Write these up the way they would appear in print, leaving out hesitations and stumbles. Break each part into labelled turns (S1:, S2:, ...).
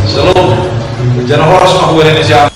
S1: Shalom, jangan horas aku Indonesia.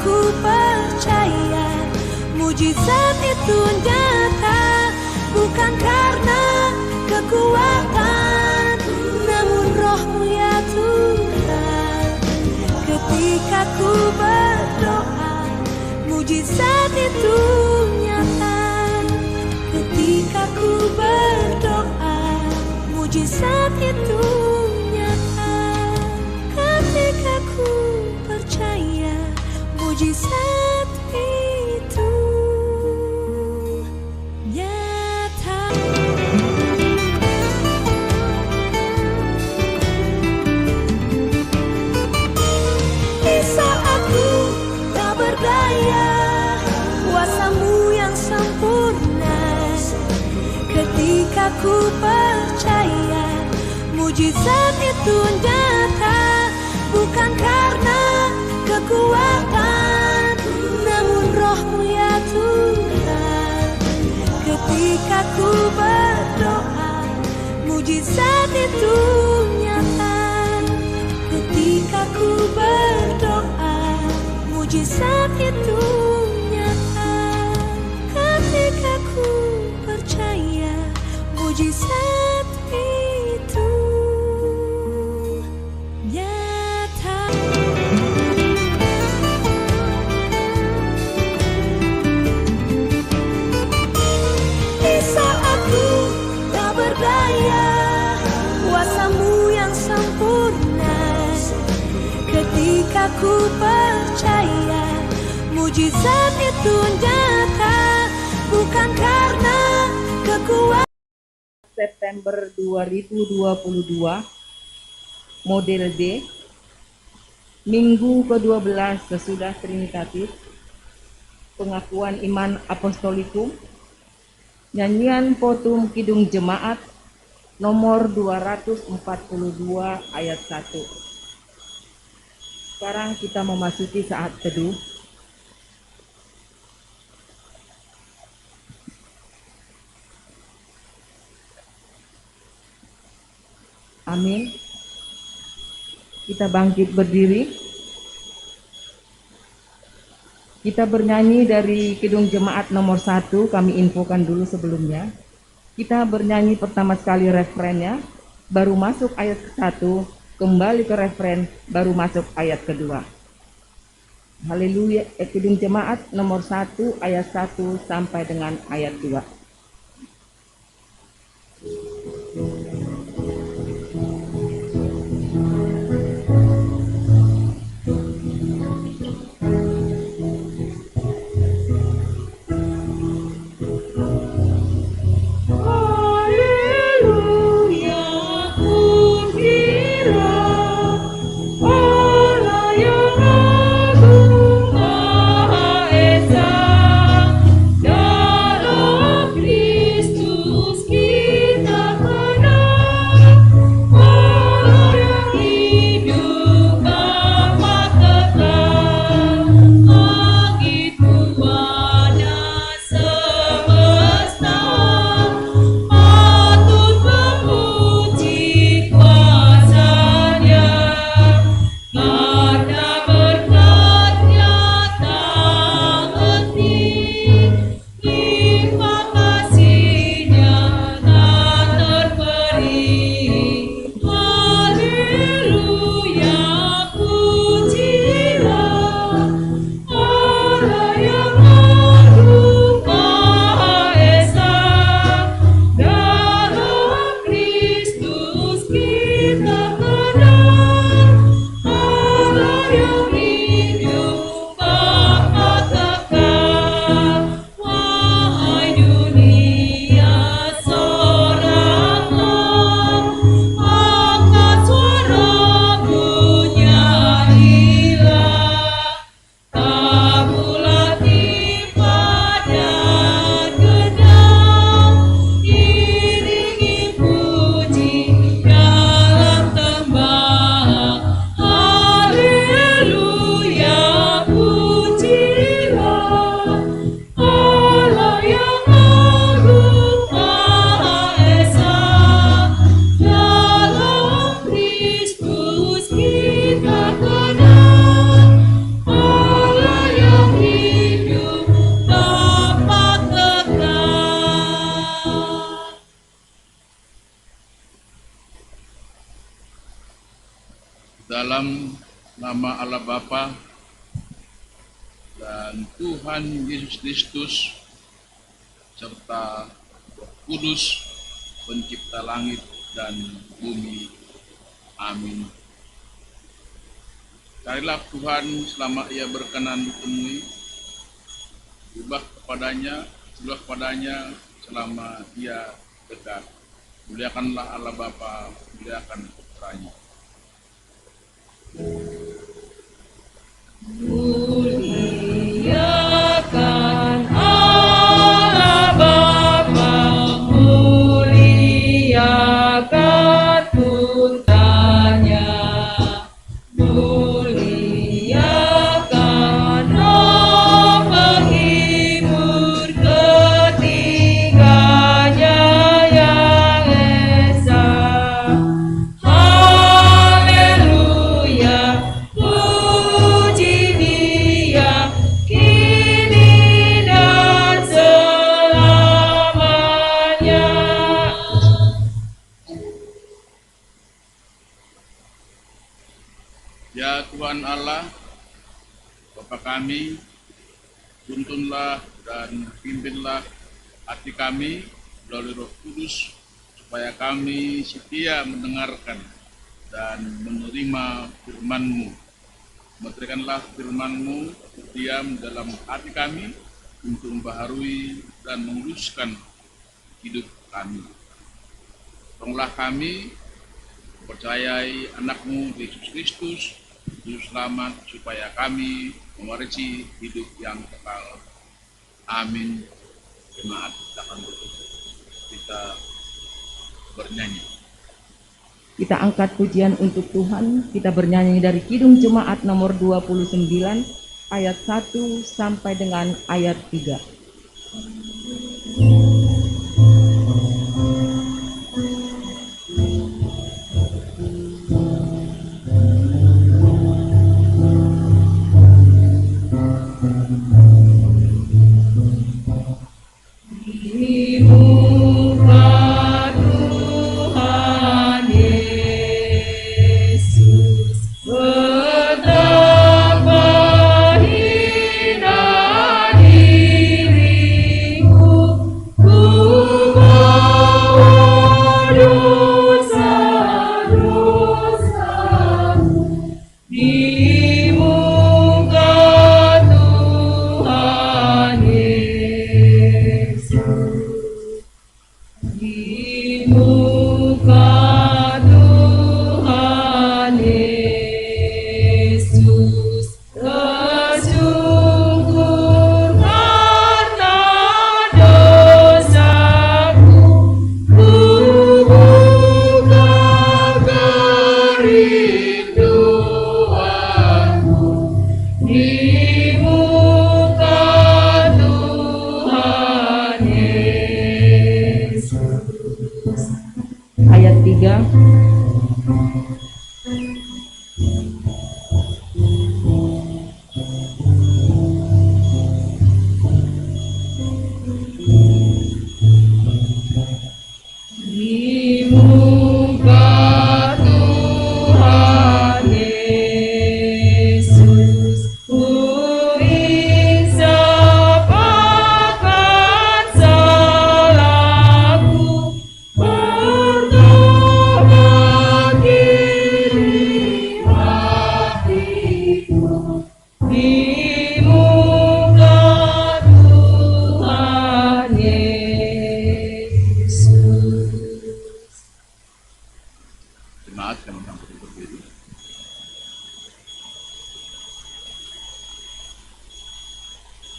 S2: Ku percaya mujizat itu nyata, bukan karena kekuatan, namun Roh-Mu ya Tuhan. Ketika ku berdoa, mujizat itu nyata. Ketika ku berdoa, mujizat itu nyata. Ketika ku percaya, mujizat itu nyata. ku percaya mujizat itu nyata, bukan karena kekuatan, namun Roh-Mu ya Tuhan. Ketika ku berdoa, mujizat itu nyata. Ketika ku berdoa, mujizat itu nyata. Ketika ku percaya, mujizat itu nyata. Di saat ku tak berdaya, kuasa-Mu yang sempurna. Ketika ku percaya, mujizat itu nyata, bukan karena kekuatan.
S3: September 2022, model D, minggu ke-12 sesudah Trinitatis, pengakuan iman apostolikum, nyanyian Potum Kidung Jemaat nomor 242 ayat 1. Sekarang kita memasuki saat teduh. Amin. Kita bangkit berdiri. Kita bernyanyi dari Kidung Jemaat nomor 1, kami infokan dulu sebelumnya. Kita bernyanyi pertama sekali refrennya, baru masuk ayat ke-1, kembali ke refren, baru masuk ayat kedua. Haleluya. Kidung Jemaat nomor 1 ayat 1 sampai dengan ayat 2.
S4: Dalam nama Allah Bapa dan Tuhan Yesus Kristus serta Roh Kudus, pencipta langit dan bumi. Amin. Carilah Tuhan selama Ia berkenan ditemui, sembah kepadanya selama Ia dekat. Muliakanlah Allah Bapa, muliakan putranya.
S3: Muliakan Allah Bapa, muliakan
S4: Ya Tuhan Allah, Bapa kami, tuntunlah dan pimpinlah hati kami melalui Roh Kudus, supaya kami setia mendengarkan dan menerima firman-Mu. Meterikanlah firman-Mu diam dalam hati kami untuk membaharui dan meluruskan hidup kami. Tolonglah kami percayai anak-Mu Yesus Kristus, Juru Selamat, supaya kami mewarisi hidup yang kekal. Amin. Jemaat akan kita bernyanyi.
S3: Kita angkat pujian untuk Tuhan. Kita bernyanyi dari Kidung Jemaat nomor 29 ayat 1 sampai dengan ayat 3. Ayat 3.
S4: Jemaat yang mengampuni berdiri.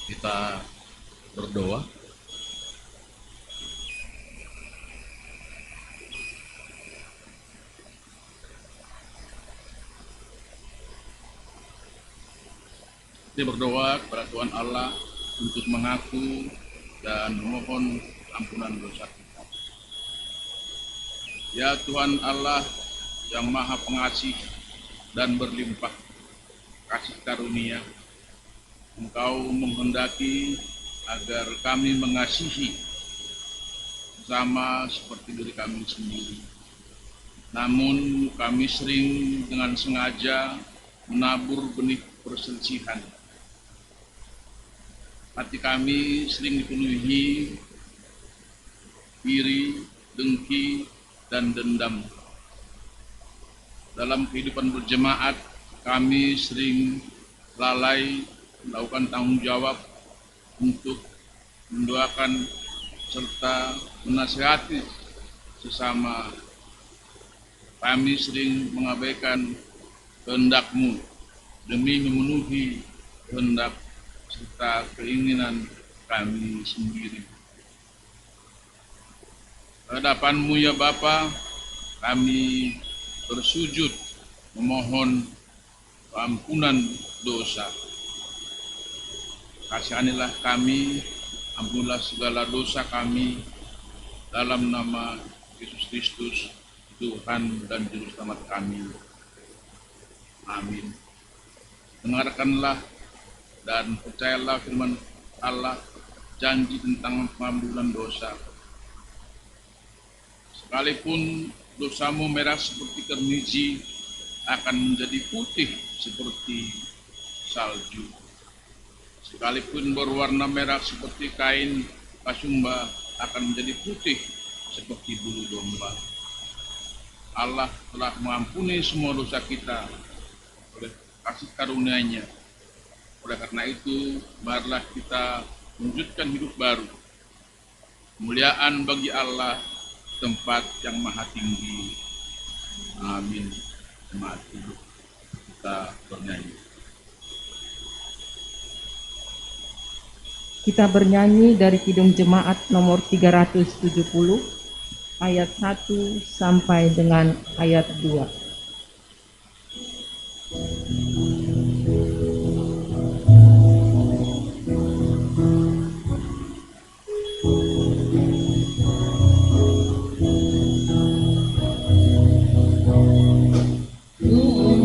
S4: Kita berdoa. Kita berdoa kepada Tuhan Allah untuk mengaku dan memohon ampunan dosa kita. Ya Tuhan Allah yang Maha Pengasih dan berlimpah kasih karunia, Engkau menghendaki agar kami mengasihi sama seperti diri kami sendiri. Namun kami sering dengan sengaja menabur benih perselisihan. Hati kami sering dipenuhi iri, dengki, dan dendam. Dalam kehidupan berjemaat, kami sering lalai melakukan tanggung jawab untuk mendoakan serta menasihati sesama. Kami sering mengabaikan kehendak-Mu demi memenuhi kehendak serta keinginan kami sendiri. Hadapan-Mu ya Bapa, kami bersujud memohon ampunan dosa. Kasihanilah kami, ampunilah segala dosa kami, dalam nama Yesus Kristus, Tuhan dan Juru Selamat kami. Amin. Dengarkanlah dan percayalah firman Allah, janji tentang pengampunan dosa. Sekalipun dosamu merah seperti kerniji, akan menjadi putih seperti salju. Sekalipun berwarna merah seperti kain kasumba, akan menjadi putih seperti bulu domba. Allah telah mengampuni semua dosa kita oleh kasih karunia-Nya. Oleh karena itu, marilah kita mewujudkan hidup baru. Kemuliaan bagi Allah, tempat yang maha tinggi. Amin. Jemaat duduk, kita bernyanyi.
S3: Kita bernyanyi dari Kidung Jemaat nomor 370, ayat 1 sampai dengan ayat 2.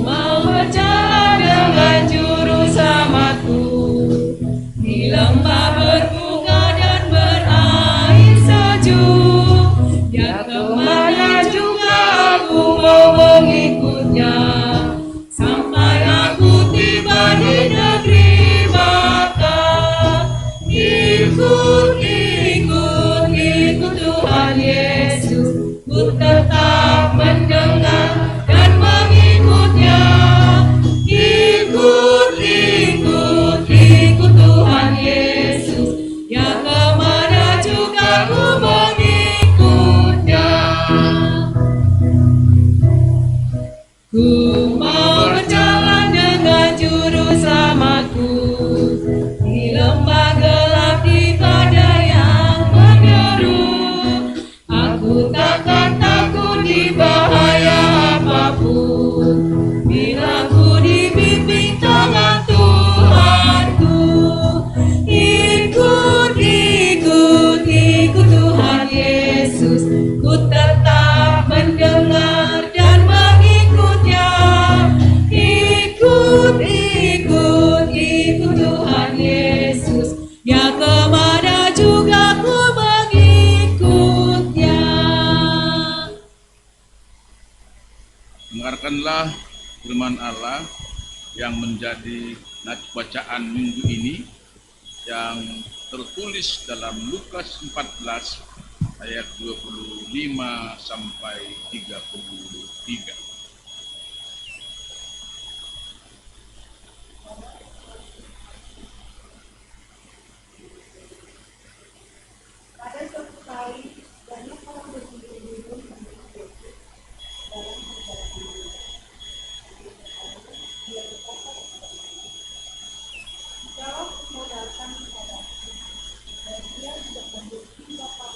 S5: Mau berjalan dengan juru selamatku di lembah berbunga dan berair sejuk. Ya kemana juga aku mau mengikutnya, sampai aku tiba di negeri Baka. Ikut, ikut, ikut Tuhan Yesus, ku tetap mendengar dan mengikutnya. Ikut, ikut, ikut Tuhan Yesus, ya kemana juga ku mengikutnya. Ku mau berjalan dengan juru selamatku di lembah gelap di badai yang menderu. Aku takkan takut di bahaya apapun, bila ku dibimbing tangan Tuhanku. Ikut, ikut, ikut Tuhan Yesus, ku tetap mendengar dan mengikutnya. Ikut, ikut, ikut Tuhan Yesus, ya kemana juga ku mengikutnya.
S4: Dengarkanlah firman Allah yang menjadi nats bacaan minggu ini, yang tertulis dalam Lukas 14 ayat 25 sampai 33.
S2: Pada suatu kali, banyak orang berburu-buru menuju Yesus dalam perjalanan. Dia berkata kepada mereka, "Jikalau semua datang kepadaku, dan dia tidak memberi Bapa,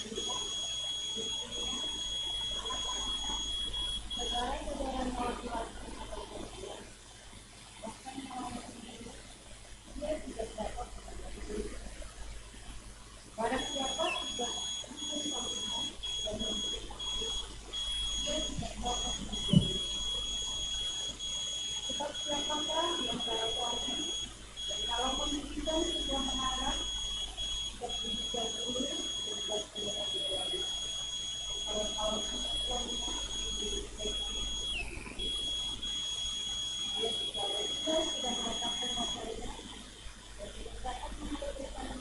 S2: lihat, istrinya, anak-anak, saudara-saudara laki-laki atau perempuan, bahkan nyawa sendiri, dia tidak dapat memberi. Barang siapa tidak mungkin melihat dan memberi aku, dia tidak dapat memberi. Sebab siapakah di antara kamu yang kalau menginginkan sebuah menara, tidak menjadi dulu berbuat kepada kalau suaminya diberikan, dia sudah mengatakan masalahnya dan tidak dapat mengerjakannya.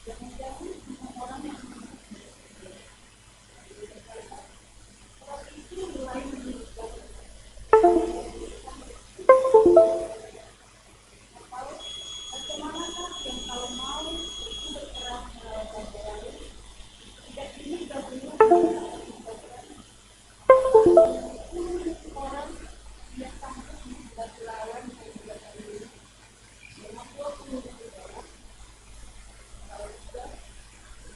S2: Jangan-jangan semua orang yang orang itu mulai menunjukkan atau bagaimanakah yang kalau mau itu berperang melawan raja lain, tidak ini gabungan orang yang sanggup membuat lawan dan juga sendiri dengan 20.000 orang. Kalau tidak,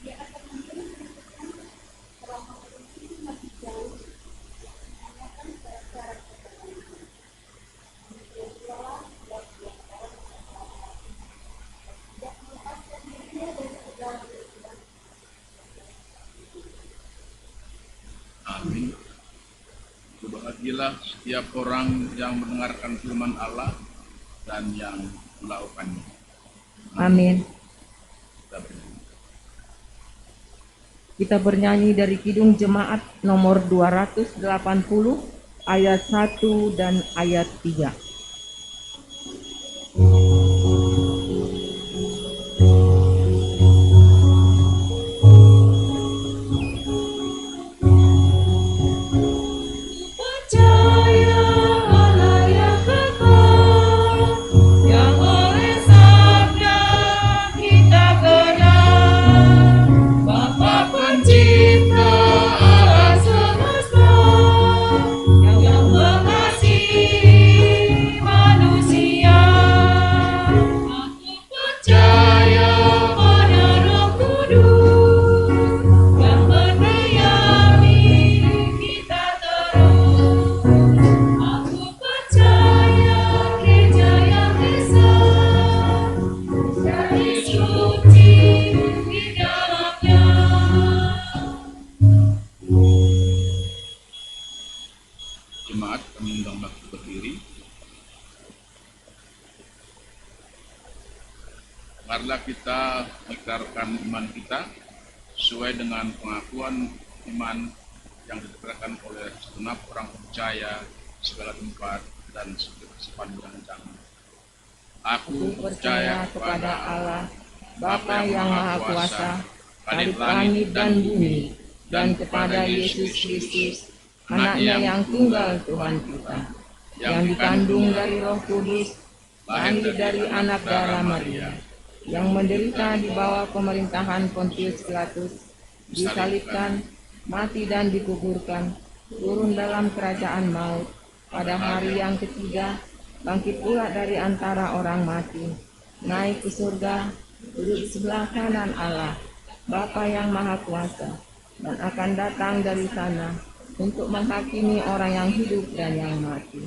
S2: dia akan memberi tuntutan selama itu masih jauh, menanyakan syarat-syarat pertanyaan. Demikian pula buat yang orang yang selamat, tidak melepaskan dirinya dari segala kesulitan.
S4: Amin. Berbahagialah setiap orang yang mendengarkan firman Allah dan yang melakukannya.
S3: Amin.
S4: Kita bernyanyi.
S3: Kita bernyanyi dari Kidung Jemaat nomor 280, ayat 1 dan ayat 3.
S5: Percaya Allah yang kekal, yang oleh sabda kita kenal, Bapa Pencipta alam semesta, yang mengasihi manusia. Aku percaya pada Roh Kudus yang mendiami kita terus. Aku percaya gereja yang esa, dari suci di dalamnya.
S4: Jemaat, kami undang bagi berdiri. Marilah kita mengikrarkan iman kita sesuai dengan pengakuan iman yang diberikan oleh segenap orang percaya segala tempat dan sepanjang zaman. Aku percaya kepada Allah, Bapa yang Maha Kuasa, Khalif langit dan bumi, dan kepada Yesus Kristus, Anaknya yang tunggal Tuhan kita, yang dikandung dari Roh Kudus, lahir dari anak darah Maria, yang menderita di bawah pemerintahan Pontius Pilatus, disalibkan, mati dan dikuburkan, turun dalam kerajaan maut, pada hari yang ketiga, bangkit pula dari antara orang mati, naik ke surga, duduk di sebelah kanan Allah, Bapa yang Maha Kuasa, dan akan datang dari sana untuk menghakimi orang yang hidup dan yang mati.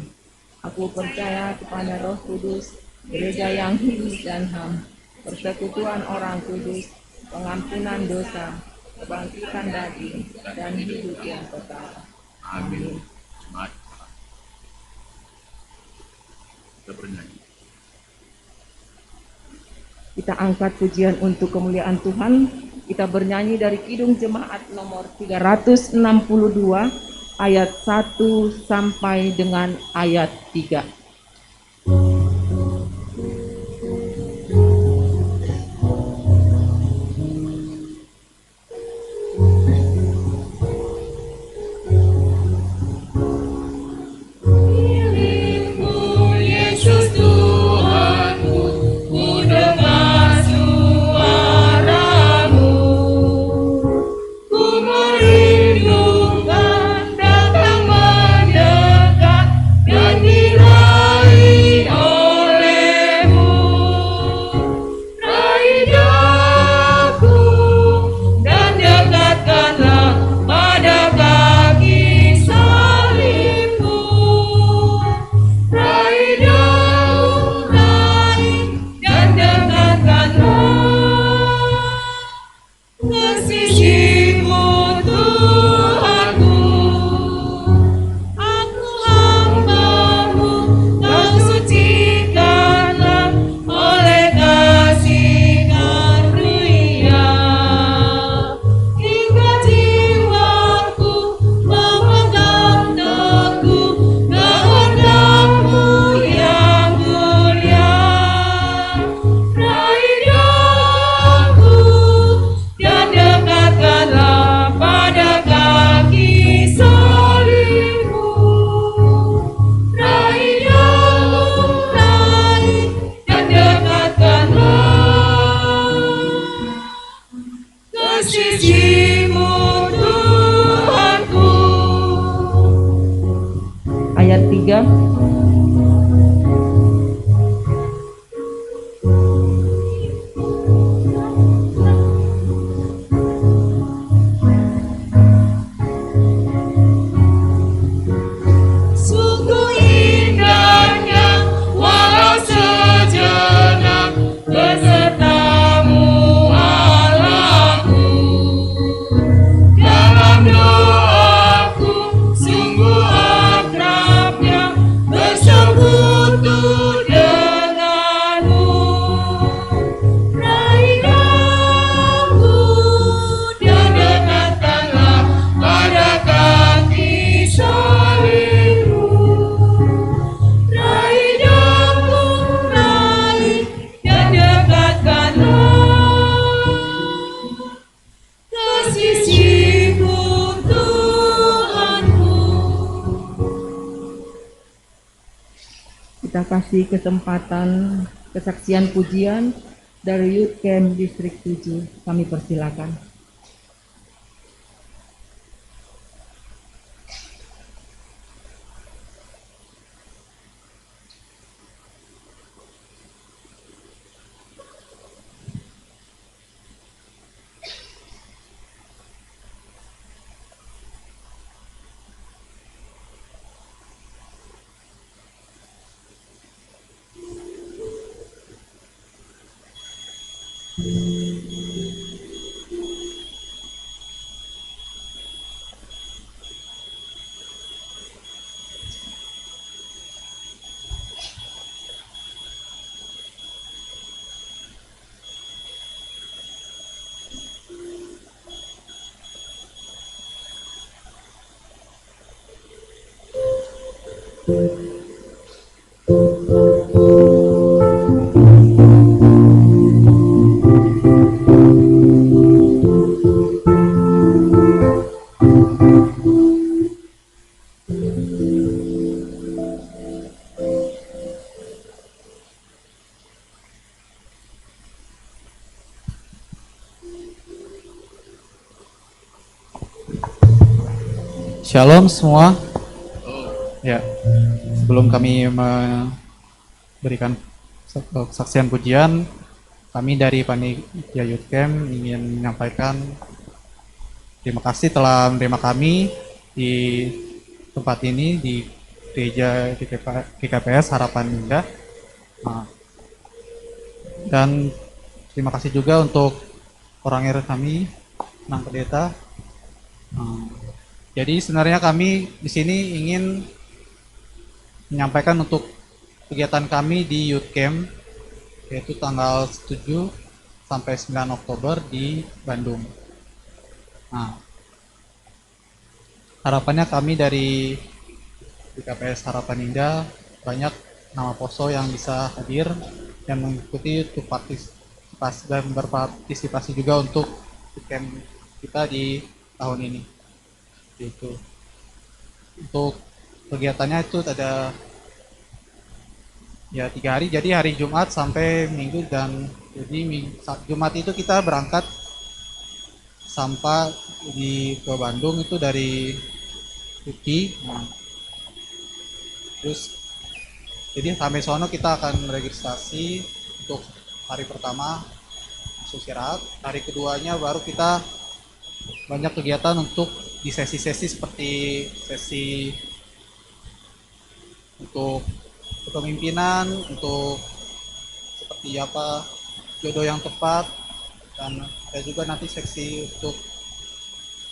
S4: Aku percaya kepada Roh Kudus, gereja yang hidup dan ham, persekutuan orang kudus, pengampunan dosa, kebangkitan daging, dan hidup yang kekal. Amin. Jemaat, kita bernyanyi.
S3: Kita angkat pujian untuk kemuliaan Tuhan. Kita bernyanyi dari Kidung Jemaat nomor 362 ayat 1 sampai dengan ayat 3. Ayat 3.
S5: Sungguh indahnya walau sejenak besertamu Allahku. Dalam doaku sungguh akrabnya
S3: Kita kasih kesempatan kesaksian pujian dari Youth Camp Distrik 7. Kami persilakan.
S6: Shalom semua. Ya, sebelum kami memberikan kesaksian pujian, kami dari Panitia Youth Camp ingin menyampaikan terima kasih telah menerima kami di tempat ini di Gereja GKPS Harapan Indah. Dan terima kasih juga untuk orang kami, Nang Pendeta. Jadi sebenarnya kami di sini ingin menyampaikan untuk kegiatan kami di Youth Camp, yaitu tanggal 7 sampai 9 Oktober di Bandung. Nah, harapannya kami dari GKPS Harapan Indah banyak nama poso yang bisa hadir dan mengikuti untuk partisipasi dan berpartisipasi juga untuk Youth Camp kita di tahun ini. Itu untuk kegiatannya itu ada ya 3 hari, jadi hari Jumat sampai Minggu, dan jadi Jumat itu kita berangkat sampai ke Bandung itu dari Uki. Terus jadi sampai sono kita akan registrasi untuk hari pertama masuk istirahat, hari keduanya baru kita banyak kegiatan untuk di sesi-sesi seperti sesi untuk kepemimpinan, untuk seperti apa jodoh yang tepat, dan ada juga nanti seksi untuk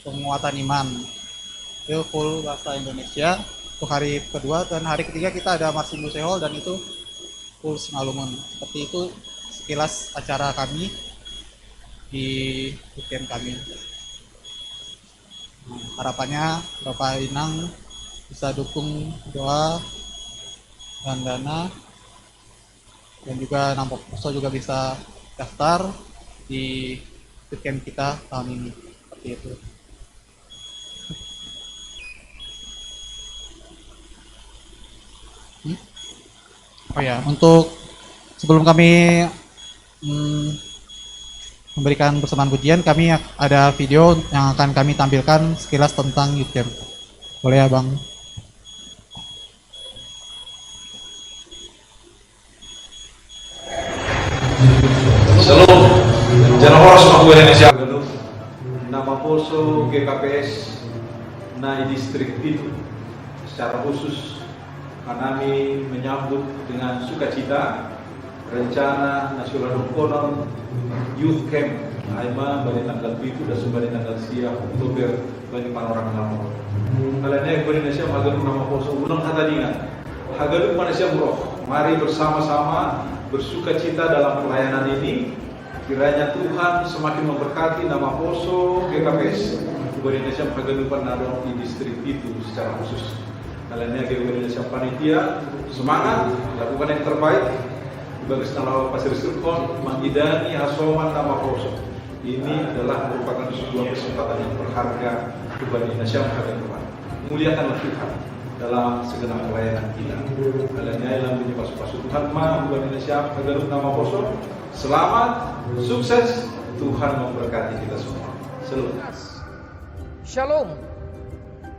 S6: penguatan iman. Itu full bahasa Indonesia untuk hari kedua, dan hari ketiga kita ada Marsin Musehol dan itu full Singalumun. Seperti itu sekilas acara kami di weekend kami. Harapannya Bapak Inang bisa dukung doa dan dana, dan juga Nampok Poso juga bisa daftar di weekend kita tahun ini. Seperti itu. Oh ya, untuk sebelum kami memberikan persembahan pujian, kami ada video yang akan kami tampilkan sekilas tentang Youth Camp. Boleh ya Bang?
S1: Shalom, jangan horas aku Indonesia.
S7: Nama poso GKPS Nai Distrik itu secara khusus kami menyambut dengan sukacita rencana nasional konon Youth Camp Aima pada tanggal 7 dan pada tanggal 10 Oktober bagi panorama lama. Kalian Indonesia magaduk nama poso ulang kata dingan. Hagaduk manusia murah. Mari bersama-sama bersukacita dalam pelayanan ini. Kiranya Tuhan semakin memberkati nama poso GKPS Indonesia Hagadupan Nadong di distrik itu secara khusus. Kalian Indonesia panitia semangat lakukan yang terbaik. Bagus nalawa pasir surkon mengidani hasoman nama poso. Ini adalah merupakan sebuah kesempatan yang berharga bagi Indonesia Hagadupan. Muliakanlah Tuhan. dalam segenap pelayanan kita. Alanya dalam menyebas-bas Tuhan mah buat Indonesia agar nama poso. Selamat, sukses, Tuhan memberkati kita semua. Selamat.
S8: Shalom.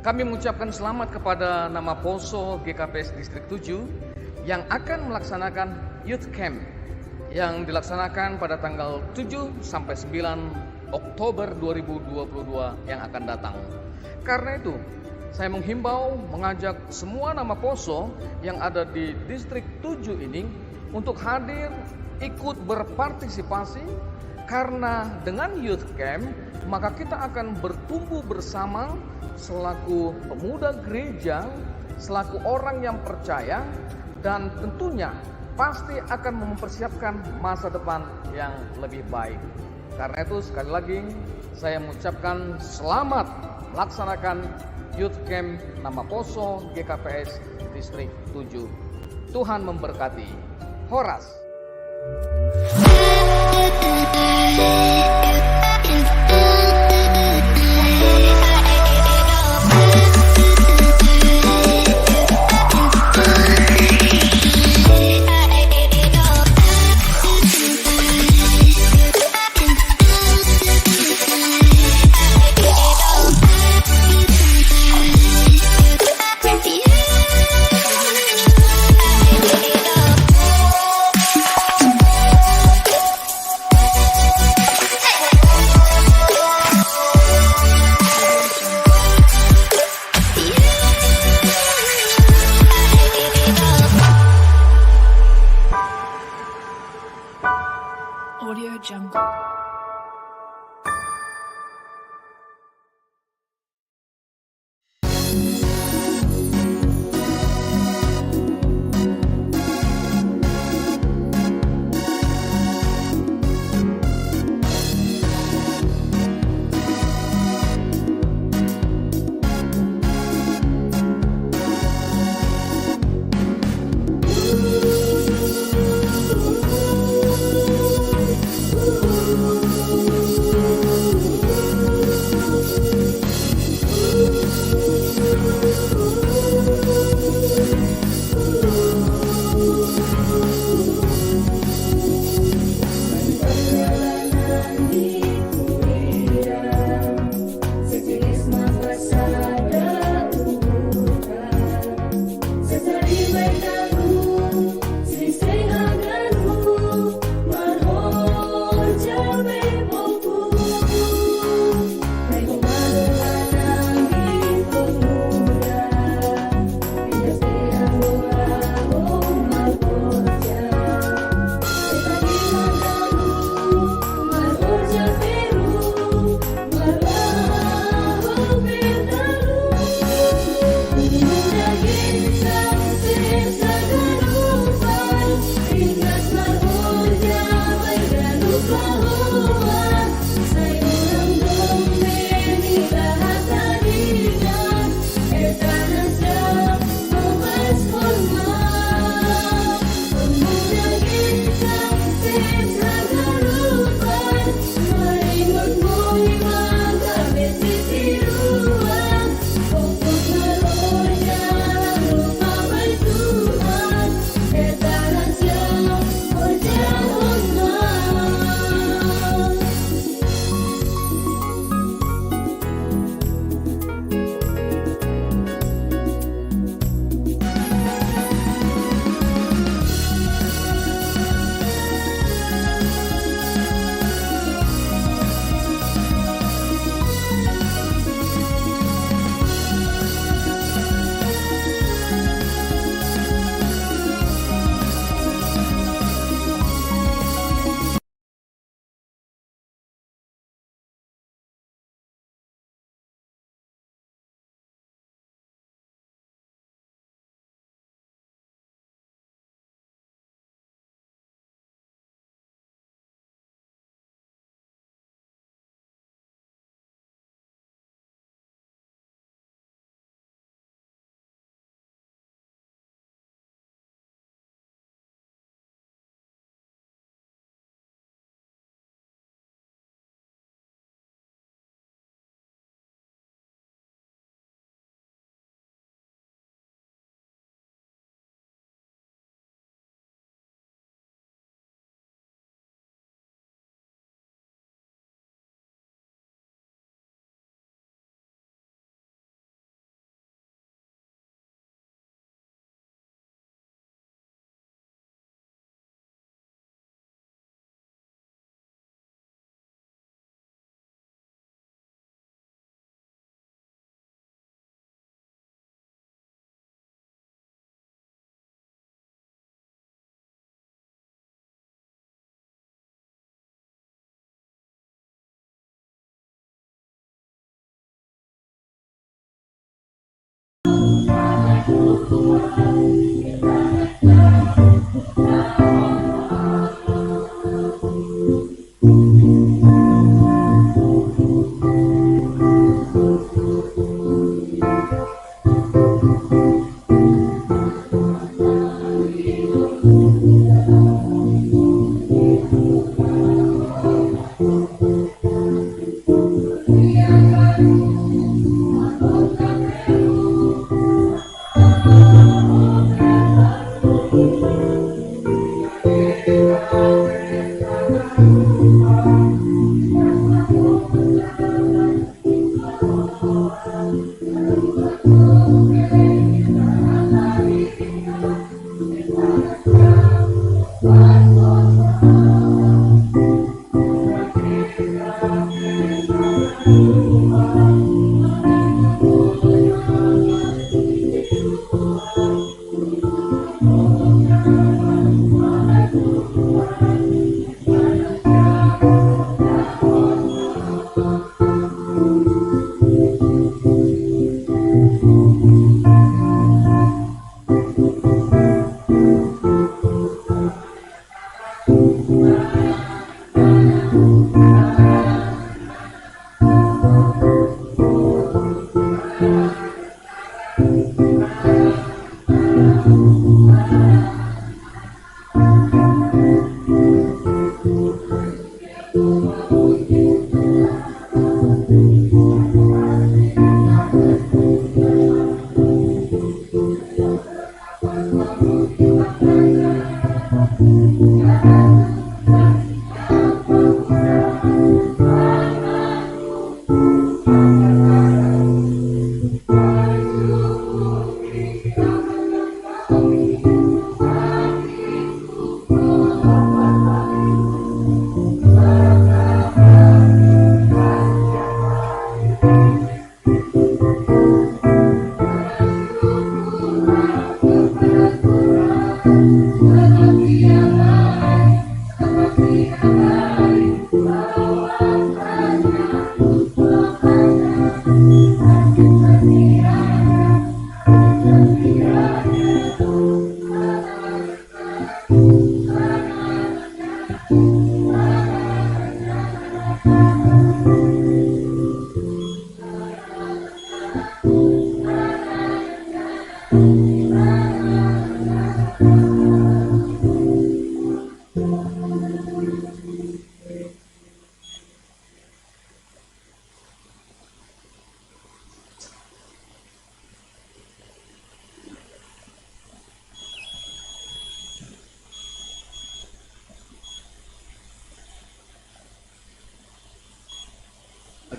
S8: Kami mengucapkan selamat kepada nama Poso GKPS Distrik 7 yang akan melaksanakan Youth Camp yang dilaksanakan pada tanggal 7 sampai 9 Oktober 2022 yang akan datang. Karena itu, saya menghimbau mengajak semua nama Poso yang ada di Distrik 7 ini untuk hadir ikut berpartisipasi, karena dengan Youth Camp maka kita akan bertumbuh bersama selaku pemuda gereja, selaku orang yang percaya, dan tentunya pasti akan mempersiapkan masa depan yang lebih baik. Karena itu sekali lagi saya mengucapkan selamat melaksanakan Youth Camp nama Poso GKPS Distrik 7. Tuhan memberkati. Horas.
S5: Audio Jungle.
S2: Ooh.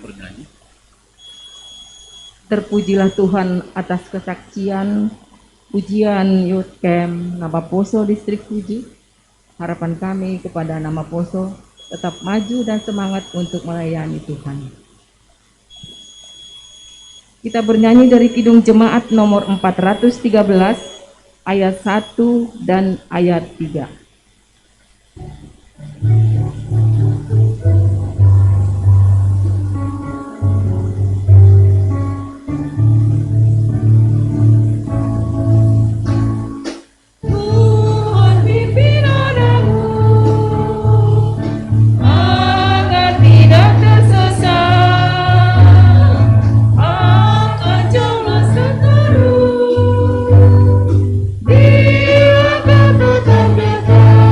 S4: Bernyanyi.
S3: Terpujilah Tuhan atas kesaksian ujian Youth Camp Namaposo Distrik 7. Harapan kami kepada Namaposo tetap maju dan semangat untuk melayani Tuhan. Kita bernyanyi dari Kidung Jemaat nomor 413 ayat 1 dan ayat 3.
S2: Dia akan tetap datang.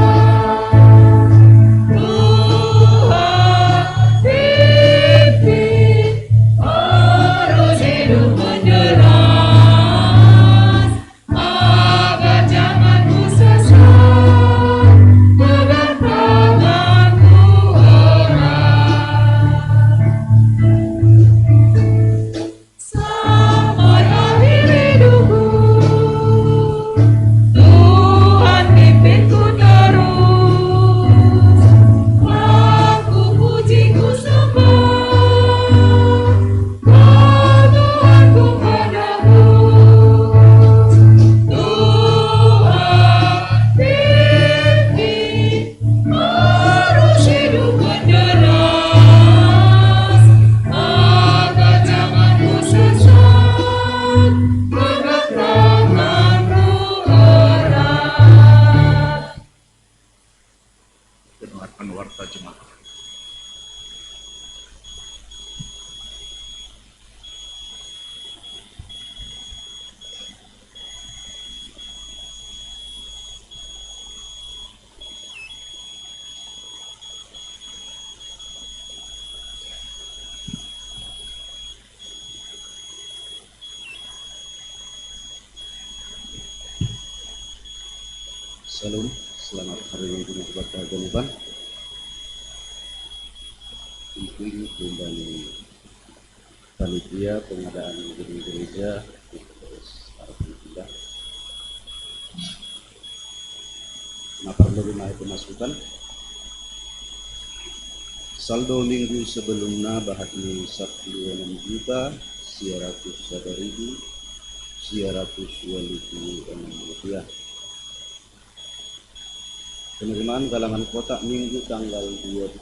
S9: Salam, selamat hari Minggu kepada Ganuban. Ini kembali panitia pengadaan gedung gereja Alhamdulillah. Nah, perlu itu masukan. Saldo minggu sebelumnya bahatnya 1,6 juta, 100 rupiah. Penerimaan galangan kotak minggu tanggal 20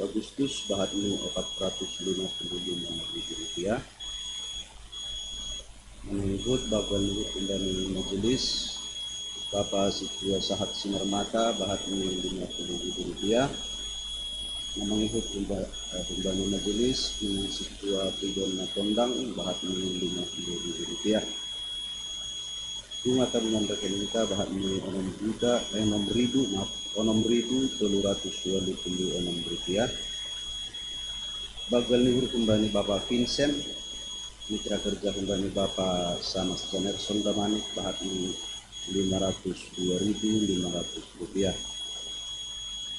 S9: Agustus bahatnya 455 rupiah. Mengikut bakal kembali majelis Bapak Situa Sahat Sinar Mata bahatnya 50 rupiah. Mengikut kembali majelis Situa Pidon Kondang bahatnya 50 rupiah. Bunga tabungan rekening kita bahatnya 6.326 rupiah. Bagal nihur kembali Bapak Vincent, mitra kerja kembali Bapak Samas Janerson Damanik bahatnya 502.500 rupiah.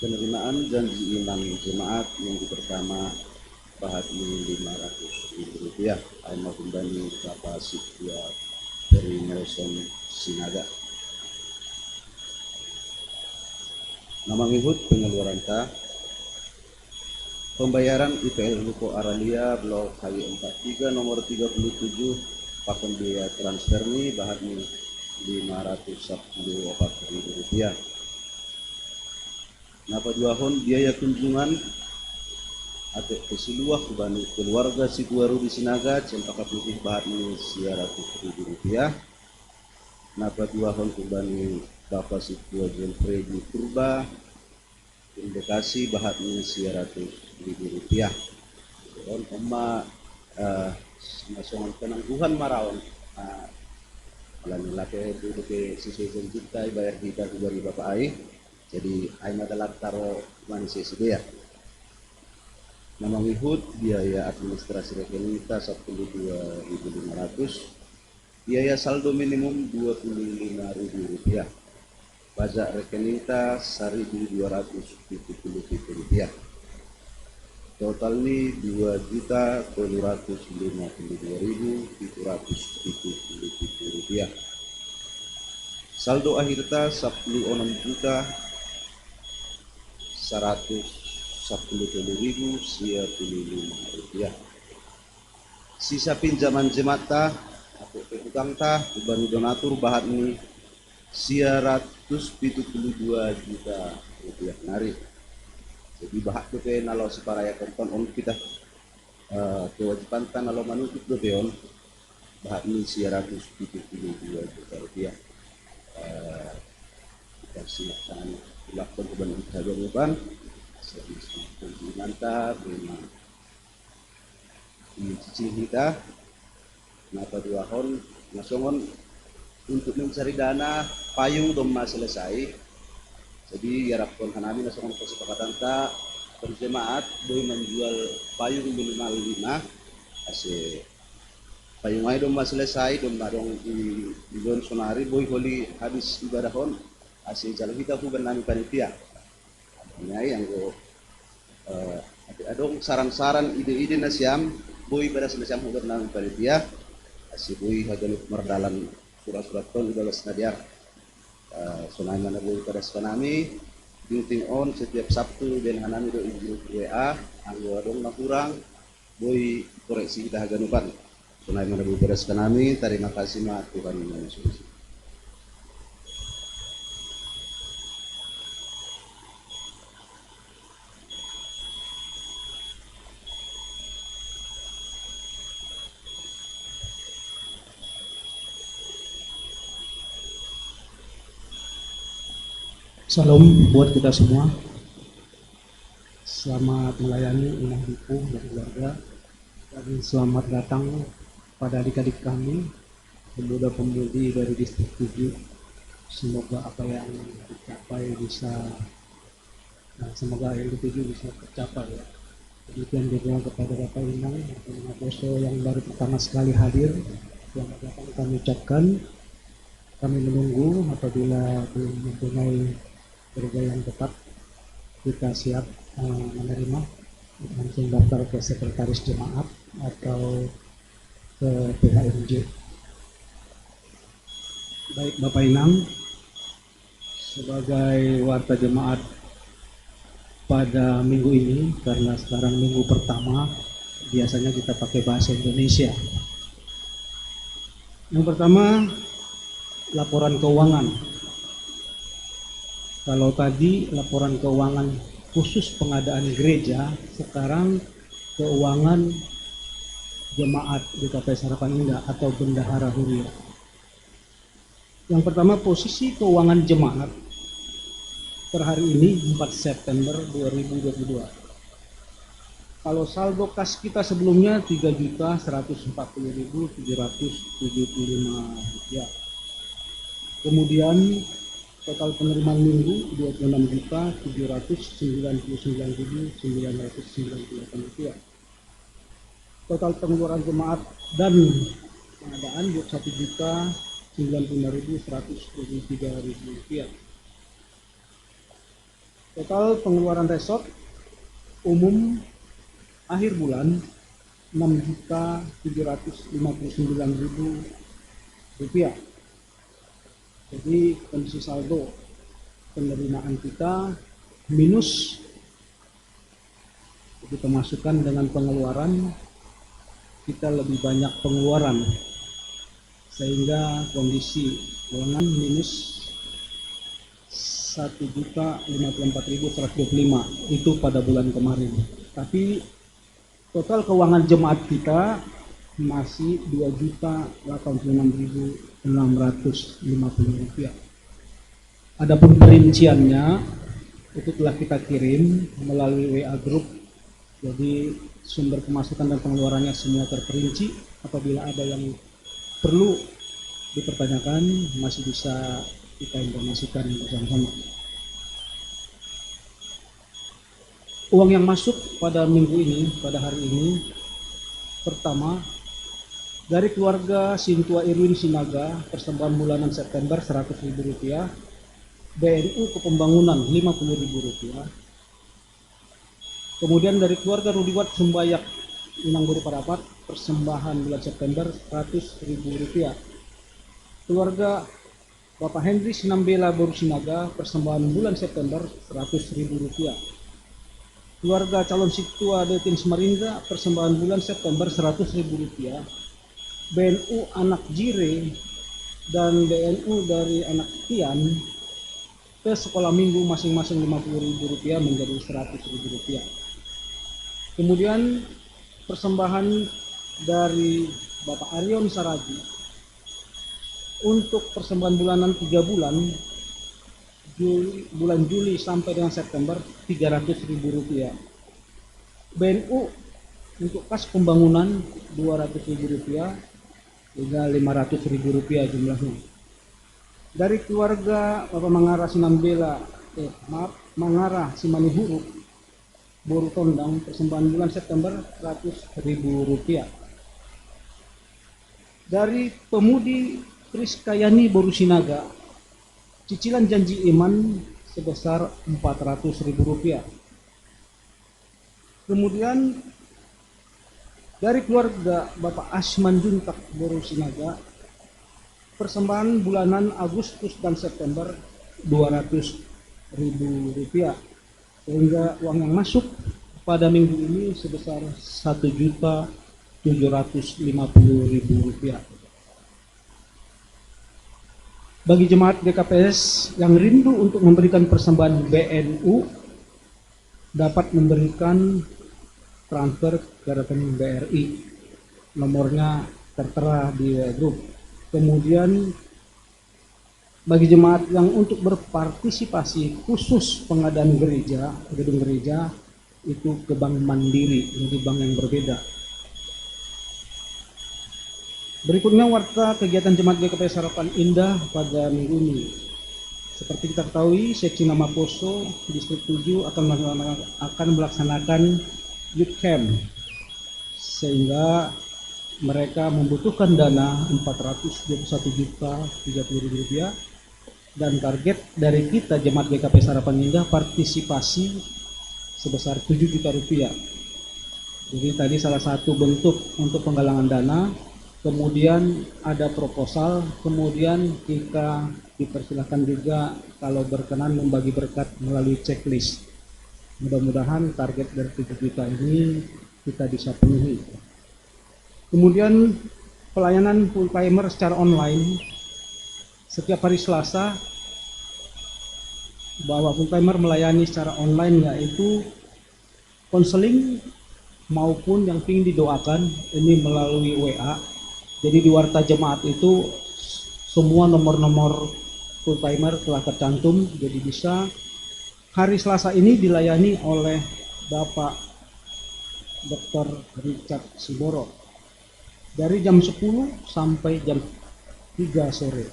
S9: Penerimaan janji imam jemaat minggu pertama bahatnya 500.000 rupiah. Aima kembali Bapak Situa dari Nelson Sinaga. Nama ngikut pengeluaran pembayaran IPL Ruko Aralia Blok HY 43 nomor 37 pakai biaya transfer ini bahatnya 510.000 rupiah. Napa duahon biaya kunjungan atau kesiluah kubani keluarga Sikuaru di Sinaga cempaka putih bahatnya 100.000 rupiah. Napa duahon kubani Bapak Situa Jempre di Purba di Bekasi bahatnya 100.000 rupiah. Dan oma nasional penangguhan maraon lalu laki itu ke sisi kita bayar kita dari Bapak Ai. Jadi aina adalah taro manusia sedia. Nama ngihut biaya administrasi rekening kita 12.500, biaya saldo minimum 25.000 rupiah, pajak rekening kita 1.270 rupiah. Total ini 2.252.770 rupiah. Saldo akhir kita 16 juta 110.000 rupiah. Sisa pinjaman jemaat atau utang beban donatur bahat ini 172 juta rupiah nari. Jadi bahat itu nalo separaya konton on kita kewajiban tan nalo manutuk dobeon bahat ini 172 juta rupiah. Kita silakan dilakukan kebenaran kehajaran mantap di cicing kita napa duahon nasongon untuk mencari dana payung doma selesai. Jadi harapkan kami nasongon kesepakatan tak berjemaat boleh menjual payung minimal 5 asih payung ay doma selesai doma dong di don sonari boy holi habis ibadahon asih jalan kita huban nami panitia. Yang go adong saran-saran ide-ide nasiam boy pada senasiam huban nami panitia asih boy hagaluk merdalan surat-surat ton udalas nadiar sonai mana boy pada sekanami ting on setiap Sabtu dan hanami do ibu WA anggo adong na kurang boy koreksi kita haganupan sonai mana boy pada sekanami. Terima kasih ma Tuhan yang Yesus.
S6: Salam buat kita semua. Selamat melayani Inah Dipu dan keluarga. Dan selamat datang pada adik-adik kami, pemuda-pemudi dari distrik 7. Semoga apa yang dicapai bisa, semoga yang dituju bisa tercapai ya. Demikian juga kepada Bapak Inang dan Poso yang baru pertama sekali hadir. Selamat datang kami ucapkan.
S10: kami menunggu apabila mempunyai gereja yang tetap, kita siap menerima, langsung daftar ke sekretaris jemaat atau ke PHMJ. Baik Bapak Inang, sebagai warta jemaat pada minggu ini, karena sekarang minggu pertama, biasanya kita pakai bahasa Indonesia. Yang pertama, laporan keuangan. Kalau tadi laporan keuangan khusus pengadaan gereja, sekarang keuangan jemaat GKPS Harapan Indah atau Bendahara Huria. Yang pertama, posisi keuangan jemaat per hari ini 4 September 2022. Kalau saldo kas kita sebelumnya 3.140.775 rupiah. Kemudian total penerimaan minggu 26.799.998 rupiah. Total pengeluaran jemaat dan pengadaan 1.095.123 rupiah. Total pengeluaran resort umum akhir bulan 6.759.000 rupiah. Jadi kondisi saldo penerimaan kita minus, jadi pemasukan dengan pengeluaran kita lebih banyak pengeluaran, sehingga kondisi keuangan minus 1.054.125 itu pada bulan kemarin. Tapi total keuangan jemaat kita masih 2.086.650 rupiah. Adapun perinciannya itu telah kita kirim melalui WA Group. Jadi sumber pemasukan dan pengeluarannya semua terperinci. Apabila ada yang perlu dipertanyakan, masih bisa kita informasikan bersama-sama. Uang yang masuk pada minggu ini, pada hari ini, pertama dari keluarga Sintua Irwin Sinaga, persembahan bulanan September 100.000 rupiah, BNU Kepembangunan 50.000 rupiah. Kemudian dari keluarga Rudiwat Sumbayak Inang Buru Parapat, persembahan bulan September 100.000 rupiah. Keluarga Bapak Henry Sinambela Boru Sinaga, persembahan bulan September 100.000 rupiah. Keluarga calon Situa Detin Semarinda, persembahan bulan September 100.000 rupiah. BNU anak Jire dan BNU dari anak Tian ke sekolah minggu masing-masing 50.000 rupiah menjadi 100.000 rupiah. Kemudian persembahan dari Bapak Arion Saragi untuk persembahan bulanan 3 bulan, bulan Juli sampai dengan September 300.000 rupiah. BNU untuk kas pembangunan 200.000 rupiah hingga 500.000 rupiah jumlahnya. Dari keluarga Bapak Mangara Sinambela, Mangara Simanihuruk Boru Tondang, persembahan bulan September 100.000 rupiah. Dari Pemudi Kriskayani Boru Sinaga, cicilan janji iman sebesar 400.000 rupiah. Kemudian dari keluarga Bapak Asman Juntak Boru Sinaga, persembahan bulanan Agustus dan September 200.000 rupiah, sehingga uang yang masuk pada minggu ini sebesar 1.750.000 rupiah. Bagi jemaat GKPS yang rindu untuk memberikan persembahan BNU, dapat memberikan transfer ke rekening BRI. Nomornya tertera di grup. Kemudian bagi jemaat yang untuk berpartisipasi khusus pengadaan gereja, gedung gereja, itu ke Bank Mandiri, jadi bank yang berbeda. Berikutnya warta kegiatan jemaat GKPS Harapan Indah pada minggu ini. Seperti kita ketahui, Seksi Nama Poso Distrik 7 akan melaksanakan Youth Camp, sehingga mereka membutuhkan dana Rp421.030.000 dan target dari kita Jemaat GKP Harapan Indah partisipasi sebesar Rp7 juta. Jadi tadi salah satu bentuk untuk penggalangan dana, kemudian ada proposal, kemudian kita dipersilahkan juga kalau berkenan membagi berkat melalui checklist. Mudah-mudahan target dari 7 juta ini kita bisa penuhi. Kemudian pelayanan full timer secara online setiap hari Selasa, bahwa full timer melayani secara online yaitu konseling maupun yang ingin didoakan ini melalui WA. Jadi di warta jemaat itu semua nomor-nomor full timer telah tercantum, jadi bisa hari Selasa ini dilayani oleh Bapak Dr. Richard Siboro dari jam 10 sampai jam 3 sore.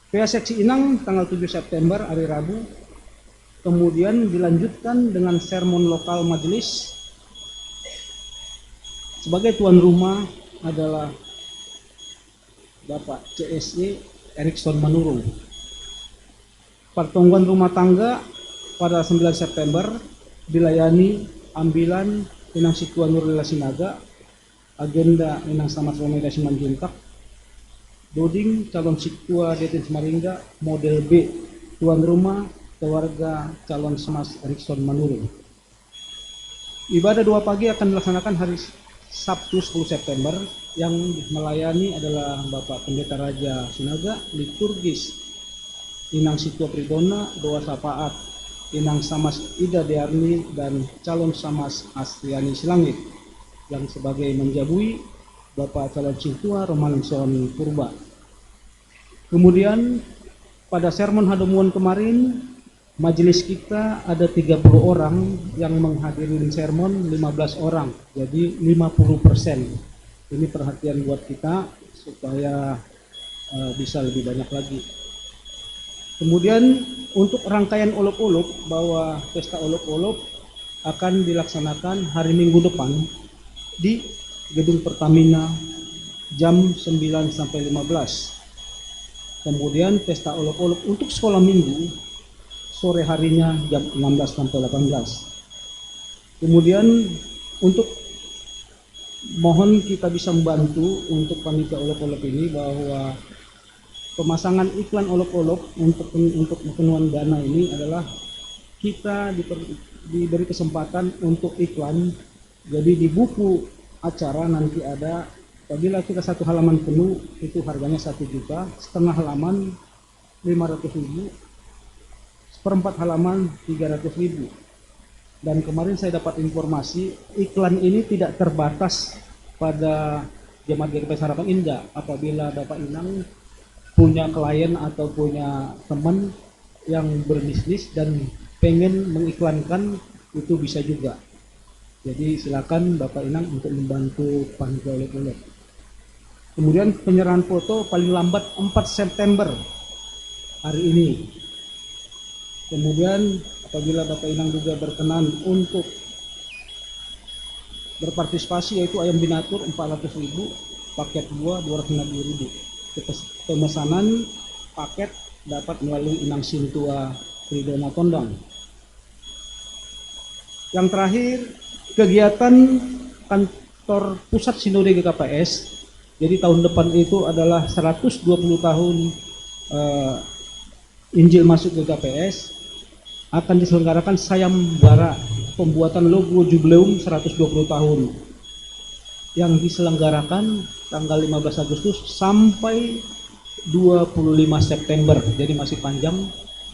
S10: PA Seksi Inang tanggal 7 September hari Rabu, kemudian dilanjutkan dengan sermon lokal majelis. Sebagai tuan rumah adalah Bapak CSE Erikson Manurung. Pertemuan rumah tangga pada 9 September dilayani ambilan Inang Situa Nurlila Sinaga, agenda Inang Samas Romeda Simanjuntak, Doding calon Situa Deten Samarinda, model B, tuan rumah keluarga calon Samas Erikson Manurung. Ibadah 2 pagi akan dilaksanakan hari Sabtu 10 September yang melayani adalah Bapak Pendeta Raja Sinaga, liturgis Inang Situa Pridona, doa syafaat Inang Samas Ida Dearni dan calon Samas Astriani Silangit, yang sebagai menjabui Bapak calon Situa Romanson Purba. Kemudian pada sermon Hadomuan kemarin majelis kita ada 30 orang yang menghadiri sermon, 15 orang, jadi 50%. Ini perhatian buat kita supaya bisa lebih banyak lagi. Kemudian untuk rangkaian olok-olok, bahwa pesta olok-olok akan dilaksanakan hari Minggu depan di Gedung Pertamina jam 9 sampai 15. Kemudian pesta olok-olok untuk sekolah minggu sore harinya jam 16 sampai 18. Kemudian untuk mohon kita bisa membantu untuk panitia olok-olok ini, bahwa pemasangan iklan olok-olok untuk pemenuhan dana ini adalah kita diberi kesempatan untuk iklan. Jadi di buku acara nanti ada, apabila kita 1 halaman penuh itu harganya 1 juta, setengah halaman 500.000, seperempat halaman 300.000. Dan kemarin saya dapat informasi iklan ini tidak terbatas pada Jemaat GKP Harapan Indah. Apabila Bapak Inang punya klien atau punya teman yang berbisnis dan pengen mengiklankan, itu bisa juga. Jadi silakan Bapak Inang untuk membantu panitia olok-olok. Kemudian penyerahan foto paling lambat 4 September hari ini. Kemudian apabila Bapak Inang juga berkenan untuk berpartisipasi, yaitu ayam binatur 400.000, paket buah 250.000. Pemesanan paket dapat melalui Inang Sintua Pridona Tondang. Yang terakhir, kegiatan kantor pusat Sinode GKPS. Jadi tahun depan itu adalah 120 tahun Injil masuk GKPS, akan diselenggarakan sayembara pembuatan logo jubileum 120 tahun yang diselenggarakan tanggal 15 Agustus sampai 25 September. Jadi masih panjang.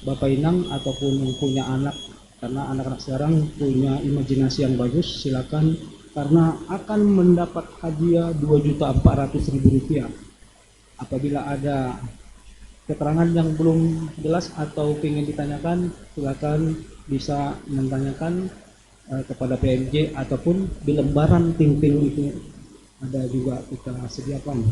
S10: Bapak Inang ataupun punya anak, karena anak-anak sekarang punya imajinasi yang bagus, silakan, karena akan mendapat hadiah Rp2.400.000. Apabila ada keterangan yang belum jelas atau ingin ditanyakan, silakan bisa menanyakan kepada PMJ ataupun di lembaran ting-ting itu ada juga kita sediakan.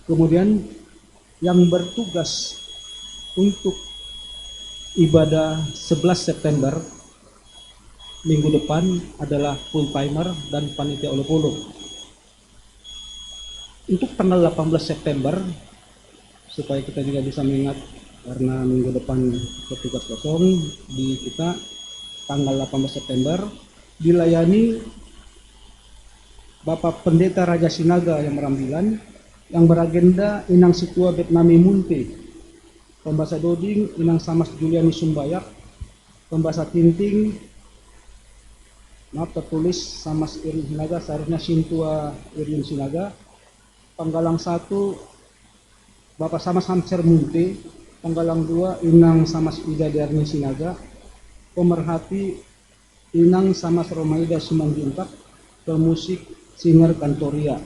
S10: Kemudian yang bertugas untuk ibadah 11 September minggu depan adalah full timer dan panitia olok-olok. Untuk tanggal 18 September, supaya kita juga bisa mengingat karena minggu depan petugas kosong di kita, tanggal 18 September dilayani Bapak Pendeta Raja Sinaga yang merambilan yang beragenda Inang Situa Betnami Munte, Pembasa Doding Inang Samas Juliani Sumbayak, Pembasa Tinting maaf tertulis Samas Irin Sinaga, seharusnya Sintua Irin Sinaga. Panggalang 1 Bapak Samas Hamser Munte, Panggalang 2 Inang Samas Ida Darni Sinaga, Pemerhati Inang Samas Romaida Sumanjuntak, pemusik Singer Kantoria,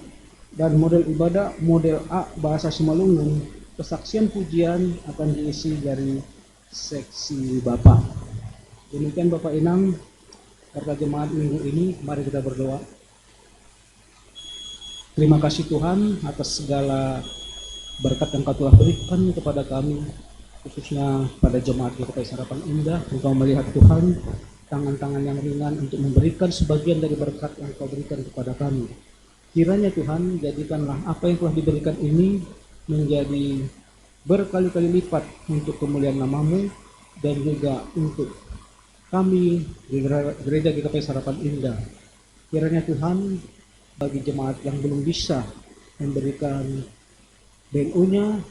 S10: dan model ibadah model A bahasa Simalungun. Kesaksian pujian akan diisi dari seksi Bapak. Demikian Bapak Inang, karena jemaat minggu ini, mari kita berdoa. Terima kasih Tuhan atas segala berkat yang Kau telah berikan kepada kami, khususnya pada jemaat GKP Sarapan Indah. Engkau melihat Tuhan, tangan-tangan yang ringan untuk memberikan sebagian dari berkat yang Kau berikan kepada kami. Kiranya Tuhan, jadikanlah apa yang telah diberikan ini menjadi berkali-kali lipat untuk kemuliaan nama-Mu dan juga untuk kami di Gereja GKP Sarapan Indah. Kiranya Tuhan, bagi jemaat yang belum bisa memberikan BNU-nya,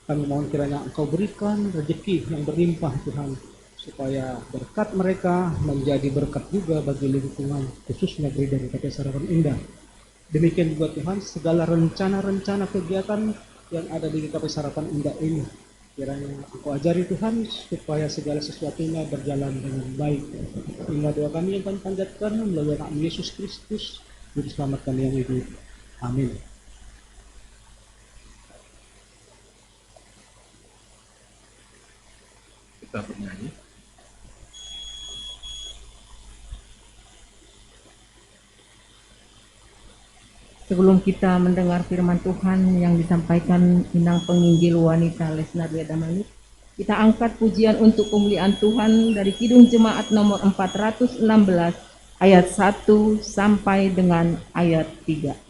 S10: kami mohon kiranya Engkau berikan rezeki yang berlimpah Tuhan, supaya berkat mereka menjadi berkat juga bagi lingkungan, khususnya Gereja GKP Sarapan Indah. Demikian juga Tuhan, segala rencana-rencana kegiatan yang ada di GKP Sarapan Indah ini, kiranya Engkau ajari Tuhan supaya segala sesuatunya berjalan dengan baik. Inilah doa kami yang kami panjatkan melalui nama Yesus Kristus, Juru Selamat kami yang hidup. Amin.
S4: Kita bernyanyi.
S3: Sebelum kita mendengar firman Tuhan yang disampaikan Inang Penginjil Wanita Lesnar Wedamalik, kita angkat pujian untuk kemuliaan Tuhan dari Kidung Jemaat nomor 416 ayat 1 sampai dengan ayat 3.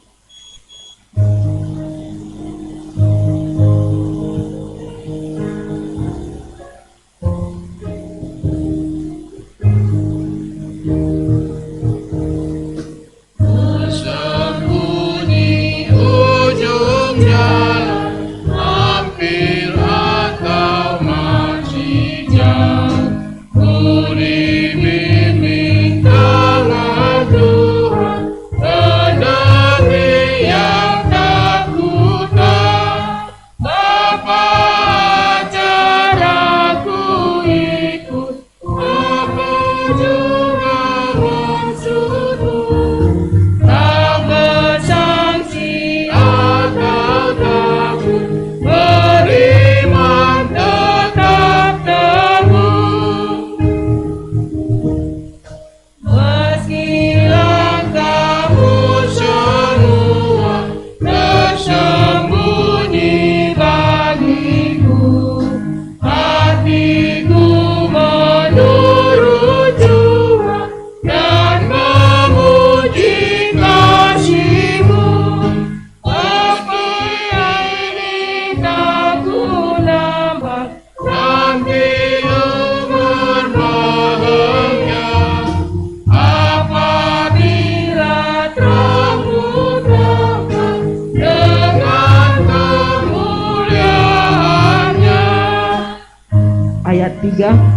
S3: Ayat 3.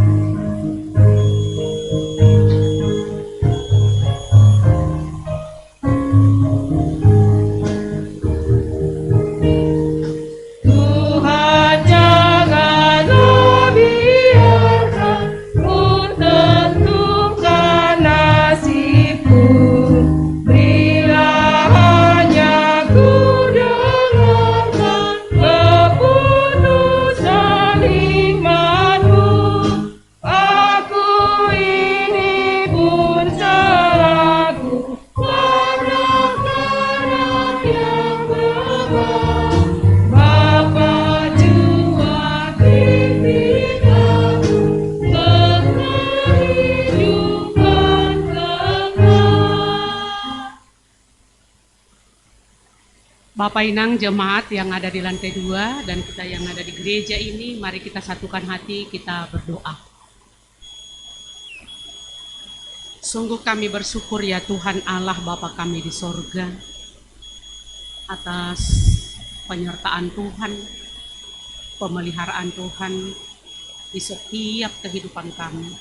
S11: Bapak Inang jemaat yang ada di lantai 2 dan kita yang ada di gereja ini, mari kita satukan hati, kita berdoa. Sungguh kami bersyukur ya Tuhan Allah Bapa kami di sorga atas penyertaan Tuhan, pemeliharaan Tuhan di setiap kehidupan kami.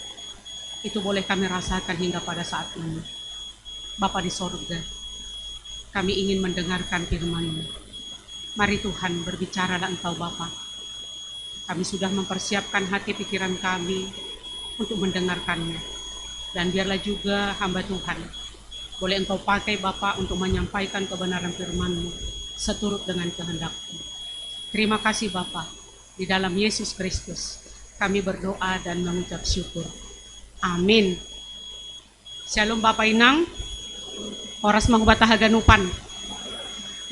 S11: Itu boleh kami rasakan hingga pada saat ini. Bapa di sorga, kami ingin mendengarkan firman-Mu. Mari Tuhan, berbicaralah Engkau Bapa. Kami sudah mempersiapkan hati pikiran kami untuk mendengarkannya. Dan biarlah juga hamba Tuhan, boleh Engkau pakai Bapa untuk menyampaikan kebenaran firman-Mu seturut dengan kehendak-Mu. Terima kasih Bapa, di dalam Yesus Kristus kami berdoa dan mengucap syukur. Amin. Shalom Bapak Inang, Horas Mahubata Haganupan.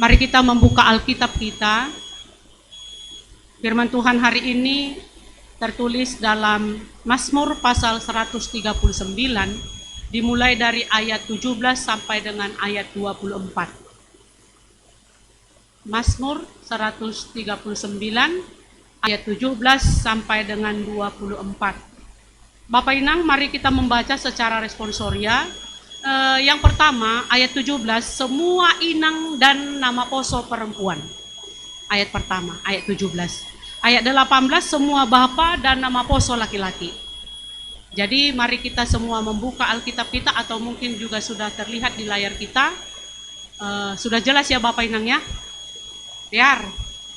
S11: Mari kita membuka Alkitab kita. Firman Tuhan hari ini tertulis dalam Mazmur pasal 139, dimulai dari ayat 17 sampai dengan ayat 24. Mazmur 139 ayat 17 sampai dengan 24. Bapak Inang, mari kita membaca secara responsoria. Yang pertama, ayat 17, semua inang dan nama poso perempuan. Ayat pertama, ayat 17. Ayat 18, semua bapa dan nama poso laki-laki. Jadi mari kita semua membuka Alkitab kita, atau mungkin juga sudah terlihat di layar kita. Sudah jelas ya Bapak Inang ya? Biar.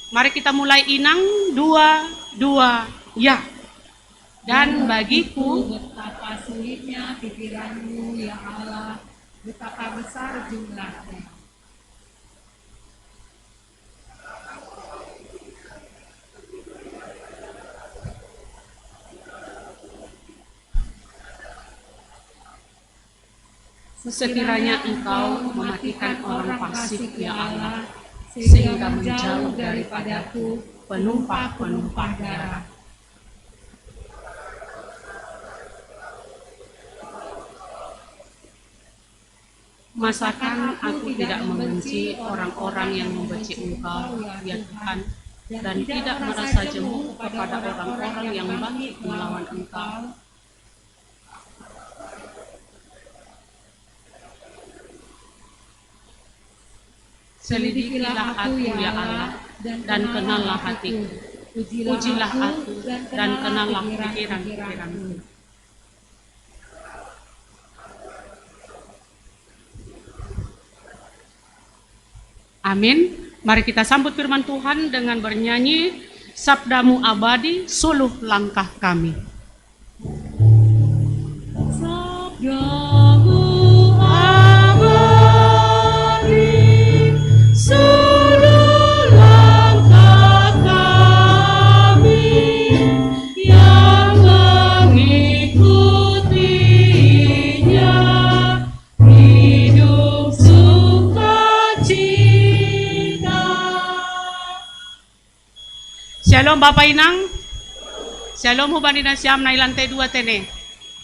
S11: Mari kita mulai inang, 2, 2, ya. Dan bagiku
S2: betapa sulitnya pikiran-Mu ya Allah, betapa besar jumlahnya.
S11: sekiranya Engkau mematikan orang fasik ya Allah, sehingga menjauh daripadaku penumpah-penumpah darah. Masakan aku tidak membenci orang-orang yang membenci Engkau, ya Tuhan, dan tidak merasa jemu kepada orang-orang yang bangkit melawan Engkau. Selidikilah aku ya Allah, dan kenallah hatiku. Ujilah aku, dan kenallah pikiran-pikiranku. Amin. Mari kita sambut firman Tuhan dengan bernyanyi Sabdamu abadi, suluh langkah kami. Sabdamu abadi, suluh langkah kami, yang mengikutinya hidup sukacita. Shalom Bapak Inang. Shalom hubani dan siam na lantai 2 tene.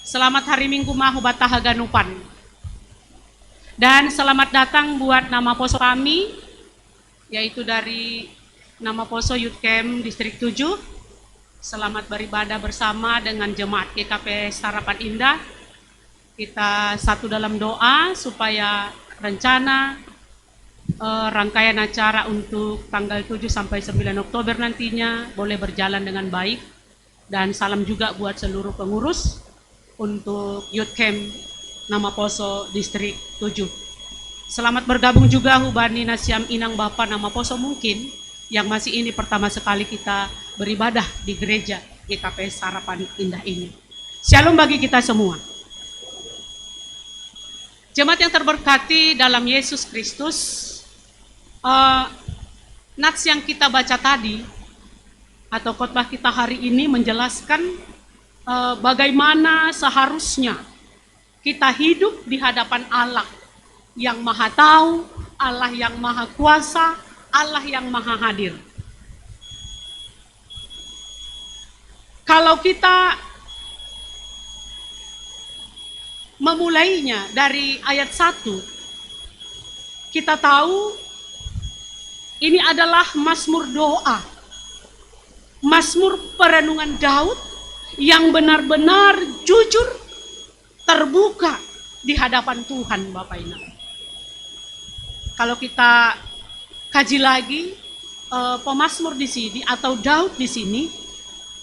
S11: Selamat hari Minggu mahubata haganupan. Dan selamat datang buat nama poso kami, yaitu dari nama poso Youth Camp Distrik 7. Selamat beribadah bersama dengan jemaat GKP Harapan Indah. Kita satu dalam doa supaya rencana rangkaian acara untuk tanggal 7 sampai 9 Oktober nantinya boleh berjalan dengan baik. Dan salam juga buat seluruh pengurus untuk Youth Camp nama poso Distrik 7. Selamat bergabung juga hubani nasiam inang Bapak nama poso mungkin yang masih ini pertama sekali kita beribadah di gereja GKP Harapan Indah ini. Shalom bagi kita semua. Jemaat yang terberkati dalam Yesus Kristus, nats yang kita baca tadi atau khotbah kita hari ini menjelaskan bagaimana seharusnya kita hidup di hadapan Allah yang Maha Tahu, Allah yang Maha Kuasa, Allah yang Maha Hadir. Kalau kita memulainya dari ayat 1, kita tahu Ini adalah mazmur doa, mazmur perenungan Daud yang benar-benar jujur, terbuka di hadapan Tuhan, Bapak Ibu. Kalau kita kaji lagi pemazmur di sini atau Daud di sini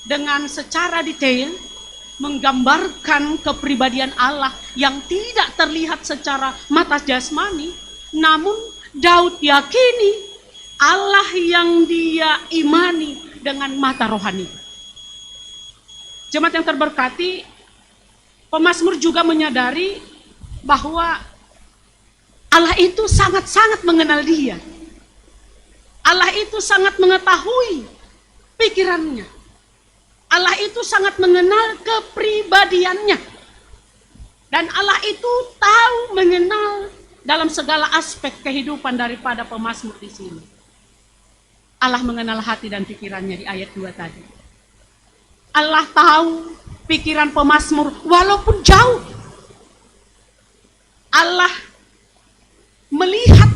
S11: dengan secara detail menggambarkan kepribadian Allah yang tidak terlihat secara mata jasmani, namun Daud yakini Allah yang dia imani dengan mata rohani. Jemaat yang terberkati, pemazmur juga menyadari bahwa Allah itu sangat-sangat mengenal dia. Allah itu sangat mengetahui pikirannya. Allah itu sangat mengenal kepribadiannya. Dan Allah itu tahu mengenal dalam segala aspek kehidupan daripada pemazmur di sini. Allah mengenal hati dan pikirannya di ayat 2 tadi. Allah tahu pikiran pemazmur walaupun jauh. Allah melihat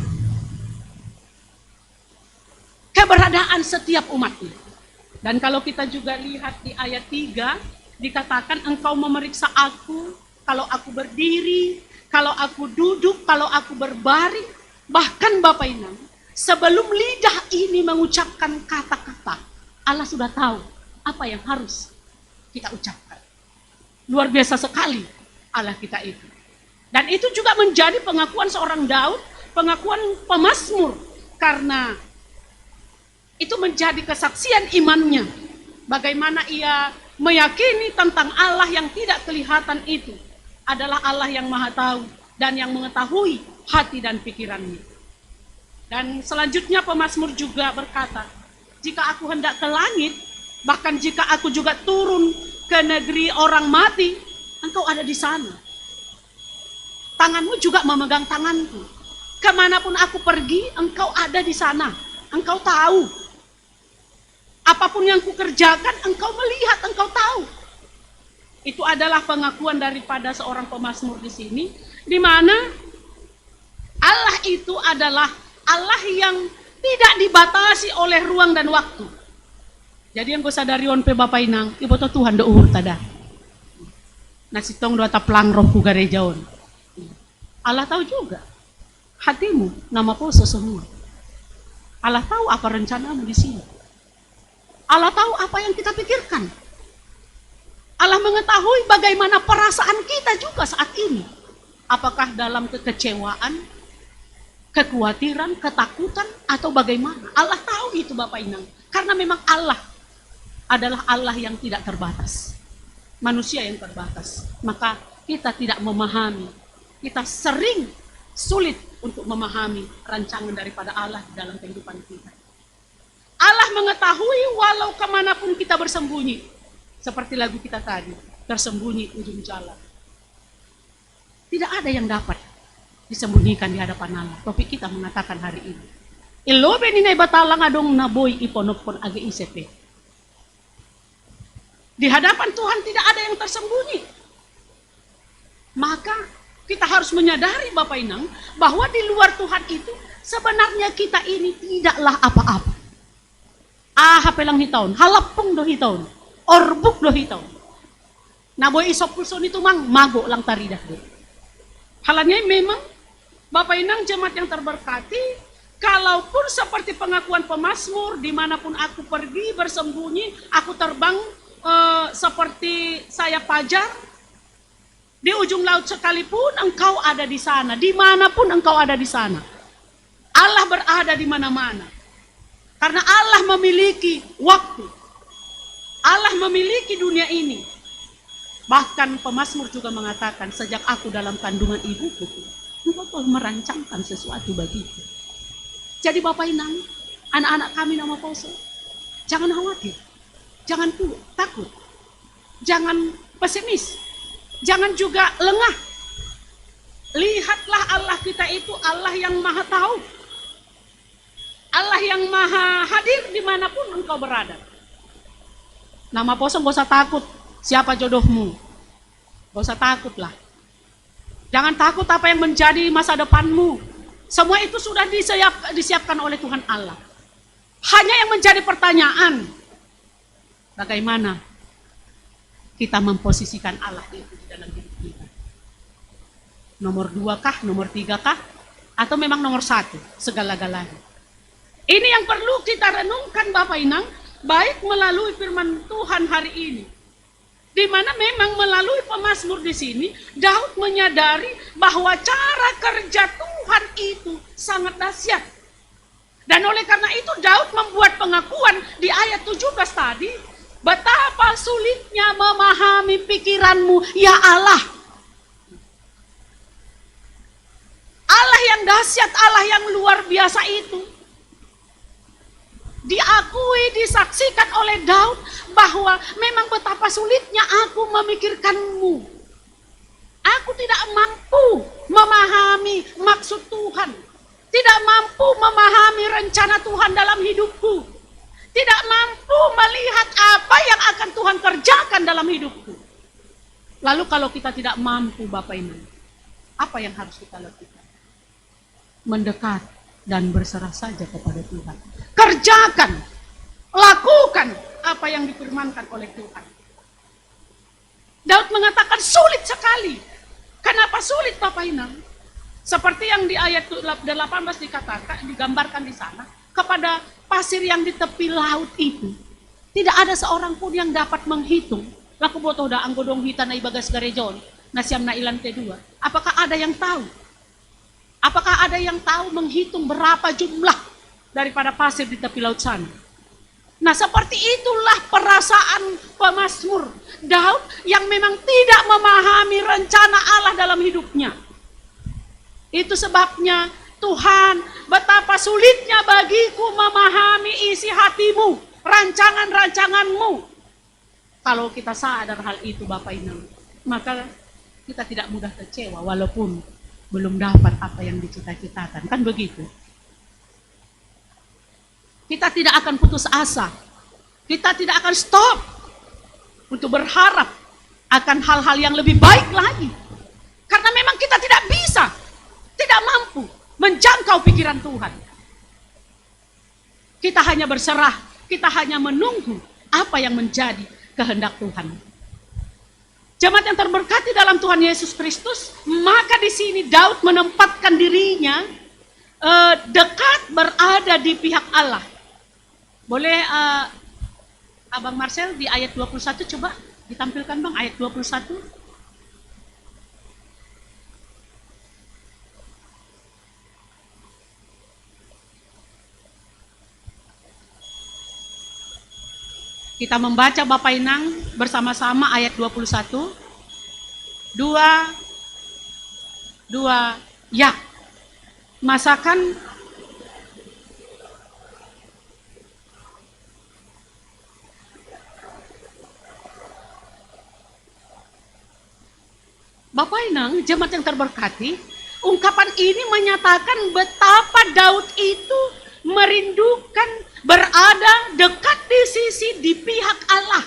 S11: keberadaan setiap umatnya. Dan kalau kita juga lihat di ayat 3, dikatakan engkau memeriksa aku, kalau aku berdiri, kalau aku duduk, kalau aku berbaring. Bahkan Bapak Ibu, sebelum lidah ini mengucapkan kata-kata, Allah sudah tahu apa yang harus kita ucapkan. Luar biasa sekali Allah kita itu. Dan itu juga menjadi pengakuan seorang Daud, pengakuan pemazmur, karena itu menjadi kesaksian imannya. Bagaimana ia meyakini tentang Allah yang tidak kelihatan itu adalah Allah yang maha tahu dan yang mengetahui hati dan pikirannya. Dan selanjutnya pemazmur juga berkata, jika aku hendak ke langit, bahkan jika aku juga turun ke negeri orang mati, engkau ada di sana. Tanganmu juga memegang tanganku. Kemanapun aku pergi, engkau ada di sana. Engkau tahu. Apapun yang kukerjakan, engkau melihat, engkau tahu. Itu adalah pengakuan daripada seorang pemazmur di sini, di mana Allah itu adalah Allah yang tidak dibatasi oleh ruang dan waktu. Jadi yang gue sadari on pe Bapak Inang, ibu to Tuhan do uhur tada. Nasi tong dua taplang roh ku garejaon. Allah tahu juga hatimu, nama poso semua. Allah tahu apa rencanamu di sini. Allah tahu apa yang kita pikirkan. Allah mengetahui bagaimana perasaan kita juga saat ini. Apakah dalam kekecewaan, kekhawatiran, ketakutan, atau bagaimana? Allah tahu itu Bapak Inang. Karena memang Allah adalah Allah yang tidak terbatas. Manusia yang terbatas. Maka kita tidak memahami. Kita sering sulit untuk memahami rancangan daripada Allah dalam kehidupan kita. Allah mengetahui walau kemanapun kita bersembunyi. Seperti lagu kita tadi, tersembunyi ujung jalan. Tidak ada yang dapat disembunyikan di hadapan Allah. Topik kita mengatakan hari ini. Ilobe ni batalang adong naboy iponopon age isepe. Di hadapan Tuhan tidak ada yang tersembunyi. Maka kita harus menyadari Bapak Inang bahwa di luar Tuhan itu sebenarnya kita ini tidaklah apa-apa. Hapelang hitaon, halapung do hitaon, orbuk do hitaon. Naboy isop pulson itu mang mago lang taridah do. Halanya memang Bapak Inang jemaat yang terberkati, kalaupun seperti pengakuan pemazmur, dimanapun aku pergi bersembunyi, aku terbang seperti sayap fajar, di ujung laut sekalipun engkau ada di sana, dimanapun engkau ada di sana. Allah berada di mana-mana. Karena Allah memiliki waktu. Allah memiliki dunia ini. Bahkan pemazmur juga mengatakan, sejak aku dalam kandungan ibuku, engkau telah merancangkan sesuatu bagiku. Jadi Bapak Inang, anak-anak kami nama Poso, jangan khawatir, jangan takut, jangan pesimis, jangan juga lengah. Lihatlah Allah kita itu Allah yang maha tahu, Allah yang maha hadir dimanapun engkau berada. Nama Poso gak usah takut siapa jodohmu, gak usah takutlah. Jangan takut apa yang menjadi masa depanmu. Semua itu sudah disiapkan oleh Tuhan Allah. Hanya yang menjadi pertanyaan, bagaimana kita memposisikan Allah itu di dalam hidup kita? Nomor 2 kah, nomor 3 kah, atau memang nomor 1 segala-galanya? Ini yang perlu kita renungkan Bapak Inang, baik melalui firman Tuhan hari ini, di mana memang melalui pemazmur di sini Daud menyadari bahwa cara kerja Tuhan itu sangat dahsyat. Dan oleh karena itu Daud membuat pengakuan di ayat 17 tadi, betapa sulitnya memahami pikiranmu ya Allah. Allah yang dahsyat, Allah yang luar biasa itu diakui, disaksikan oleh Daud bahwa memang betapa sulitnya aku memikirkanmu. Aku tidak mampu memahami maksud Tuhan, tidak mampu memahami rencana Tuhan dalam hidupku, tidak mampu melihat apa yang akan Tuhan kerjakan dalam hidupku. Lalu kalau kita tidak mampu Bapak Ibu, apa yang harus kita lakukan? Mendekat dan berserah saja kepada Tuhan. Kerjakan, lakukan apa yang difirmankan oleh Tuhan. Daud mengatakan sulit sekali. Kenapa sulit Bapak Inang? Seperti yang di ayat 18 dikatakan, digambarkan di sana, kepada pasir yang di tepi laut itu, tidak ada seorang pun yang dapat menghitung. Laku botoh da anggodong hita na ibagas garejon, nasiam na ilan kedua. Apakah ada yang tahu? Apakah ada yang tahu menghitung berapa jumlah daripada pasir di tepi laut sana? Nah, seperti itulah perasaan pemazmur Daud yang memang tidak memahami rencana Allah dalam hidupnya. Itu sebabnya, Tuhan, betapa sulitnya bagiku memahami isi hatimu, rancangan-rancanganmu. Kalau kita sadar hal itu Bapak Ibu, maka kita tidak mudah kecewa walaupun belum dapat apa yang dicita-citakan, kan begitu? Kita tidak akan putus asa, kita tidak akan stop untuk berharap akan hal-hal yang lebih baik lagi, karena memang kita tidak bisa, tidak mampu menjangkau pikiran Tuhan. Kita hanya berserah, kita hanya menunggu apa yang menjadi kehendak Tuhan. Jemaat yang terberkati dalam Tuhan Yesus Kristus, maka di sini Daud menempatkan dirinya dekat, berada di pihak Allah. Boleh Abang Marcel di ayat 21 coba ditampilkan Bang, ayat 21. Kita membaca Bapak Inang bersama-sama ayat 21. 2 ya. Masakan Bapak Inang, jemaat yang terberkati, ungkapan ini menyatakan betapa Daud itu merindukan berada dekat di sisi di pihak Allah.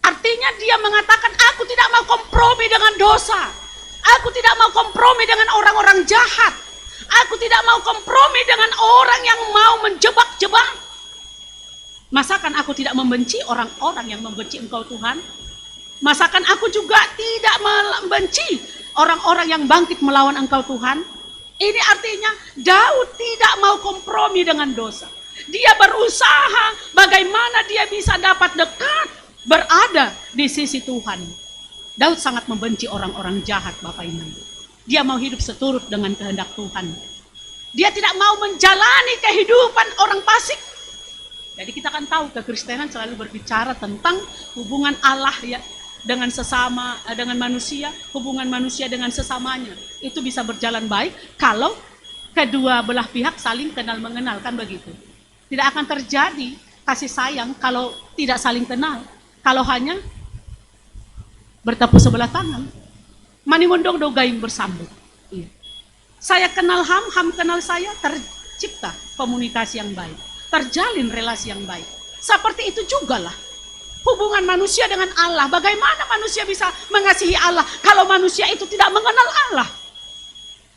S11: Artinya dia mengatakan, aku tidak mau kompromi dengan dosa. Aku tidak mau kompromi dengan orang-orang jahat. Aku tidak mau kompromi dengan orang yang mau menjebak-jebak. Masakan aku tidak membenci orang-orang yang membenci Engkau Tuhan? Masakan aku juga tidak membenci orang-orang yang bangkit melawan Engkau Tuhan? Ini artinya Daud tidak mau kompromi dengan dosa. Dia berusaha bagaimana dia bisa dapat dekat, berada di sisi Tuhan. Daud sangat membenci orang-orang jahat Bapak Ibu. Dia mau hidup seturut dengan kehendak Tuhan. Dia tidak mau menjalani kehidupan orang fasik. Jadi kita kan tahu kekristenan selalu berbicara tentang hubungan Allah ya dengan sesama, dengan manusia, hubungan manusia dengan sesamanya. Itu bisa berjalan baik kalau kedua belah pihak saling kenal mengenal, kan begitu. Tidak akan terjadi kasih sayang kalau tidak saling kenal, kalau hanya bertepuk sebelah tangan. Manimundong dogaing bersambut. Iya. Saya kenal ham kenal saya, tercipta komunikasi yang baik, terjalin relasi yang baik. Seperti itu juga lah hubungan manusia dengan Allah. Bagaimana manusia bisa mengasihi Allah kalau manusia itu tidak mengenal Allah?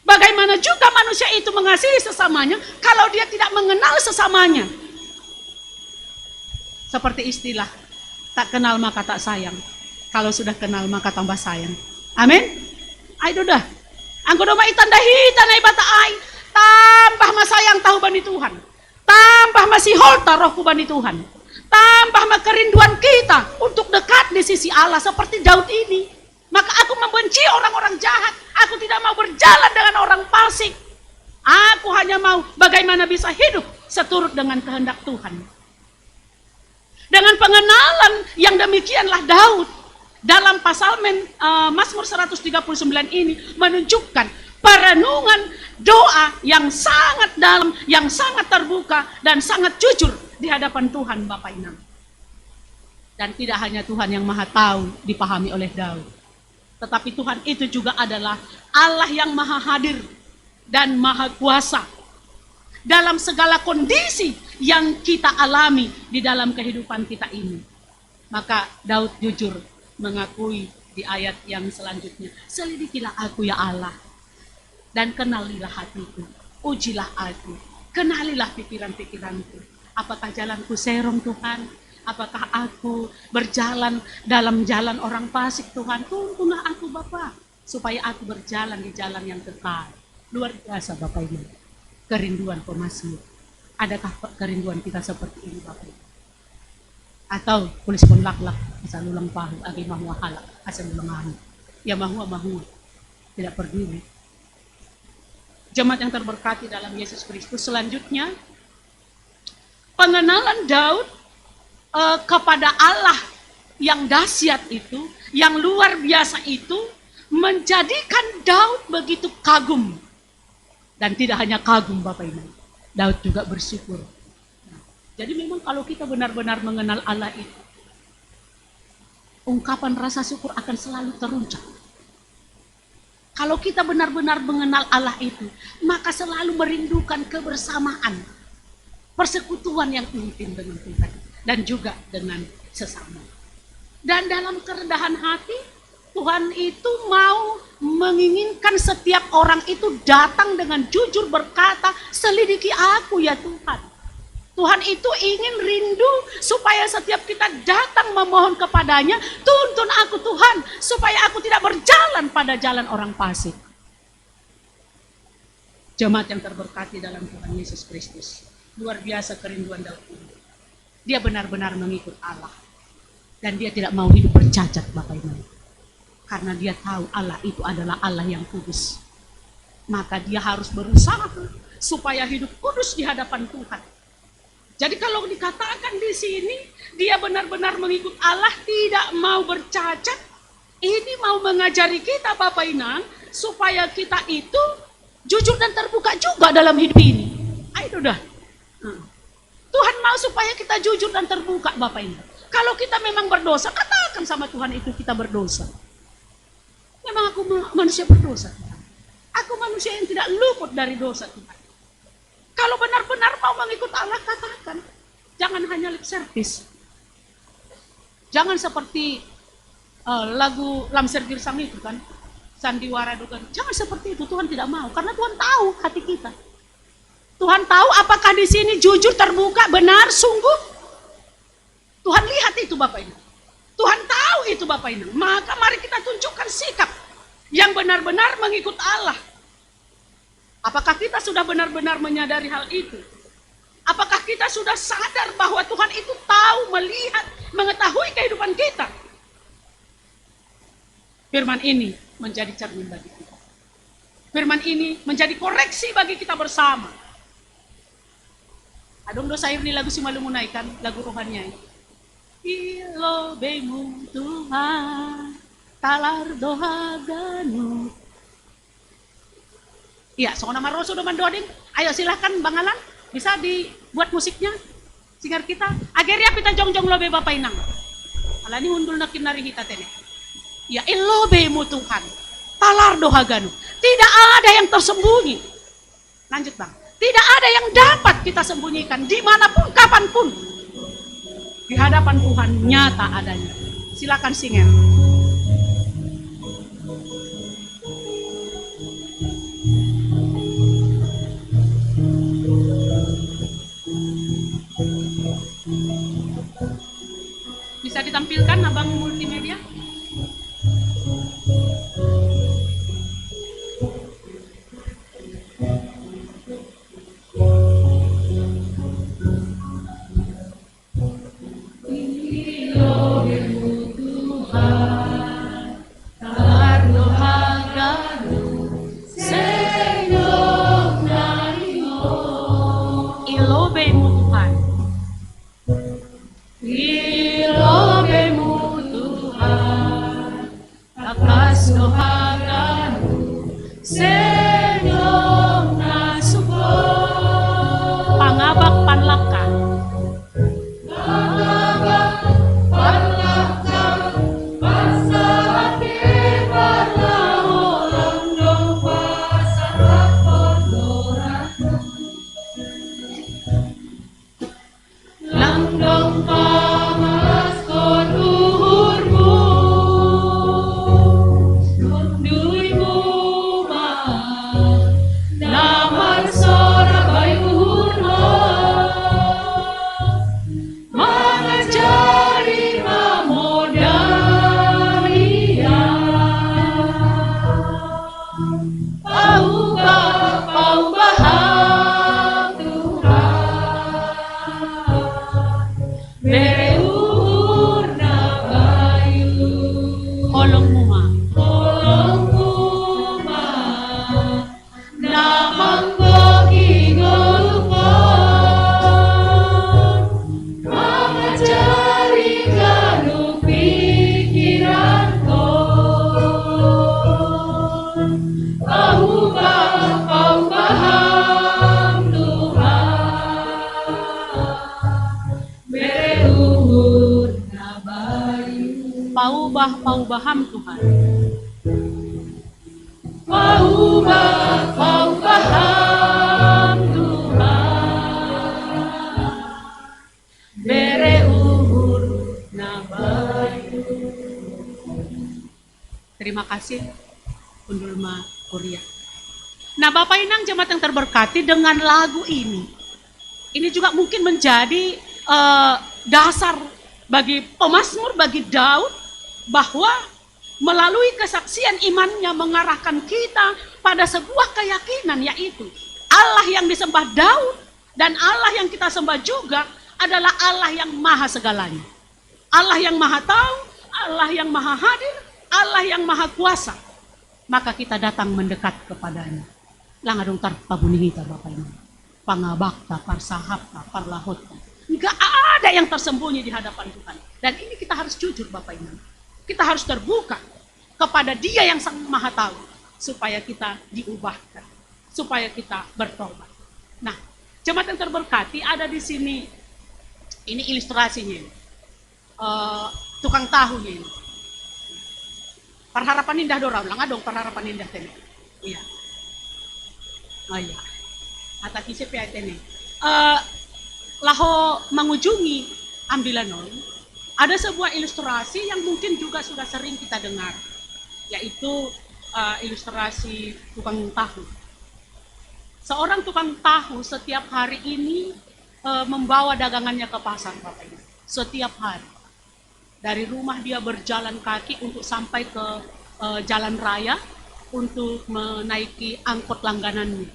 S11: Bagaimana juga manusia itu mengasihi sesamanya kalau dia tidak mengenal sesamanya? Seperti istilah, tak kenal maka tak sayang. Kalau sudah kenal maka tambah sayang. Amin. Ayo dah. Anggo doma itandahi tanai bata ai. Tambah masayang tahu bani Tuhan. Tambah masih holta rohku bani Tuhan. Tambah kerinduan kita untuk dekat di sisi Allah seperti Daud ini. Maka aku membenci orang-orang jahat. Aku tidak mau berjalan dengan orang fasik. Aku hanya mau bagaimana bisa hidup seturut dengan kehendak Tuhan. Dengan pengenalan yang demikianlah Daud dalam pasal Mazmur 139 ini menunjukkan perenungan doa yang sangat dalam, yang sangat terbuka dan sangat jujur di hadapan Tuhan Bapa Inang. Dan tidak hanya Tuhan yang maha tahu dipahami oleh Daud, tetapi Tuhan itu juga adalah Allah yang maha hadir dan maha kuasa dalam segala kondisi yang kita alami di dalam kehidupan kita ini. Maka Daud jujur mengakui di ayat yang selanjutnya, selidikilah aku ya Allah, dan kenalilah hatiku, ujilah aku, kenalilah pikiran-pikiranku. Apakah jalanku serong Tuhan? Apakah aku berjalan dalam jalan orang fasik Tuhan? Tuntunlah aku Bapa, supaya aku berjalan di jalan yang kekal. Luar biasa Bapak Ibu. Kerinduan pemazmur. Adakah kerinduan kita seperti ini Bapak Ibu? Atau tulis pun lak-lak, asal ulang pahu, agi mahu halak, asal ulang anu. Ya mahu tidak peduli. Jemaat yang terberkati dalam Yesus Kristus, selanjutnya pengenalan Daud kepada Allah yang dahsyat itu, yang luar biasa itu, menjadikan Daud begitu kagum. Dan tidak hanya kagum Bapak Ibu, Daud juga bersyukur. Jadi memang kalau kita benar-benar mengenal Allah itu, ungkapan rasa syukur akan selalu terucap. Kalau kita benar-benar mengenal Allah itu, maka selalu merindukan kebersamaan, persekutuan yang intim dengan Tuhan dan juga dengan sesama. Dan dalam kerendahan hati, Tuhan itu mau menginginkan setiap orang itu datang dengan jujur berkata, selidiki aku ya Tuhan. Tuhan itu ingin rindu supaya setiap kita datang memohon kepadanya, tuntun aku Tuhan, supaya aku tidak berjalan pada jalan orang fasik. Jemaat yang terberkati dalam Tuhan Yesus Kristus, luar biasa kerinduan Daud ini. Dia benar-benar mengikut Allah, dan dia tidak mau hidup bercacat Bapak Ibu. Karena dia tahu Allah itu adalah Allah yang kudus. Maka dia harus berusaha supaya hidup kudus di hadapan Tuhan. Jadi kalau dikatakan di sini, dia benar-benar mengikut Allah, tidak mau bercacat. Ini mau mengajari kita Bapak Inang, supaya kita itu jujur dan terbuka juga dalam hidup ini. Ayo dah. Tuhan mau supaya kita jujur dan terbuka Bapak Inang. Kalau kita memang berdosa, katakan sama Tuhan itu kita berdosa. Memang aku manusia berdosa Tuhan. Aku manusia yang tidak luput dari dosa Tuhan. Kalau benar-benar mau mengikut Allah, katakan. Jangan hanya lip service. Jangan seperti lagu Lamser Girsang itu kan. Sandiwara itu kan. Jangan seperti itu, Tuhan tidak mau. Karena Tuhan tahu hati kita. Tuhan tahu apakah di sini jujur, terbuka, benar, sungguh. Tuhan lihat itu Bapak Ibu. Tuhan tahu itu Bapak Ibu. Maka mari kita tunjukkan sikap yang benar-benar mengikut Allah. Apakah kita sudah benar-benar menyadari hal itu? Apakah kita sudah sadar bahwa Tuhan itu tahu, melihat, mengetahui kehidupan kita? Firman ini menjadi cermin bagi kita. Firman ini menjadi koreksi bagi kita bersama. Adong dosa ini lagu si malu munaikan, lagu rohaninya. Ilo bemu Tuhan, talar doha ganu. Iya, soalnya maroso doman doding. Ayo silahkan Bang Alan, bisa dibuat musiknya. Singar kita, ageria kita jongjong lobe Bapak Inang. Alani hundul nakin nari hita tene. Ya ilo bemu Tuhan, talar doha ganu. Tidak ada yang tersembunyi. Lanjut Bang. Tidak ada yang dapat kita sembunyikan dimanapun, kapanpun. Di hadapan Tuhan nyata adanya. Silakan singer. Bisa ditampilkan abang multimedia? Ilobemu Tuhan. Ilobemu Tuhan, akas dohagamu, senyum nasuko. Pangabak panlaka. Pangabak panlaka, pasake parlaholang dong pasarak kondoran. Langdong pamas konuhurmu, duymu mah, naman sorabai uhurmu, mengajari mamodalia, paubah Tuhan. Bereur na bayu, holong muma, namang gogingolupon, mengajari kanu pikiran ko, paubah Tuhan. Bereur na bayu, paubaham Tuhan. Paubaham Tuhan. Bereur na bayu. Terima kasih Undulma Korea. Nah, Bapak Inang jemaat yang terberkati, dengan lagu ini juga mungkin menjadi dasar bagi pemazmur, bagi Daud, bahwa melalui kesaksian imannya mengarahkan kita pada sebuah keyakinan, yaitu Allah yang disembah Daud dan Allah yang kita sembah juga adalah Allah yang maha segalanya. Allah yang maha tahu, Allah yang maha hadir, Allah yang maha kuasa. Maka kita datang mendekat kepadanya. Langadong tarpabunihita Bapak ini. Pangabakta, parsahapta, parlahota. Enggak ada yang tersembunyi di hadapan Tuhan. Dan ini kita harus jujur Bapak Ibu. Kita harus terbuka kepada Dia yang sang maha tahu. Supaya kita diubahkan. Supaya kita bertobat. Nah, jemaat yang terberkati, ada di sini. Ini ilustrasinya. Tukang tahunya ini. Perharapan indah dorang. Langadong perharapan indah ini. Iya. Oh iya. Ata kisip ya ini. Laho mengunjungi Ambilanon, ada sebuah ilustrasi yang mungkin juga sudah sering kita dengar, yaitu ilustrasi tukang tahu. Seorang tukang tahu setiap hari ini membawa dagangannya ke pasar, Bapak Ibu. Setiap hari. Dari rumah dia berjalan kaki untuk sampai ke jalan raya untuk menaiki angkot langganannya.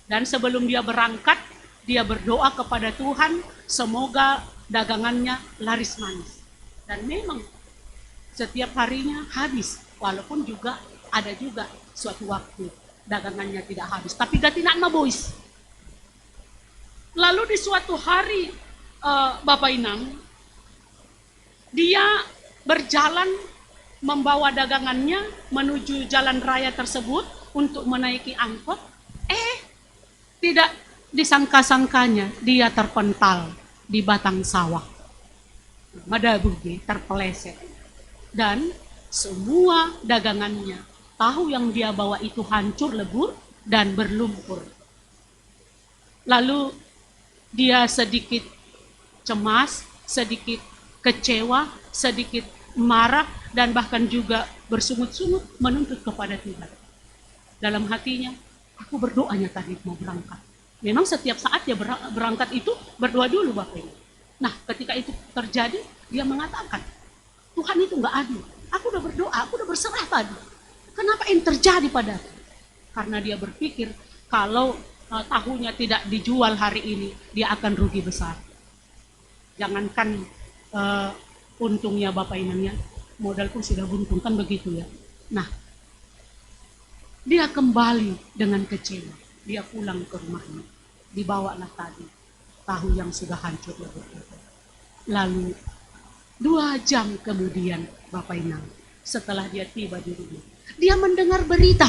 S11: Dan sebelum dia berangkat, dia berdoa kepada Tuhan, semoga dagangannya laris manis. Dan memang setiap harinya habis, walaupun juga ada juga suatu waktu dagangannya tidak habis. Tapi gak tidak mabois. Lalu di suatu hari, Bapak Inang, dia berjalan membawa dagangannya menuju jalan raya tersebut untuk menaiki angkot. Tidak disangka-sangkanya dia terpental di batang sawah. Madabugi terpeleset. Dan semua dagangannya, tahu yang dia bawa itu hancur lebur dan berlumpur. Lalu dia sedikit cemas, sedikit kecewa, sedikit marah, dan bahkan juga bersungut-sungut menuntut kepada Tuhan. Dalam hatinya, aku berdoanya tadi mau berangkat. Memang setiap saat dia berangkat itu berdoa dulu Bapak Ibu. Nah ketika itu terjadi, dia mengatakan, Tuhan itu nggak adil. Aku udah berdoa, aku udah berserah tadi. Kenapa ini terjadi padaku? Karena dia berpikir kalau tahunya tidak dijual hari ini, dia akan rugi besar. Jangankan untungnya Bapak Inangnya, modal pun sudah buntung, kan begitu ya. Nah, dia kembali dengan kecewa. Dia pulang ke rumahnya. Dibawalah tadi tahu yang sudah hancur lebur itu. Lalu 2 jam kemudian Bapak Inang, setelah dia tiba di rumah, dia mendengar berita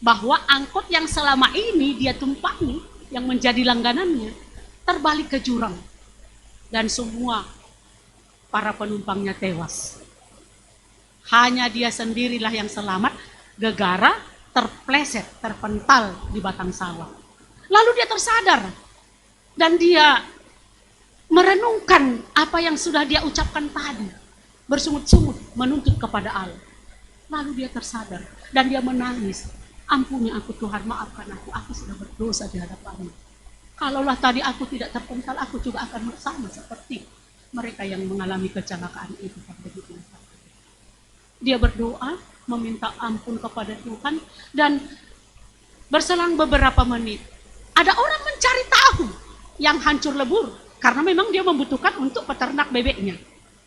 S11: bahwa angkot yang selama ini dia tumpangi, yang menjadi langganannya, terbalik ke jurang. Dan semua para penumpangnya tewas. Hanya dia sendirilah yang selamat, gegara terpleset, terpental di batang sawah. Lalu dia tersadar dan dia merenungkan apa yang sudah dia ucapkan tadi, bersungut-sungut menuntut kepada Allah. Lalu dia tersadar dan dia menangis, ampuni aku Tuhan, maafkan aku sudah berdosa di hadapan-Mu. Kalaulah tadi aku tidak terpental, aku juga akan sama seperti mereka yang mengalami kecelakaan itu. Dia berdoa, meminta ampun kepada Tuhan, dan berselang beberapa menit, ada orang mencari tahu yang hancur lebur, karena memang dia membutuhkan untuk peternak bebeknya.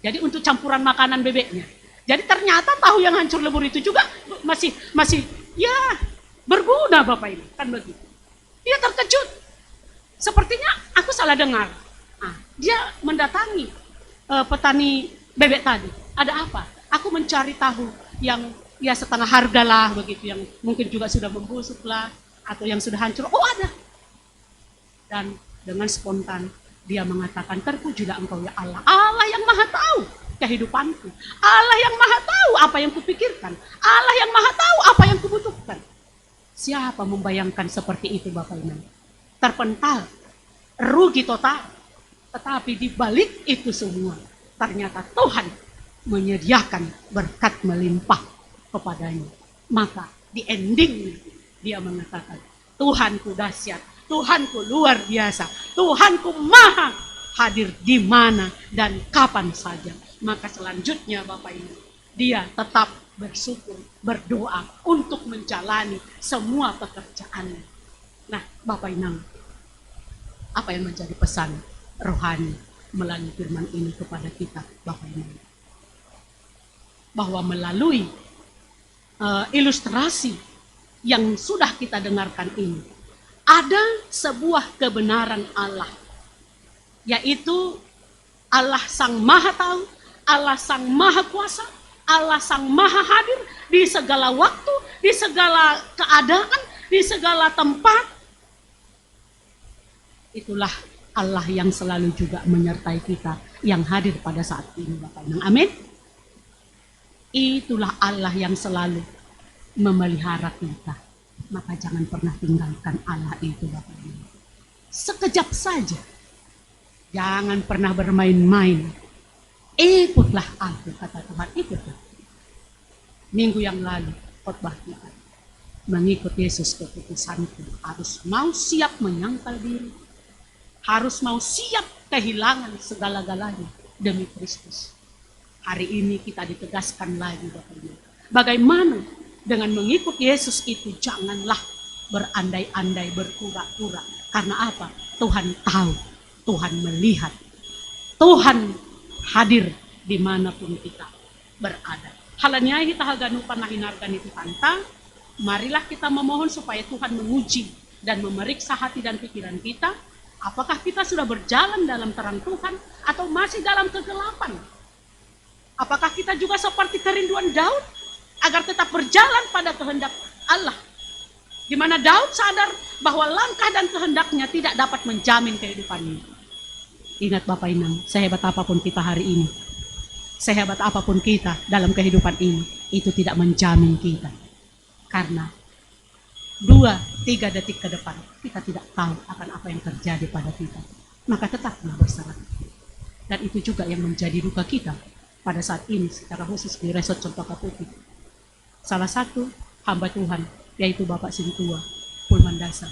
S11: Jadi untuk campuran makanan bebeknya. Jadi ternyata tahu yang hancur lebur itu juga masih ya berguna Bapak ini, kan begitu. Dia terkejut. Sepertinya aku salah dengar. Dia mendatangi petani bebek tadi. Ada apa? Aku mencari tahu yang ya setengah harga lah begitu, yang mungkin juga sudah membusuk lah atau yang sudah hancur. Oh ada. Dan dengan spontan dia mengatakan, terpujilah Engkau ya Allah, Allah yang maha tahu kehidupanku, Allah yang maha tahu apa yang kupikirkan, Allah yang maha tahu apa yang kubutuhkan. Siapa membayangkan seperti itu Bapak Ibu? Terpental, rugi total. Tetapi di balik itu semua, ternyata Tuhan menyediakan berkat melimpah kepadanya. Maka di endingnya dia mengatakan, Tuhanku dahsyat, Tuhanku luar biasa, Tuhanku maha hadir di mana dan kapan saja. Maka selanjutnya Bapak Ibu, dia tetap bersyukur, berdoa untuk menjalani semua pekerjaannya. Nah Bapak Inang, apa yang menjadi pesan rohani melalui firman ini kepada kita Bapak Inang? Bahwa melalui ilustrasi yang sudah kita dengarkan ini, ada sebuah kebenaran Allah, yaitu Allah Sang Maha Tahu, Allah Sang Maha Kuasa, Allah Sang Maha Hadir di segala waktu, di segala keadaan, di segala tempat. Itulah Allah yang selalu juga menyertai kita, yang hadir pada saat ini Bapak Ibu. Amin. Itulah Allah yang selalu memelihara kita. Maka jangan pernah tinggalkan Allah itu Bapak Ibu. Sekejap saja. Jangan pernah bermain-main. Ikutlah aku, kata Tuhan, ikutlah. Minggu yang lalu khotbah kita, mengikut Yesus keputusanku, harus mau siap menyangkal diri, harus mau siap kehilangan segala-galanya demi Kristus. Hari ini kita ditegaskan lagi Bapak Ibu. Bagaimana dengan mengikut Yesus itu janganlah berandai-andai, berpura-pura. Karena apa? Tuhan tahu, Tuhan melihat, Tuhan hadir dimanapun kita berada. Halanya kita haganupan nahinargan itu tanta. Marilah kita memohon supaya Tuhan menguji dan memeriksa hati dan pikiran kita. Apakah kita sudah berjalan dalam terang Tuhan atau masih dalam kegelapan? Apakah kita juga seperti kerinduan Daud agar tetap berjalan pada kehendak Allah? Di mana Daud sadar bahwa langkah dan kehendaknya tidak dapat menjamin kehidupannya. Ingat Bapak Inang, sehebat apapun kita hari ini, sehebat apapun kita dalam kehidupan ini, itu tidak menjamin kita. Karena 2-3 detik ke depan, kita tidak tahu akan apa yang terjadi pada kita. Maka tetaplah berserah. Dan itu juga yang menjadi duka kita pada saat ini, secara khusus di Resort Cempaka Putih. Salah satu hamba Tuhan, yaitu Bapak Sintua Pulmandasa,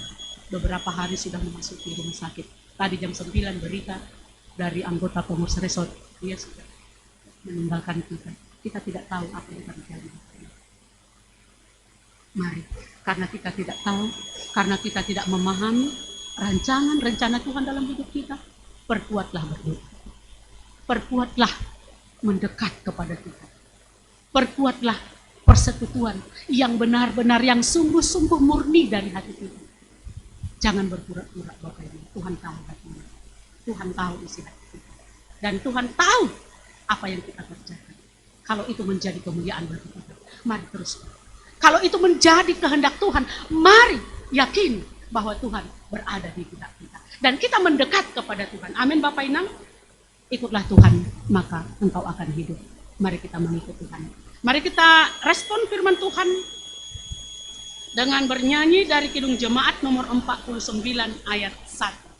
S11: beberapa hari sudah memasuki rumah sakit. Tadi jam 9 berita dari anggota pengurus resort, dia sudah meninggalkan kita. Kita tidak tahu apa yang terjadi. Mari, karena kita tidak tahu, karena kita tidak memahami rencana Tuhan dalam hidup kita, perkuatlah berdoa. Perkuatlah mendekat kepada Tuhan. Perkuatlah persekutuan yang benar-benar, yang sungguh-sungguh murni dari hati kita. Jangan berpura-pura Bapak Ibu. Tuhan tahu hatinya. Tuhan tahu isi hati kita. Dan Tuhan tahu apa yang kita kerjakan. Kalau itu menjadi kemuliaan bagi kita, mari terus. Kalau itu menjadi kehendak Tuhan, mari yakin bahwa Tuhan berada di kita. Dan kita mendekat kepada Tuhan. Amin Bapak Inang. Ikutlah Tuhan, maka engkau akan hidup. Mari kita mengikut Tuhan. Mari kita respon firman Tuhan dengan bernyanyi dari Kidung Jemaat nomor 49 ayat 1.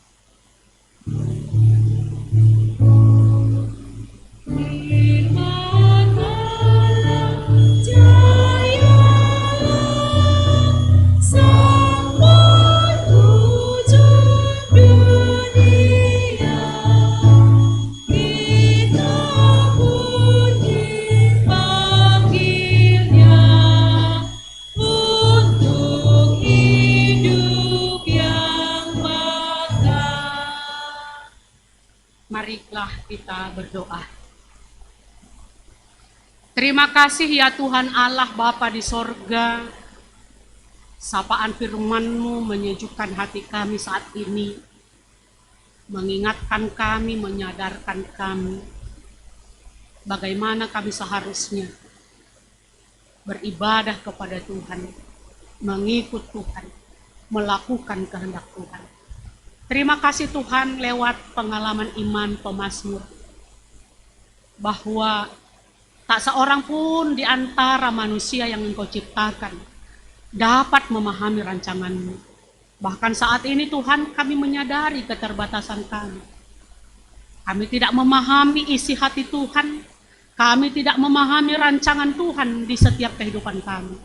S11: Marilah kita berdoa. Terima kasih ya Tuhan Allah Bapa di sorga. Sapaan firman-Mu menyejukkan hati kami saat ini. Mengingatkan kami, menyadarkan kami. Bagaimana kami seharusnya beribadah kepada Tuhan. Mengikut Tuhan. Melakukan kehendak Tuhan. Terima kasih Tuhan lewat pengalaman iman pemazmur bahwa tak seorang pun di antara manusia yang Engkau ciptakan dapat memahami rancangan-Mu. Bahkan saat ini Tuhan, kami menyadari keterbatasan kami. Kami tidak memahami isi hati Tuhan. Kami tidak memahami rancangan Tuhan di setiap kehidupan kami.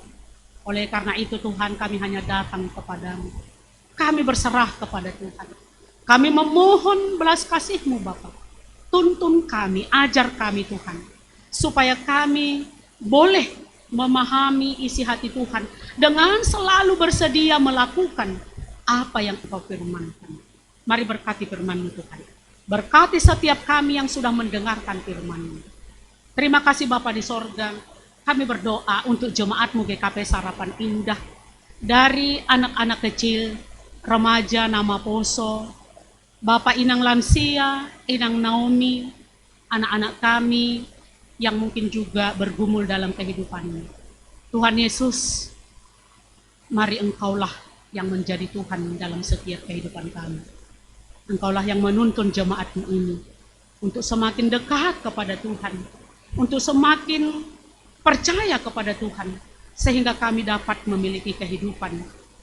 S11: Oleh karena itu Tuhan, kami hanya datang kepadamu. Kami berserah kepada Tuhan. Kami memohon belas kasih-Mu Bapa. Tuntun kami, ajar kami Tuhan. Supaya kami boleh memahami isi hati Tuhan. Dengan selalu bersedia melakukan apa yang Engkau firmankan. Mari berkati firman-Mu Tuhan. Berkati setiap kami yang sudah mendengarkan firman-Mu. Terima kasih Bapa di sorga. Kami berdoa untuk jemaat-Mu GKP Sarapan Indah. Dari anak-anak kecil, remaja nama Poso, Bapak Inang Lansia, Inang Naomi, anak-anak kami yang mungkin juga bergumul dalam kehidupannya. Tuhan Yesus, mari Engkaulah yang menjadi Tuhan dalam setiap kehidupan kami. Engkaulah yang menuntun jemaat-Mu ini untuk semakin dekat kepada Tuhan, untuk semakin percaya kepada Tuhan, sehingga kami dapat memiliki kehidupan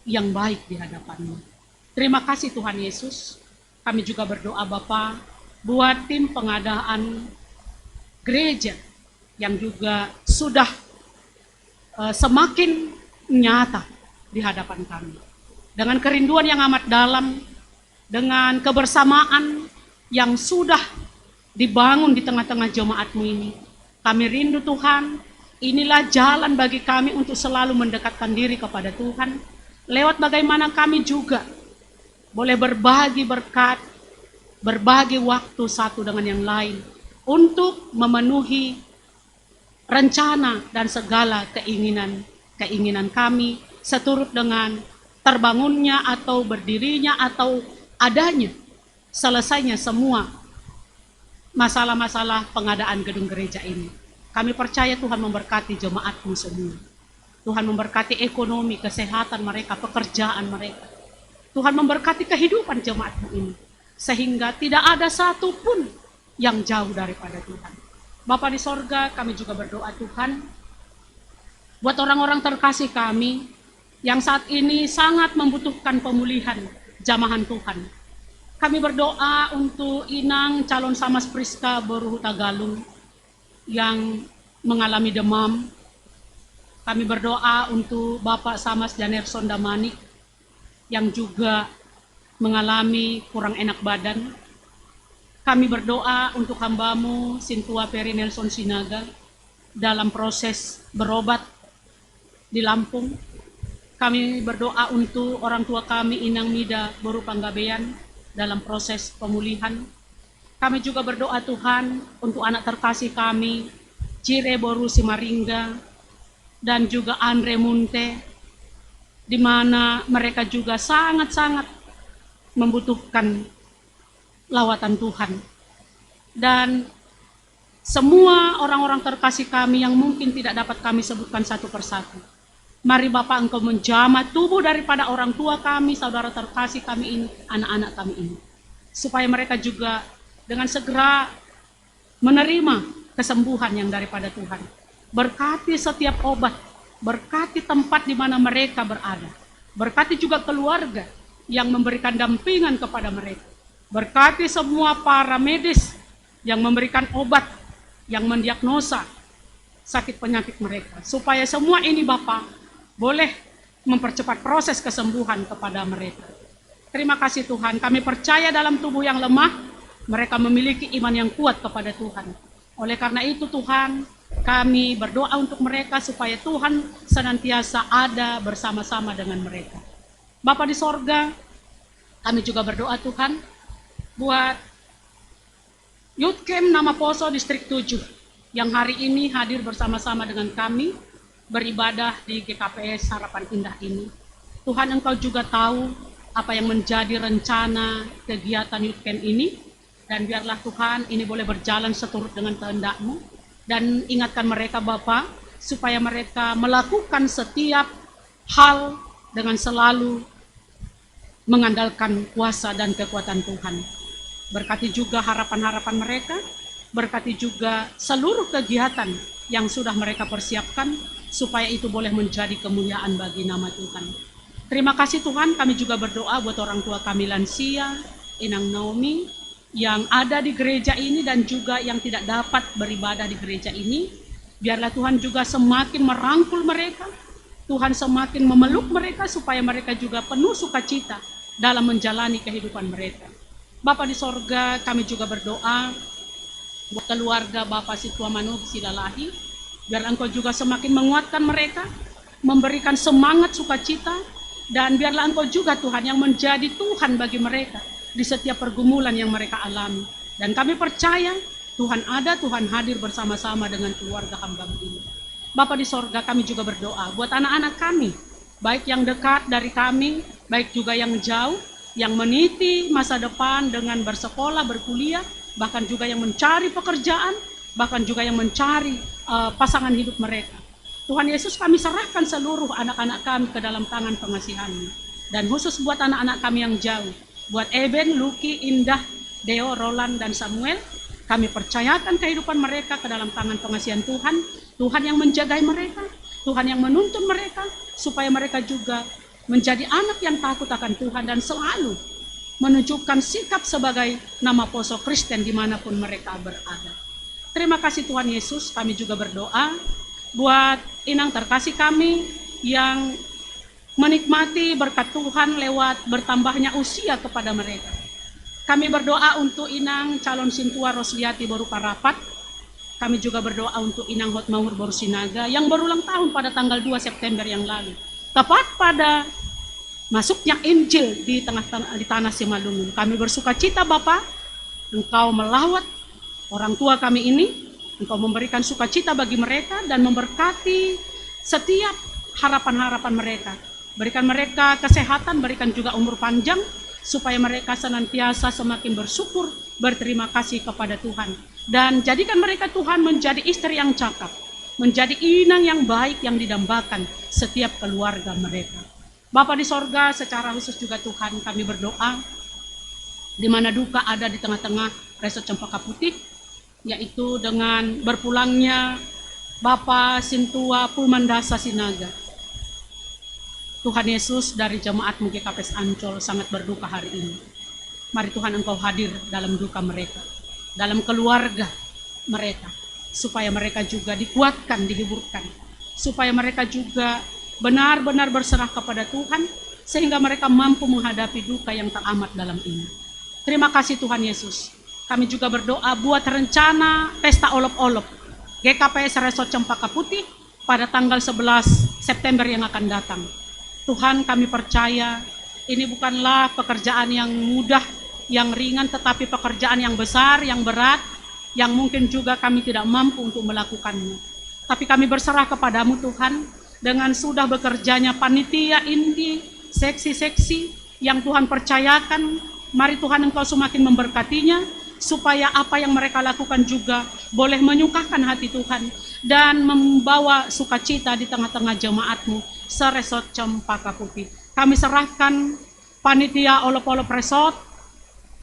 S11: yang baik di hadapan-Mu. Terima kasih Tuhan Yesus. Kami juga berdoa Bapa buat tim pengadaan gereja yang juga sudah semakin nyata di hadapan kami. Dengan kerinduan yang amat dalam, dengan kebersamaan yang sudah dibangun di tengah-tengah jemaat-Mu ini. Kami rindu Tuhan, inilah jalan bagi kami untuk selalu mendekatkan diri kepada Tuhan. Lewat bagaimana kami juga boleh berbagi berkat, berbagi waktu satu dengan yang lain untuk memenuhi rencana dan segala keinginan kami seturut dengan terbangunnya atau berdirinya atau adanya selesainya semua masalah-masalah pengadaan gedung gereja ini. Kami percaya Tuhan memberkati jemaat-Mu semua. Tuhan memberkati ekonomi, kesehatan mereka, pekerjaan mereka. Tuhan memberkati kehidupan jemaat-Mu ini. Sehingga tidak ada satupun yang jauh daripada Tuhan. Bapa di sorga, kami juga berdoa Tuhan. Buat orang-orang terkasih kami yang saat ini sangat membutuhkan pemulihan jamahan Tuhan. Kami berdoa untuk Inang calon Samas Priska Boru Tagalung yang mengalami demam. Kami berdoa untuk Bapak Samas Janerson Damanik yang juga mengalami kurang enak badan. Kami berdoa untuk hamba-Mu Sintua Peri Nelson Sinaga dalam proses berobat di Lampung. Kami berdoa untuk orang tua kami Inang Mida Boru Panggabean dalam proses pemulihan. Kami juga berdoa Tuhan untuk anak terkasih kami Cire Boru Simaringga dan juga Andre Munte, di mana mereka juga sangat-sangat membutuhkan lawatan Tuhan. Dan semua orang-orang terkasih kami yang mungkin tidak dapat kami sebutkan satu persatu. Mari Bapak Engkau menjamah tubuh daripada orang tua kami, saudara terkasih kami ini, anak-anak kami ini. Supaya mereka juga dengan segera menerima kesembuhan yang daripada Tuhan. Berkati setiap obat, berkati tempat di mana mereka berada. Berkati juga keluarga yang memberikan dampingan kepada mereka. Berkati semua para medis yang memberikan obat, yang mendiagnosa sakit penyakit mereka. Supaya semua ini Bapak boleh mempercepat proses kesembuhan kepada mereka. Terima kasih Tuhan, kami percaya dalam tubuh yang lemah, mereka memiliki iman yang kuat kepada Tuhan. Oleh karena itu Tuhan, kami berdoa untuk mereka supaya Tuhan senantiasa ada bersama-sama dengan mereka. Bapa di sorga, kami juga berdoa Tuhan, buat Youth Camp Namaposo Distrik 7, yang hari ini hadir bersama-sama dengan kami, beribadah di GKPS Harapan Indah ini. Tuhan Engkau juga tahu apa yang menjadi rencana kegiatan Youth Camp ini, dan biarlah Tuhan ini boleh berjalan seturut dengan kehendak-Mu, dan ingatkan mereka Bapa, supaya mereka melakukan setiap hal dengan selalu mengandalkan kuasa dan kekuatan Tuhan. Berkati juga harapan-harapan mereka, berkati juga seluruh kegiatan yang sudah mereka persiapkan, supaya itu boleh menjadi kemuliaan bagi nama Tuhan. Terima kasih Tuhan, kami juga berdoa buat orang tua kami lansia, Inang Naomi, yang ada di gereja ini dan juga yang tidak dapat beribadah di gereja ini. Biarlah Tuhan juga semakin merangkul mereka, Tuhan semakin memeluk mereka supaya mereka juga penuh sukacita dalam menjalani kehidupan mereka. Bapa di sorga, kami juga berdoa buat keluarga Bapak Situa Manug Silalahi, biar Engkau juga semakin menguatkan mereka, memberikan semangat sukacita, dan biarlah Engkau juga Tuhan yang menjadi Tuhan bagi mereka di setiap pergumulan yang mereka alami. Dan kami percaya Tuhan ada, Tuhan hadir bersama-sama dengan keluarga hamba-Mu ini. Bapa di sorga, kami juga berdoa buat anak-anak kami, baik yang dekat dari kami, baik juga yang jauh, yang meniti masa depan dengan bersekolah, berkuliah, bahkan juga yang mencari pekerjaan, bahkan juga yang mencari pasangan hidup mereka. Tuhan Yesus, kami serahkan seluruh anak-anak kami ke dalam tangan pengasihan-Mu. Dan khusus buat anak-anak kami yang jauh, buat Eben, Luki, Indah, Deo, Roland, dan Samuel, kami percayakan kehidupan mereka ke dalam tangan pengasihan Tuhan. Tuhan yang menjagai mereka, Tuhan yang menuntun mereka, supaya mereka juga menjadi anak yang takut akan Tuhan dan selalu menunjukkan sikap sebagai Namaposo Kristen dimanapun mereka berada. Terima kasih Tuhan Yesus, kami juga berdoa buat inang terkasih kami yang menikmati berkat Tuhan lewat bertambahnya usia kepada mereka. Kami berdoa untuk inang calon Sintua Rosliati Boru Parapat. Kami juga berdoa untuk inang Hotmaur Boru Sinaga yang berulang tahun pada tanggal 2 September yang lalu. Tepat pada masuknya Injil di tanah Simalungun. Kami bersuka cita Bapa, Engkau melawat orang tua kami ini, Engkau memberikan sukacita bagi mereka dan memberkati setiap harapan-harapan mereka. Berikan mereka kesehatan, berikan juga umur panjang, supaya mereka senantiasa semakin bersyukur, berterima kasih kepada Tuhan. Dan jadikan mereka Tuhan menjadi istri yang cakap, menjadi inang yang baik yang didambakan setiap keluarga mereka. Bapa di sorga, secara khusus juga Tuhan kami berdoa, di mana duka ada di tengah-tengah Resort Cempaka Putih, yaitu dengan berpulangnya Bapak Sintua Pulmandasa Sinaga. Tuhan Yesus, dari jemaat GKPS Ancol sangat berduka hari ini. Mari Tuhan Engkau hadir dalam duka mereka, dalam keluarga mereka, supaya mereka juga dikuatkan, dihiburkan, supaya mereka juga benar-benar berserah kepada Tuhan, sehingga mereka mampu menghadapi duka yang teramat dalam ini. Terima kasih Tuhan Yesus. Kami juga berdoa buat rencana pesta olok-olok GKPS Resort Cempaka Putih pada tanggal 11 September yang akan datang. Tuhan, kami percaya ini bukanlah pekerjaan yang mudah, yang ringan, tetapi pekerjaan yang besar, yang berat, yang mungkin juga kami tidak mampu untuk melakukannya. Tapi kami berserah kepadamu Tuhan, dengan sudah bekerjanya panitia inti, seksi-seksi yang Tuhan percayakan, mari Tuhan Engkau semakin memberkatinya, supaya apa yang mereka lakukan juga boleh menyukakan hati Tuhan, dan membawa sukacita di tengah-tengah jemaat-Mu seresort Cempaka Putih. Kami serahkan panitia Olop-Olop Resort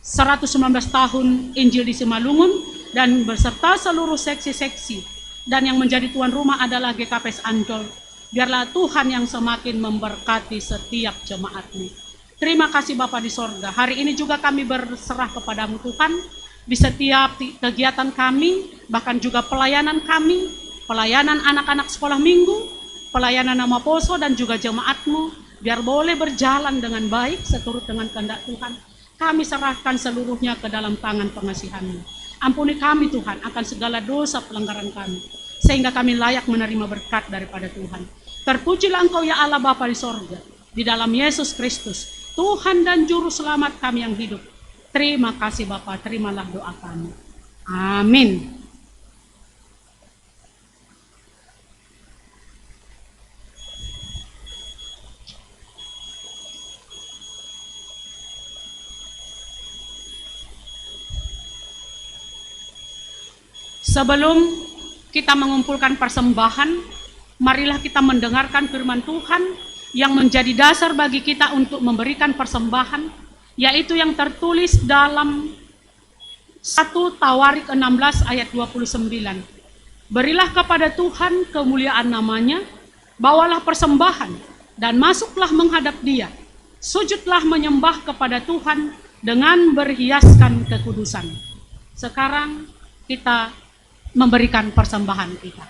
S11: 119 tahun Injil di Simalungun dan beserta seluruh seksi-seksi, dan yang menjadi tuan rumah adalah GKPS Ancol. Biarlah Tuhan yang semakin memberkati setiap jemaat-Mu. Terima kasih Bapa di sorga. Hari ini juga kami berserah kepadamu Tuhan, di setiap kegiatan kami, bahkan juga pelayanan kami, pelayanan anak-anak sekolah minggu, pelayanan nama Poso dan juga jemaat-Mu, biar boleh berjalan dengan baik seturut dengan kehendak Tuhan. Kami serahkan seluruhnya ke dalam tangan pengasihan-Mu. Ampuni kami Tuhan akan segala dosa pelanggaran kami, sehingga kami layak menerima berkat daripada Tuhan. Terpujilah Engkau ya Allah Bapa di sorga, di dalam Yesus Kristus, Tuhan dan Juru Selamat kami yang hidup. Terima kasih Bapa, terimalah doa kami. Amin. Sebelum kita mengumpulkan persembahan, marilah kita mendengarkan firman Tuhan yang menjadi dasar bagi kita untuk memberikan persembahan, yaitu yang tertulis dalam 1 Tawarik 16 ayat 29. Berilah kepada Tuhan kemuliaan namanya, bawalah persembahan, dan masuklah menghadap Dia. Sujudlah menyembah kepada Tuhan dengan berhiaskan kekudusan. Sekarang kita memberikan persembahan kita.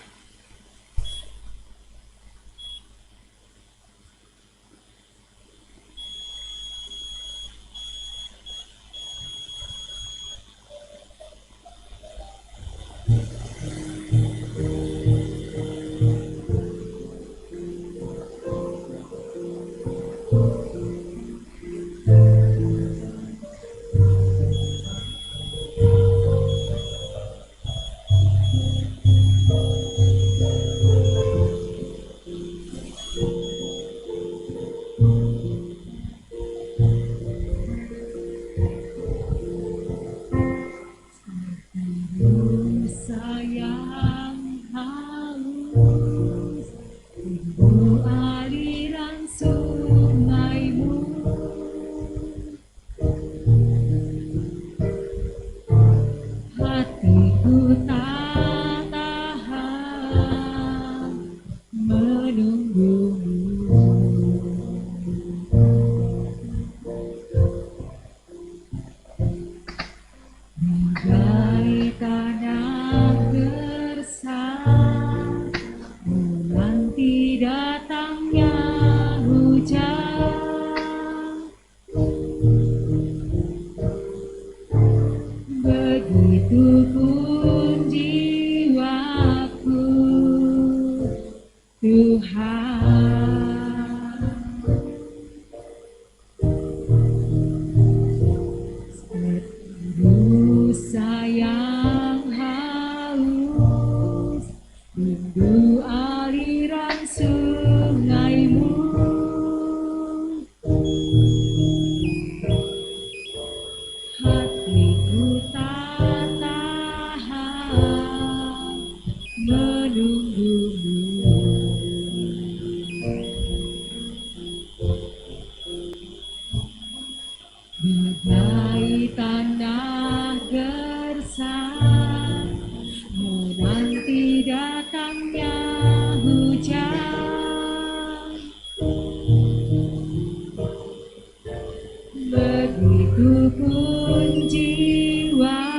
S2: Begitupun jiwa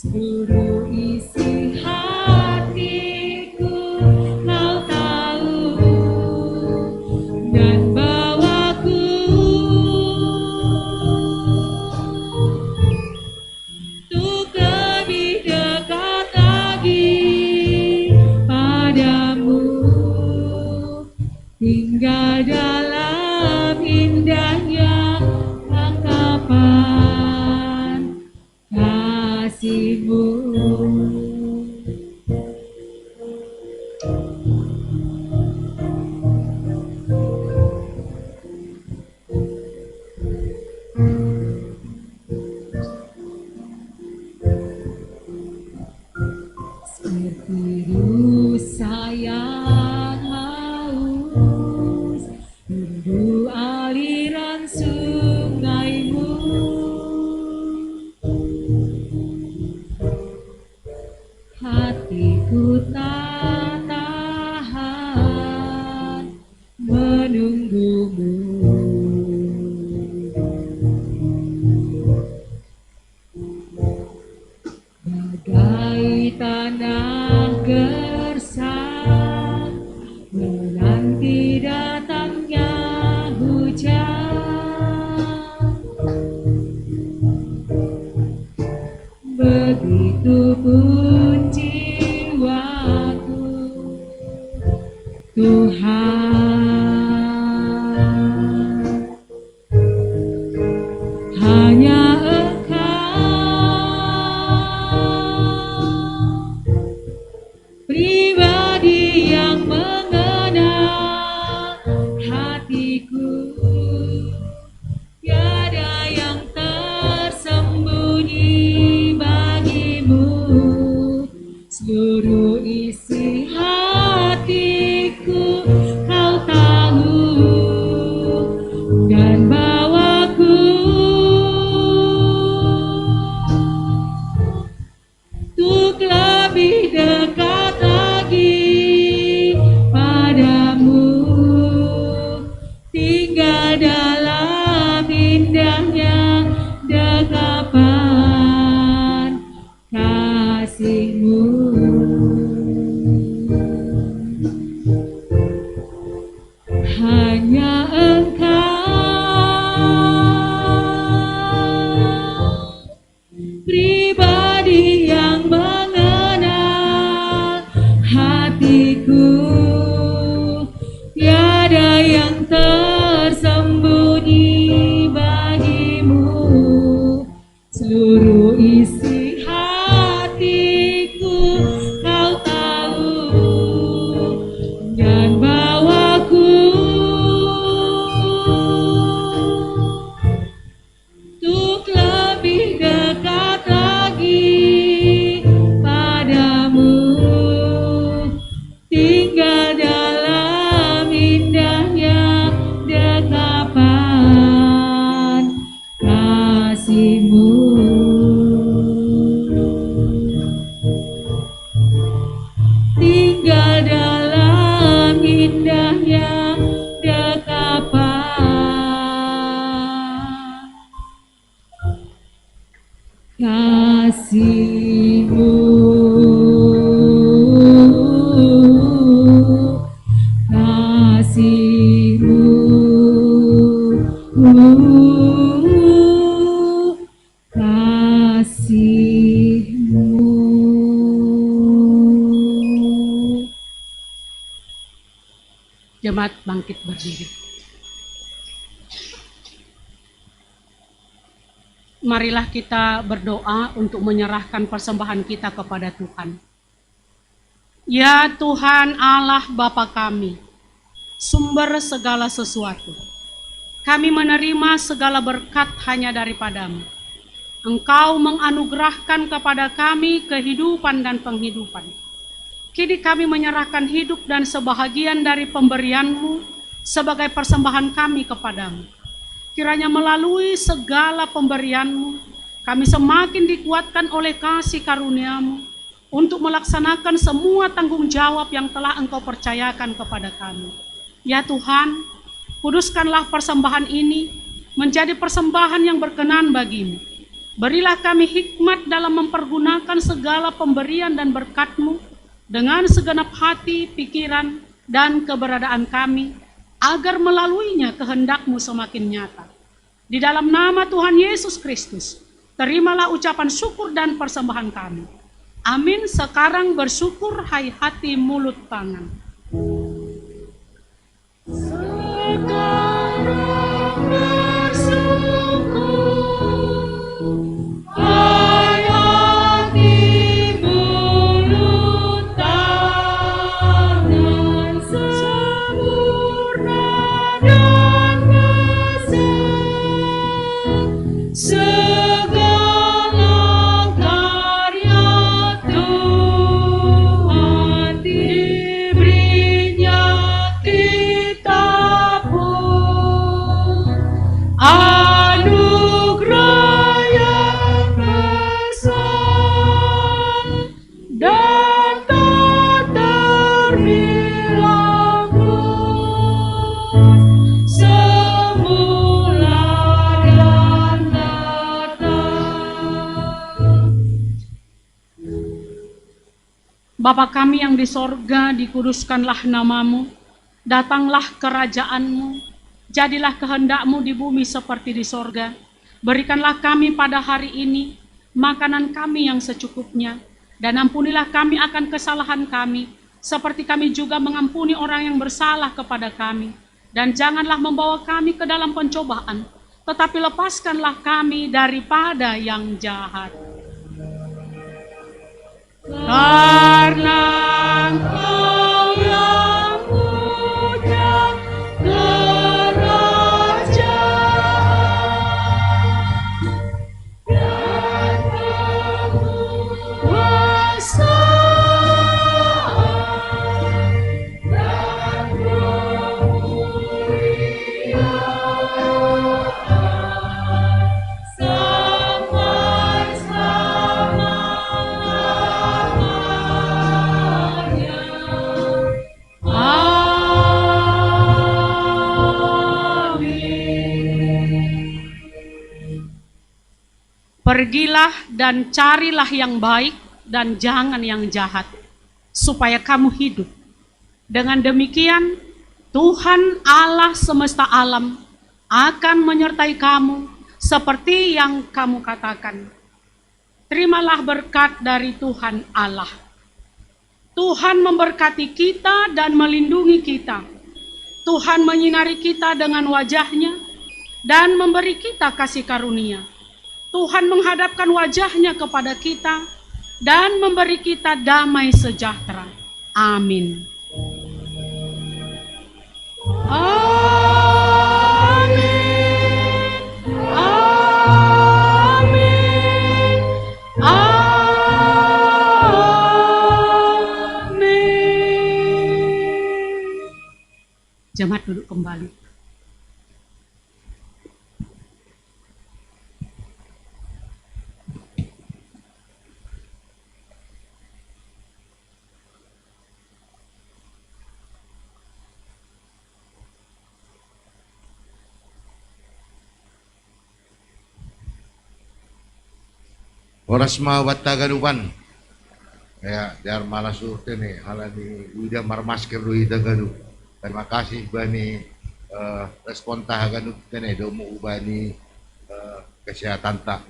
S2: seluruh isi hatiku kau tahu, dan bawaku untuk lebih dekat lagi padamu, tinggal dalam indahnya tangkapan kasih-Mu. Seperti rusa yang haus, rindu aliran sungai-Mu, hatiku tak tahan menunggu-Mu. Bagai tanah gersang menanti datangnya hujan, begitu pun jiwaku, Tuhan, hanya pribadi yang mengenal hatiku, tiada yang tersembunyi bagi-Mu, seluruh isi hatiku kau tahu, dan bawaku untuk lebih dekat lagi padamu, tinggal dalam indahnya dekapan kasih-Mu. Hanya Engkau, pribadi yang mengenal hatiku, tiada yang tersembunyi bagi-Mu, seluruh isi hatiku kau tahu, dan bawaku untuk lebih dekat lagi padamu, tinggal dalam indahnya dekapan kasih-Mu. Tinggal dalam indahnya dekapan kasih-Mu, kasih-Mu, kasih-Mu.
S11: Jemaat bangkit berdiri. Marilah kita berdoa untuk menyerahkan persembahan kita kepada Tuhan. Ya Tuhan Allah Bapa kami, sumber segala sesuatu, kami menerima segala berkat hanya daripada-Mu. Engkau menganugerahkan kepada kami kehidupan dan penghidupan. Kini kami menyerahkan hidup dan sebahagian dari pemberian-Mu sebagai persembahan kami kepada-Mu. Kiranya melalui segala pemberian-Mu, kami semakin dikuatkan oleh kasih karunia-Mu untuk melaksanakan semua tanggung jawab yang telah Engkau percayakan kepada kami. Ya Tuhan, kuduskanlah persembahan ini menjadi persembahan yang berkenan bagi-Mu. Berilah kami hikmat dalam mempergunakan segala pemberian dan berkat-Mu dengan segenap hati, pikiran, dan keberadaan kami, agar melaluinya kehendak-Mu semakin nyata. Di dalam nama Tuhan Yesus Kristus, terimalah ucapan syukur dan persembahan kami. Amin. Sekarang bersyukur, hai hati, mulut, tangan. Sekarang bersyukur, hai hati, mulut, tangan, sempurna dan besar, segala karya Tuhan diberinya kita pun anugerah yang besar dan tak terbilang semula dan Bapa kami yang di sorga, dikuduskanlah namamu, datanglah kerajaan-Mu, jadilah kehendak-Mu di bumi seperti di sorga. Berikanlah kami pada hari ini makanan kami yang secukupnya, dan ampunilah kami akan kesalahan kami, seperti kami juga mengampuni orang yang bersalah kepada kami. Dan janganlah membawa kami ke dalam pencobaan, tetapi lepaskanlah kami daripada yang jahat. Karena Engkau yang punya kerajaan dan kekuasaan dan kemuliaan sampai selama-lamanya. Amin. Pergilah dan carilah yang baik dan jangan yang jahat, supaya kamu hidup. Dengan demikian, Tuhan Allah semesta alam akan menyertai kamu seperti yang kamu katakan. Terimalah berkat dari Tuhan Allah. Tuhan memberkati kita dan melindungi kita. Tuhan menyinari kita dengan wajah-Nya dan memberi kita kasih karunia. Tuhan menghadapkan wajah-Nya kepada kita dan memberi kita damai sejahtera. Amin. Amin. Amin. Amin. Jemaat duduk kembali.
S12: Oras mawataganupan. Kaya dar malas urte nih halani udah marmasker do ida ganu. Terima kasih bani respon tahagan tene do mo ubani kesehatan tak.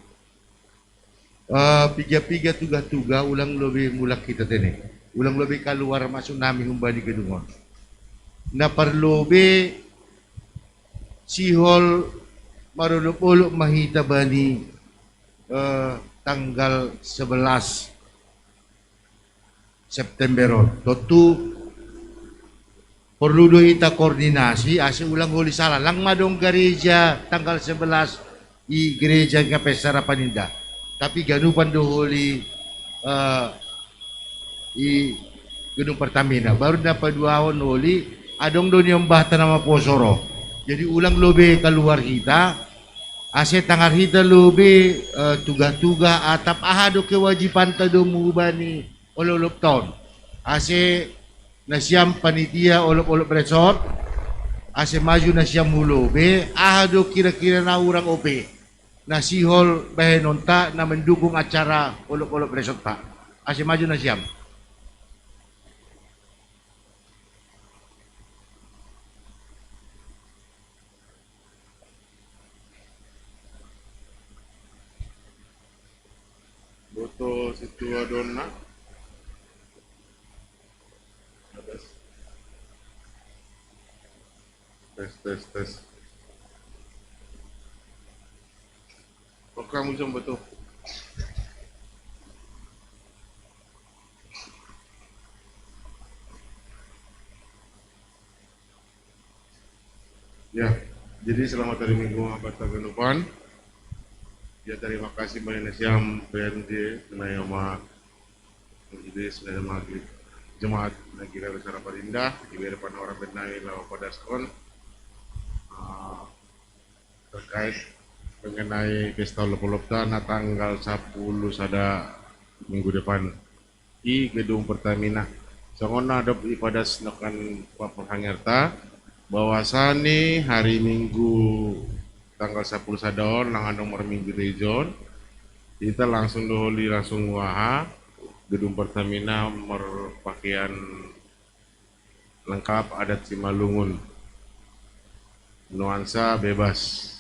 S12: Piga-piga tuga-tuga ulang lebih mulak kita tene. Ulang lebih keluar masuk nami umbani gedungon. Na perlu be sihol marulupuluk mahita bani tanggal 11 September. Tentu perlu kita koordinasi asal ulang holi salah. Lang madong gereja tanggal 11 i gereja Kapesara Paninda. Tapi ganupan do holi i Gedung Pertamina. Baru dapat 2 tahun holi adong do nyembah nama Posoro. Jadi ulang lobe keluar kita. Ase tangar hita lobe tuga-tuga atap ahado kewajiban tado mubani olop tahun. Ase nasyam panitia olop resort. Ase maju nasyam mulobe ahado kira-kira na urang ope. nasihol bahenonta na mendukung acara olok-olok besok Pak. Asih maju na siam.
S13: Boto Situa Donna. Tes. Kok kamu jom betul? Ya, jadi selamat hari Minggu abad Taganupan. Ya, terima kasih banyak siam PND Senayama Ide Senayama Jemaat Negara Besar Parindah di depan orang benai lawa pada skon terkait mengenai pesta Lopolopta na tanggal 10 sada minggu depan di gedung Pertamina. Songona adop ipadas nakan Pak Perhangerta bahwasane hari Minggu tanggal 10 sadaon nang nomor minggu region kita langsung doholi langsung waha gedung Pertamina berpakaian lengkap adat Simalungun nuansa bebas.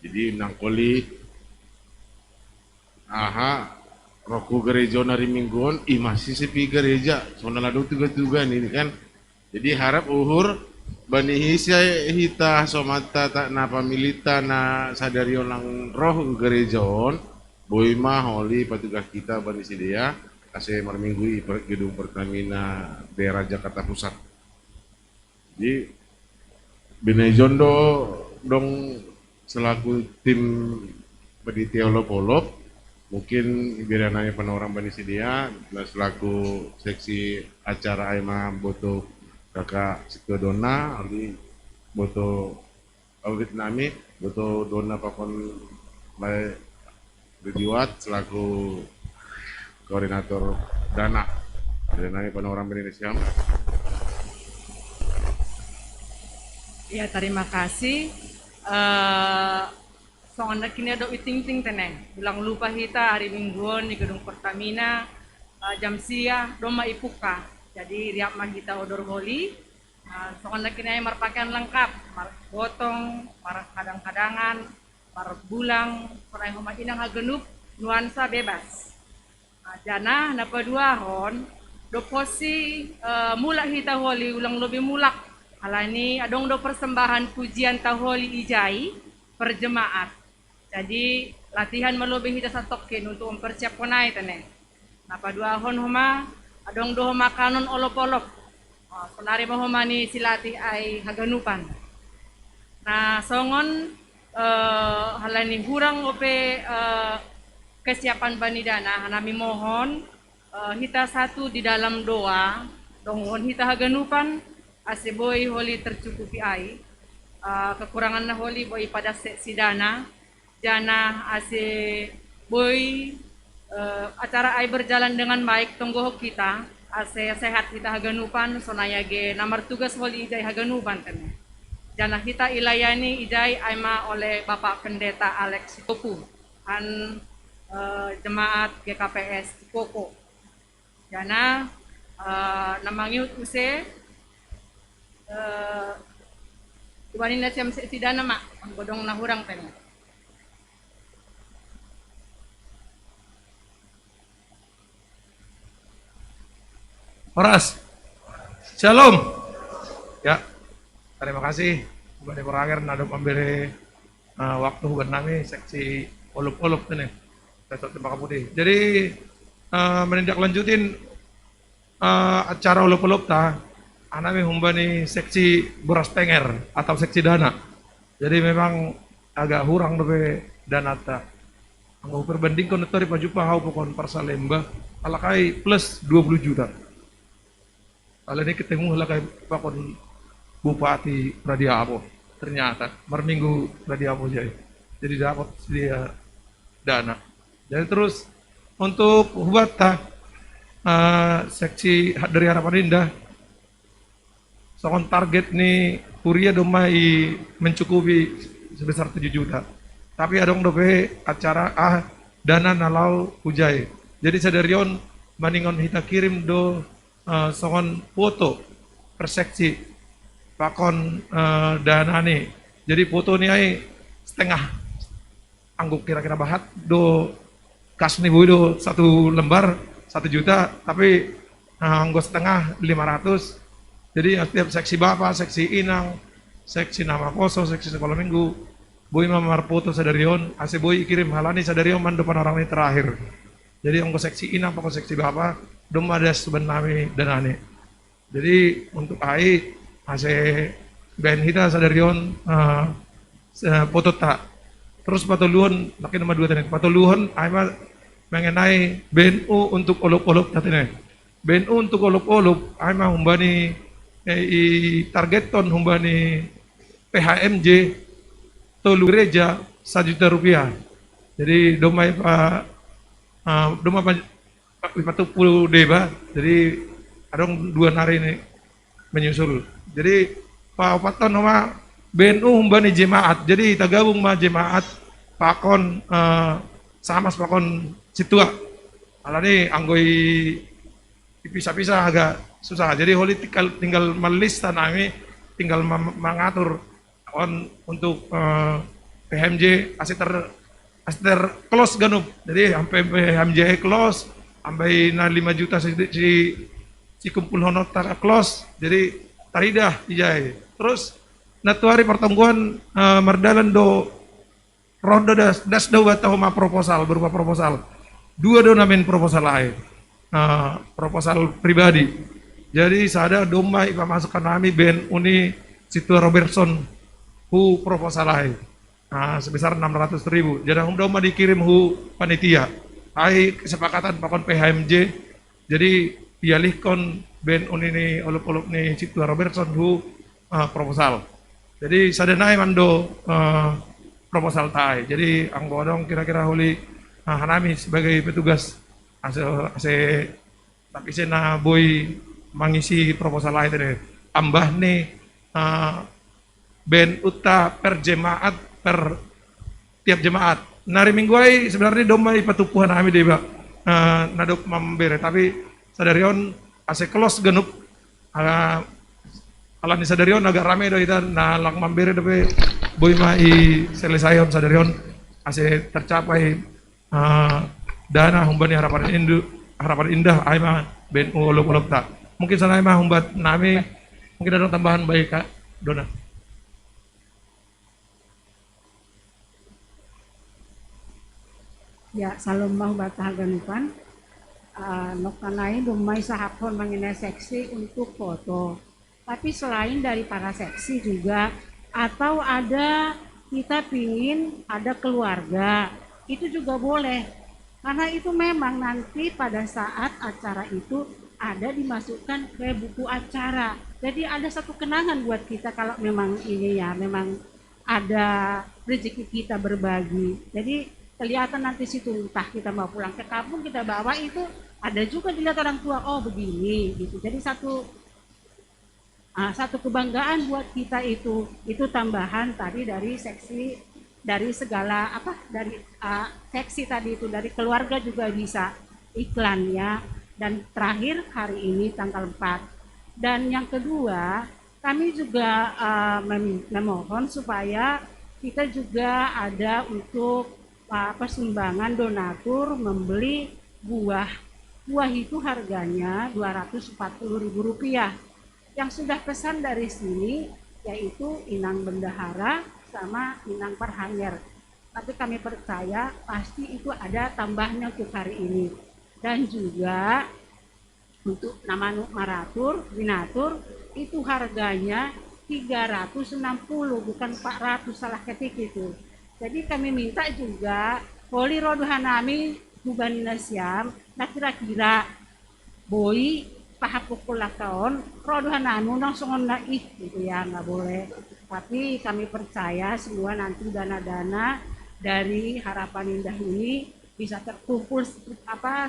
S13: Jadi nangkoli roku gereja hari mingguan masih sepi gereja soalnya ada tugas-tugas ini kan. Jadi harap uhur bani hisya hita somata tak napa milita na sadari orang roh gerejaon boy mah holi petugas kita bani sidia kasih marminggu gedung Pertamina daerah Jakarta Pusat. Jadi Benejon dong selaku tim panitia Olop-olop mungkin biarananya orang bani sidia selaku seksi acara Aima Boto Kakak Situa Donna ali Boto awit nami Boto Donna Pakon Lai Ridiwat selaku koordinator dana biarananya orang bani Indonesia.
S14: Ya, terima kasih. Soalnya kini ada iting-ting teneng. Ulang lupa kita hari Mingguan di gedung Pertamina jam siang doma ipuka. Jadi riap mah kita odor holi. Soalnya kini mar pakaian lengkap, mar gotong, mar kadang-kadangan, mar bulang, soalnya homa inang hagenup nuansa bebas. Jana napa dua hon do posi mulak kita holi ulang lebih mulak. Alani adong do persembahan pujian taholi ijai per jemaat. Jadi latihan melobi kita satokin untuk mempersiapkan ai tene. Napa dua hon homa adong do homa kanon olop-olop. Penari homa ni silati ai haganupan. Nah songon halani hurang ope kesiapan bani dana hanami mohon hita satu di dalam doa dongon hita haganupan ase boy holi tercukupi ai kekurangan na holi boy pada seksi dana jana ase boy acara ai berjalan dengan baik tonggoh kita ase sehat kita haganupan sonaya ge nomor tugas holi ijai haganupan tene jana kita ilayani ijai aima oleh Bapak Pendeta Alex Kopu an jemaat GKPS Koko jana namangiut use ibanin na siyam si dana mak ang bodong nahurang tene.
S1: Horas, shalom. Ya, terima kasih. Bani Peranger nadop memberi waktu buat nami seksi olop-olop tene. Datuk Terima Putih. Jadi menindaklanjutin acara olop-olop ta. Anami humbani seksi beras penger atau seksi dana. Jadi memang agak hurang dobe dana ta. Anggo perbanding konektori pajupa hau pokon parsalemba alakai plus 20 juta. Kalau ini ketemu alakai pakon Bupati Radiapo. Ternyata marminggu Radiapo jadi dapat dia dana. Jadi terus untuk buat seksi dari Harapan Indah soal target nih Kuria domai mencukupi sebesar 7 juta. tapi adong dope acara dana nalau hujai. Jadi sadarion maningon hita kirim do songon foto per seksi pakon dana nih. Jadi foto nih ai setengah angguk kira-kira bahat do kas nih do 1 lembar 1 juta, tapi angguk setengah 500. Jadi setiap seksi bapak, seksi inang, seksi nama poso, seksi sekolah minggu, boy mamar foto sadarion, ase boy kirim halani sadarion man depan orang ini terakhir. Jadi anggo seksi inang, pokok seksi bapak, dom ada sebenarnya danane. Jadi untuk ai ase ben kita sadarion foto tak. Terus patuluhon, laki nomor 2 tadi. Patuluhon ai mengenai BNU untuk olok-olok tadi. BNU untuk olok-olok ai mah humbani targeton humbani PHMJ tolu gereja 1 juta rupiah. Jadi domai domai puluh deba. Jadi adong 2 nari ini menyusul. Jadi Pak Opaton nama BNU humbani jemaat. Jadi kita gabung sama jemaat pakon sama pakon situa. Alani anggoi dipisah-pisah agak susah. Jadi holi tinggal melis tanami, tinggal mengatur untuk PHMJ aster close ganup. Jadi sampai PHMJ close, sampai 5 juta si kumpul honotar close. Jadi taridah dijai. Terus natuari pertemuan merdalan do roda das do batau ma proposal berupa proposal. 2 do namin proposal lain. Proposal pribadi. Jadi sada domba ipa masukkan kami Ben Uni Situ Robertson hu proposal lain. Sebesar 600.000. Jadi domba dikirim hu panitia. Hai kesepakatan pakon PHMJ. Jadi pialihkon Ben Uni ni olup-olup ni Situ Robertson hu proposal. Jadi sadenai mando proposal tai. Jadi anggodong kira-kira huli hanami sebagai petugas ase tapi sena boy mengisi proposal lain tadi. Ambah nih ben uta per jemaat per tiap jemaat. Nari minggu ai sebenarnya domba ipatupuhan kami deh nadok membere tapi sadarion ase kelos genup ala ni sadarion agak rame do kita nalak membere deh boy mai selesayon sadarion ase tercapai dana humbani harapan indah aima BNU olok-olok tak. Mungkin sana aima humbat nami mungkin ada tambahan baik Kak Dona.
S2: Ya, salam mau batahaгаnupan. Nokanai dumai sahapon mengenai seksi untuk foto. Tapi selain dari para seksi juga atau ada kita pingin ada keluarga itu juga boleh. Karena itu memang nanti pada saat acara itu ada dimasukkan ke buku acara. Jadi ada satu kenangan buat kita kalau memang ini ya, memang ada rezeki kita berbagi. Jadi kelihatan nanti situ entah kita mau pulang ke kampung kita bawa itu ada juga dilihat orang tua, oh begini gitu. Jadi satu kebanggaan buat kita itu tambahan tadi dari seksi dari segala dari seksi tadi itu dari keluarga juga bisa iklannya dan terakhir hari ini tanggal 4 dan yang kedua kami juga memohon supaya kita juga ada untuk persumbangan donatur membeli buah itu harganya Rp240.000 yang sudah pesan dari sini yaitu inang bendahara sama inang perhanger. Tapi kami percaya pasti itu ada tambahnya untuk hari ini. Dan juga untuk nama maratur, binatur itu harganya 360 bukan 400 salah ketik itu. Jadi kami minta juga poli roduhanami bubanina siam, nah kira-kira boi pahapukul lakaon roduhanami langsung naik gitu ya, nggak boleh. Tapi kami percaya semua nanti dana-dana dari Harapan Indah ini bisa terkumpul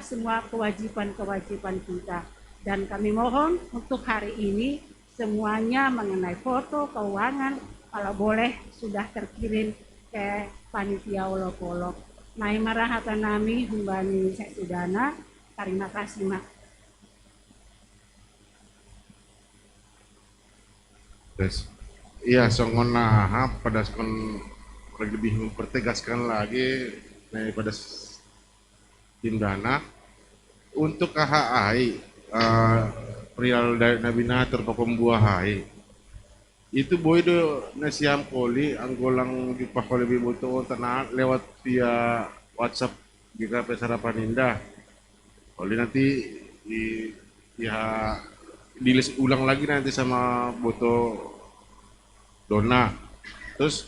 S2: semua kewajiban-kewajiban kita. Dan kami mohon untuk hari ini semuanya mengenai foto, keuangan, kalau boleh sudah terkirim ke panitia olok-olok. Nai marahatan nami humbani seksi dana. Terima kasih mak.
S13: Yes. Iya, songon nah pada songon lebih mempertegaskan lagi pada tim dana untuk KHI Prial dari Nabinator Pakombuahai itu boy do nasiam koli anggolang di pakol lebih butuh tanah lewat via WhatsApp jika pesarapan indah. Koli nanti dilis ulang lagi nanti sama Boto Dona. Terus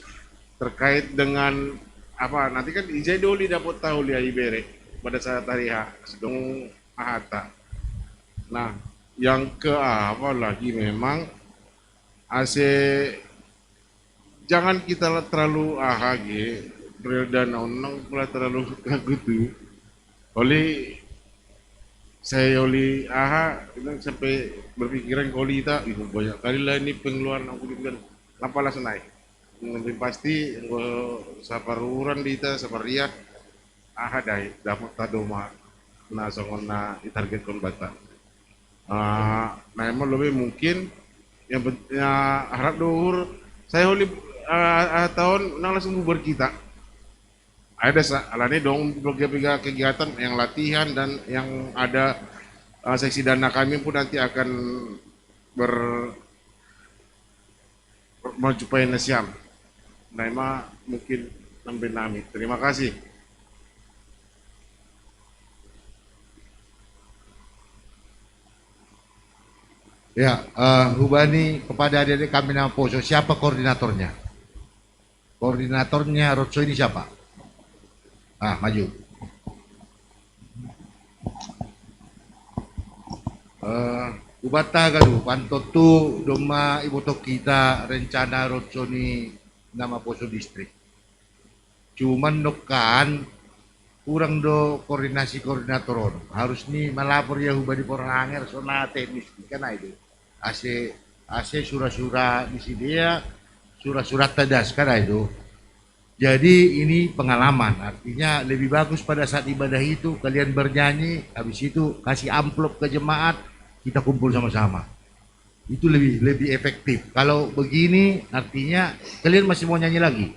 S13: terkait dengan apa nanti kan Ijai Doli dapat tahu lihat Ibere pada saat hari sedang ahata. Nah yang ke apa lagi memang jangan kita terlalu dan onang pula terlalu kagutu oleh saya oleh bilang sampai berpikiran koli tak itu banyak kali lah ini pengeluaran aku bilang lampalah senai yang pasti saparuran di kita saparia dai dapat tadoma na songon na ditarget kon bata nah emang lebih mungkin yang harap dohur saya oleh tahun nang langsung bubar kita ada alani dong beberapa kegiatan yang latihan dan yang ada seksi dana kami pun nanti akan berjupai nasiam. Nah, mungkin sampai nami. Terima kasih.
S12: Ya, Hubani kepada adik-adik kami nama Poso, siapa koordinatornya? Koordinatornya Rotso ini siapa? Maju. Ubata gaduh, pantotu doma ibu tok kita rencana Rotsoni nama Poso distrik. Cuman nokan kurang do koordinatoron. Harus nih melapor ya Hubani Poranger sona teknis kan itu. AC surah-surah di sini ya surah-surah tadas kan itu. Jadi ini pengalaman, artinya lebih bagus pada saat ibadah itu kalian bernyanyi, habis itu kasih amplop ke jemaat, kita kumpul sama-sama. Itu lebih efektif. Kalau begini artinya kalian masih mau nyanyi lagi?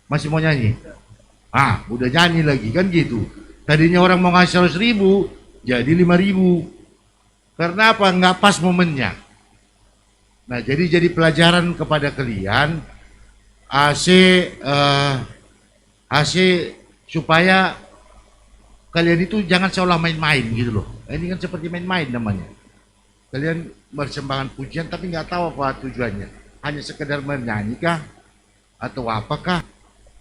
S12: Masih mau nyanyi? Udah nyanyi lagi kan gitu. Tadinya orang mau ngasih 100.000, jadi 5.000. Karena apa? Nggak pas momennya. Nah jadi pelajaran kepada kalian. AC supaya kalian itu jangan seolah main-main gitu loh. Ini kan seperti main-main namanya. Kalian bersembahkan pujian tapi nggak tahu apa tujuannya. Hanya sekedar bernyanyi kah? Atau apakah?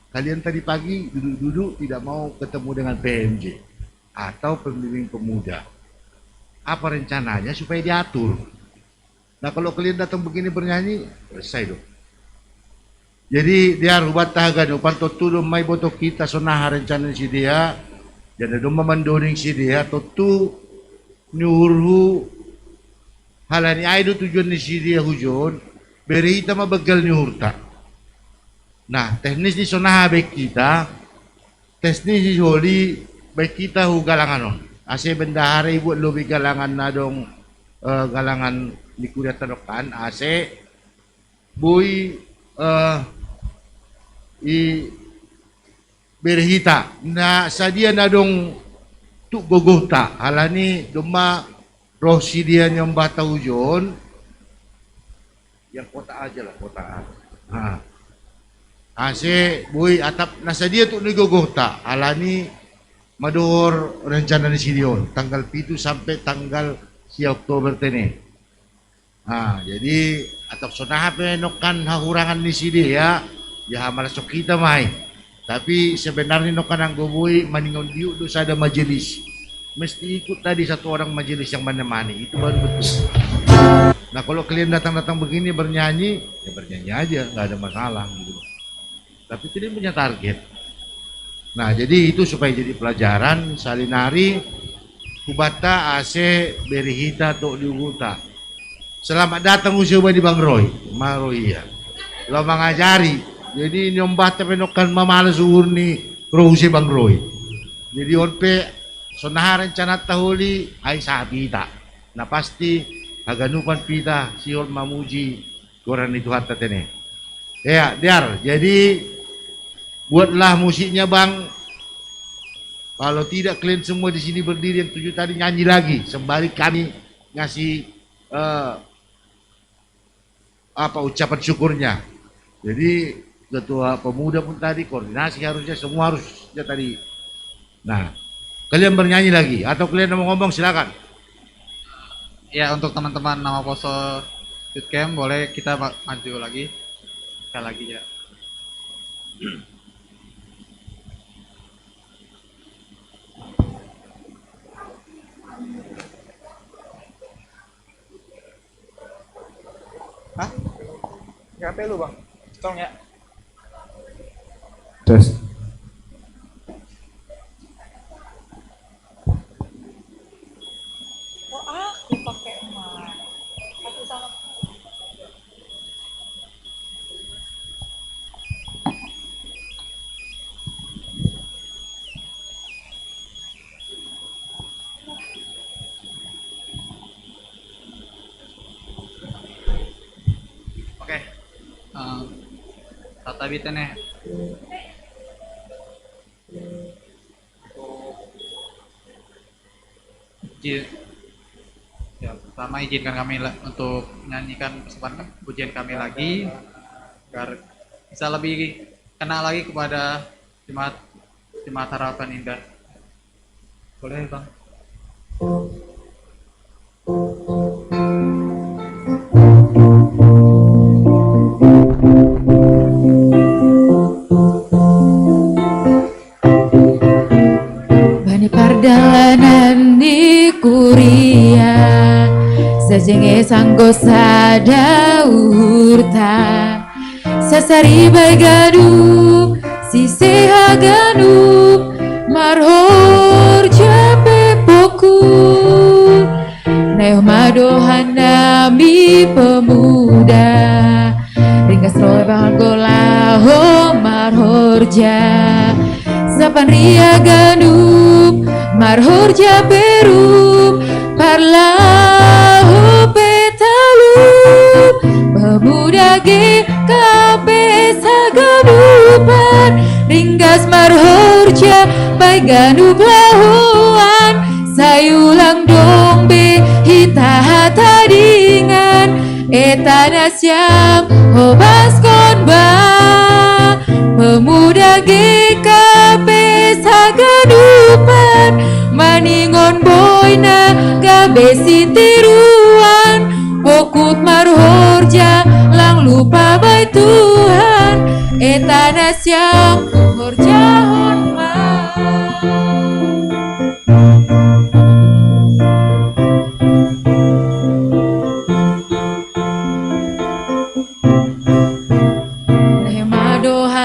S12: Kalian tadi pagi duduk-duduk tidak mau ketemu dengan PMJ atau pembimbing pemuda. Apa rencananya supaya diatur? Nah kalau kalian datang begini bernyanyi, selesai dong. Jadi dia rubat tahaga do pantotu do may boto kita sonah rencana si dia jadi do memandoning si dia totu nyuruh halani ay do tujuan ni si dia hujon beri kita mabagal nyurta. Nah teknis di sonah baik kita teknis di holi baik kita hu galangan on ase bendahara ibu lebih galangan nadong galangan di kuliah tanokan ase boy berhita na sadia na dong tu gogota halani doma roh si dia yang bata ujon yang kota aja lah kota ase boy atap nasa dia tu ni gogota halani mador rencana ni sidion tanggal 7 sampai tanggal si Oktober tene. Jadi atap sonah penokan hahurangan ni sidi ya malasok kita mai. Tapi sebenarnya nokan ang gubuy maningon diu do sada majelis. Mesti ikut tadi satu orang majelis yang menemani, itu baru betul. Nah kalau kalian datang-datang begini bernyanyi, ya bernyanyi aja, nggak ada masalah gitu. Tapi kalian punya target. Nah jadi itu supaya jadi pelajaran salinari kubata ase berihita to diuguta. Selamat datang usia di Bang Roy, Maroia. Lo mengajari Jadi nyombah tapenokan mamalas uhur ni rohuse Bang Roy. Jadi onpe sonaha rencana tahuli ay sabi ita. Na pasti aganupan pita siol mamuji koran itu hatta tene. Ya, Diar. Jadi buatlah musiknya Bang. Kalau tidak kalian semua di sini berdiri yang 7 tadi nyanyi lagi sembari kami ngasih ucapan syukurnya. Jadi ketua pemuda pun tadi koordinasi harusnya semua harus ya tadi. Nah, kalian bernyanyi lagi atau kalian mau ngomong silakan.
S6: Ya, untuk teman-teman nama Poso Youth Camp boleh kita maju lagi sekali lagi ya. Hah? Nggak lu Bang, tolong ya.
S13: Tes.
S2: Oh aku pakai emas. Aku sama.
S6: Oke. Tata bitene. Ya, pertama izinkan kami untuk menyanyikan persembahan pujian kami lagi agar bisa lebih kenal lagi kepada jemaat Harapan Indah. Boleh Bang?
S15: Bani pardalanan di kuria sajenge sanggo sada urta sasari bagadu sise haganu marhor jape poku neo madohan nami pemuda ringkas roe bahan golaho marhorja Zapan ria ganup marhorja perup parlahu petalup pemuda GKP saganupan ringgas marhorja baik ganup lahuan sayulang dombe hita hata dengan etanasyam hobas konba pemuda GKP saganupan maningon boyna gabesi tiruan pokut marhorja lang lupa bay Tuhan etanasyam horja hormat.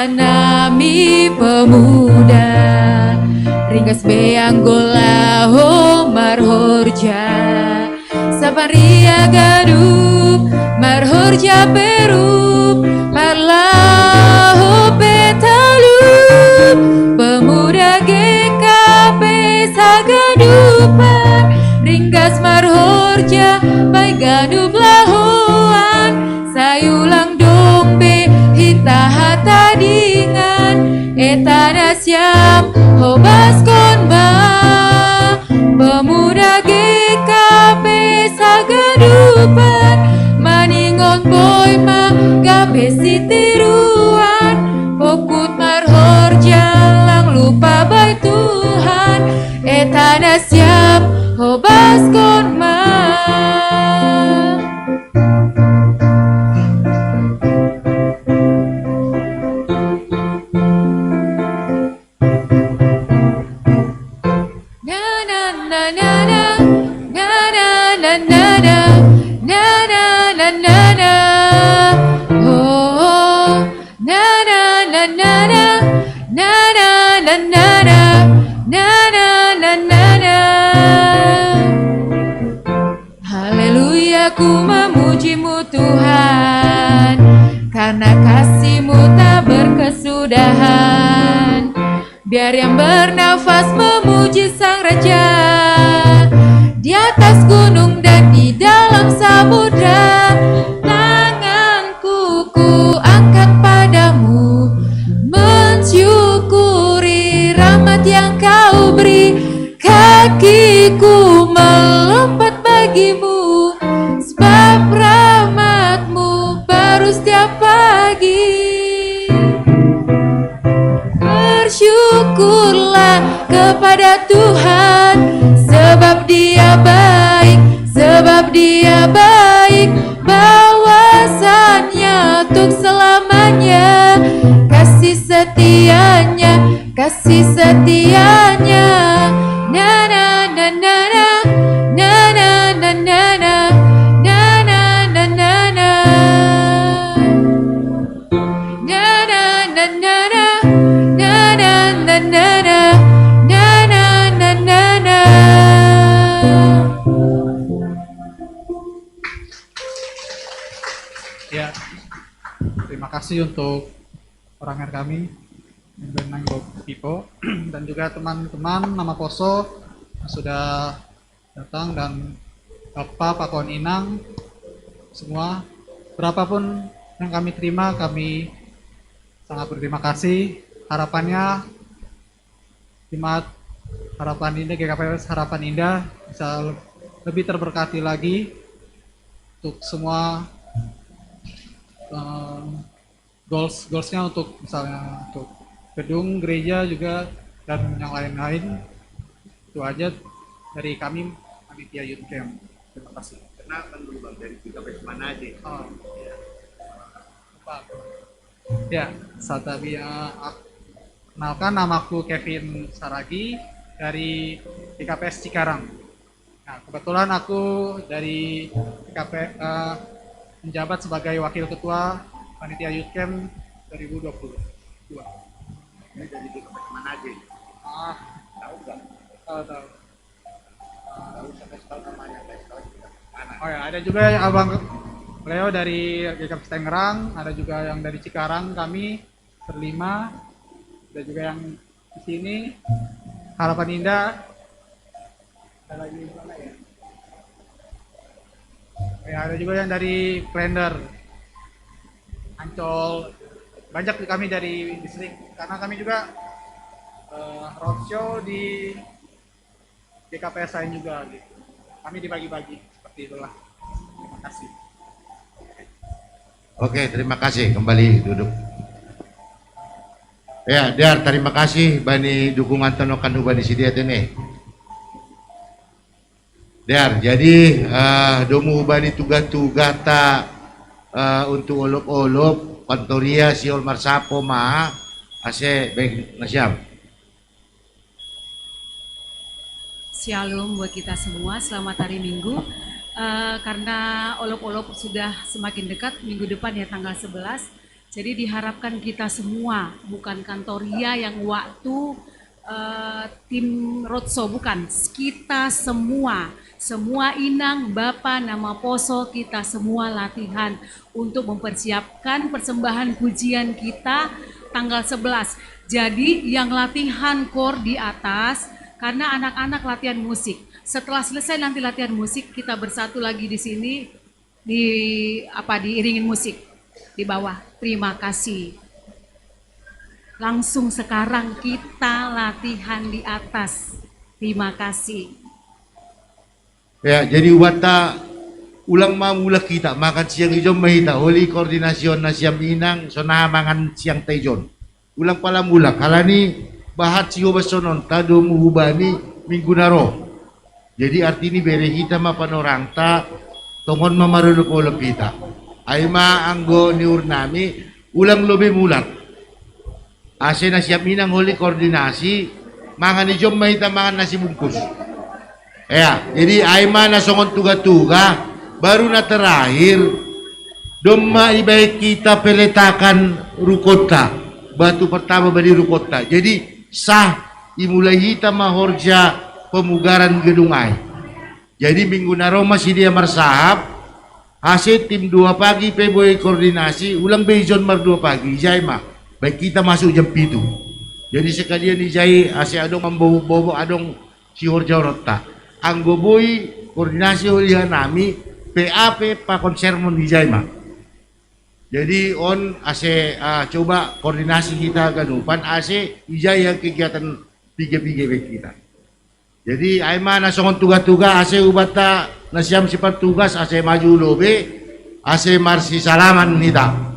S15: Nami pemuda ringkas beang golaho marhorja saparia gadup marhorja perup parlahu petalup pemuda GKP sagadupan ringkas marhorja baik gadup lahuan sayulang dombe hita hata dengan etanasyam hobas konba pemuda GKP sagadupan maningon boy ma gabesi tiruan pokut marhorja lang lupa bay Tuhan etanasyam hobas konba. karena kasih-Mu tak berkesudahan. Biar yang bernafas memuji Sang Raja di atas gunung dan di dalam samudra. Tanganku ku angkat padamu, mensyukuri rahmat yang Kau beri. Kakiku melompat bagimu, sebab rahmat-Mu baru setiap pagi. Bersyukurlah kepada Tuhan, sebab Dia baik, sebab Dia baik. Bawasannya untuk selamanya, kasih setianya, kasih setianya. Na na na na na na na na na na na na na na na na na na na na.
S6: Ya, terima kasih untuk orangan kami Benang Pipo dan juga teman-teman nama Poso yang sudah datang, dan Bapak Pak Kon Inang semua, berapapun yang kami terima, kami sangat berterima kasih. Harapannya Jemaat Harapan Indah, GKPS Harapan Indah bisa lebih terberkati lagi untuk semua goalsnya, untuk misalnya untuk gedung gereja juga dan yang lain-lain. Itu aja dari kami panitia Youth Camp. Terima kasih.
S12: Kenapa dulu Bang, dari GKPS mana aja?
S6: Oh, ya, saat tadi kenalkan, namaku Kevin Saragi dari GKPS Cikarang. Nah, kebetulan aku dari GKPS menjabat sebagai Wakil Ketua Panitia Youth Camp 2022.
S12: Ini dari GKPS mana aja? Tahu nggak?
S6: Tahu.
S12: Tahu sampai sekarang namanya, tahu juga mana?
S6: Oh ya, ada juga yang Abang Leo dari GKPS Tangerang, ada juga yang dari Cikarang, kami berlima, ada juga yang di sini Harapan Indah, ada lagi mana ya? Ya, ada juga yang dari Klender, Ancol, banyak kami dari distrik, karena kami juga roadshow di GKPS lain juga gitu. Kami dibagi-bagi seperti itulah. Terima kasih.
S12: Oke, terima kasih. Kembali duduk. Ya, Dar, terima kasih bani dukungan tenokan bani sidiat ini. Dar, jadi domu bani tuga-tuga ta untuk olop-olop Pantoria siol marsapo ma ase baik nasyam.
S11: Shalom buat kita semua, selamat hari Minggu. Karena olop-olop sudah semakin dekat, minggu depan ya tanggal 11. Jadi diharapkan kita semua, bukan Kantoria yang waktu tim roadshow, bukan. Kita semua Inang, Bapak, nama Poso, kita semua latihan untuk mempersiapkan persembahan pujian kita tanggal 11. Jadi yang latihan core di atas, karena anak-anak latihan musik. Setelah selesai nanti latihan musik, kita bersatu lagi di sini diiringin musik di bawah. Terima kasih. Langsung sekarang kita latihan di atas. Terima kasih.
S12: Ya, jadi wata ulang mamula kita makan siang hijau mahita oli koordinasyon na siyam inang sona mangan siang tejon. Ulang pala mula kalani bahat siyo basonon tado muhubani minggu naro. Jadi artini bere kita mapanorang ta tongon mamarunok olap kita. Ay maanggo ni urnami ulang lobe mulat. Ase na siyam inang oli koordinasi mangan hijau mahita mangan nasi bungkus. Ya, jadi Aima na songon tuga-tuga baru na terakhir doma ibaik kita peletakan rukota batu pertama badi rukota. Jadi sah imulai hita mahorja pemugaran gedung ai. Jadi minggu naro masih dia marsahap Ase tim 2 pagi pe boy koordinasi ulang bejon mar 2 pagi jai mah baik kita masuk jam 7. Jadi sekalian di jai ase adong mambobo adong sihor jorota. Anggo boy koordinasi oleh nami PAP pa konsermon di jai mah. Jadi on ase coba koordinasi kita ganupan ase ijai yang kegiatan tiga-tiga kita. Jadi aiman nasongon tugas-tugas ase ubata nasiam sifat tugas ase maju lobe ase marsi salaman nita.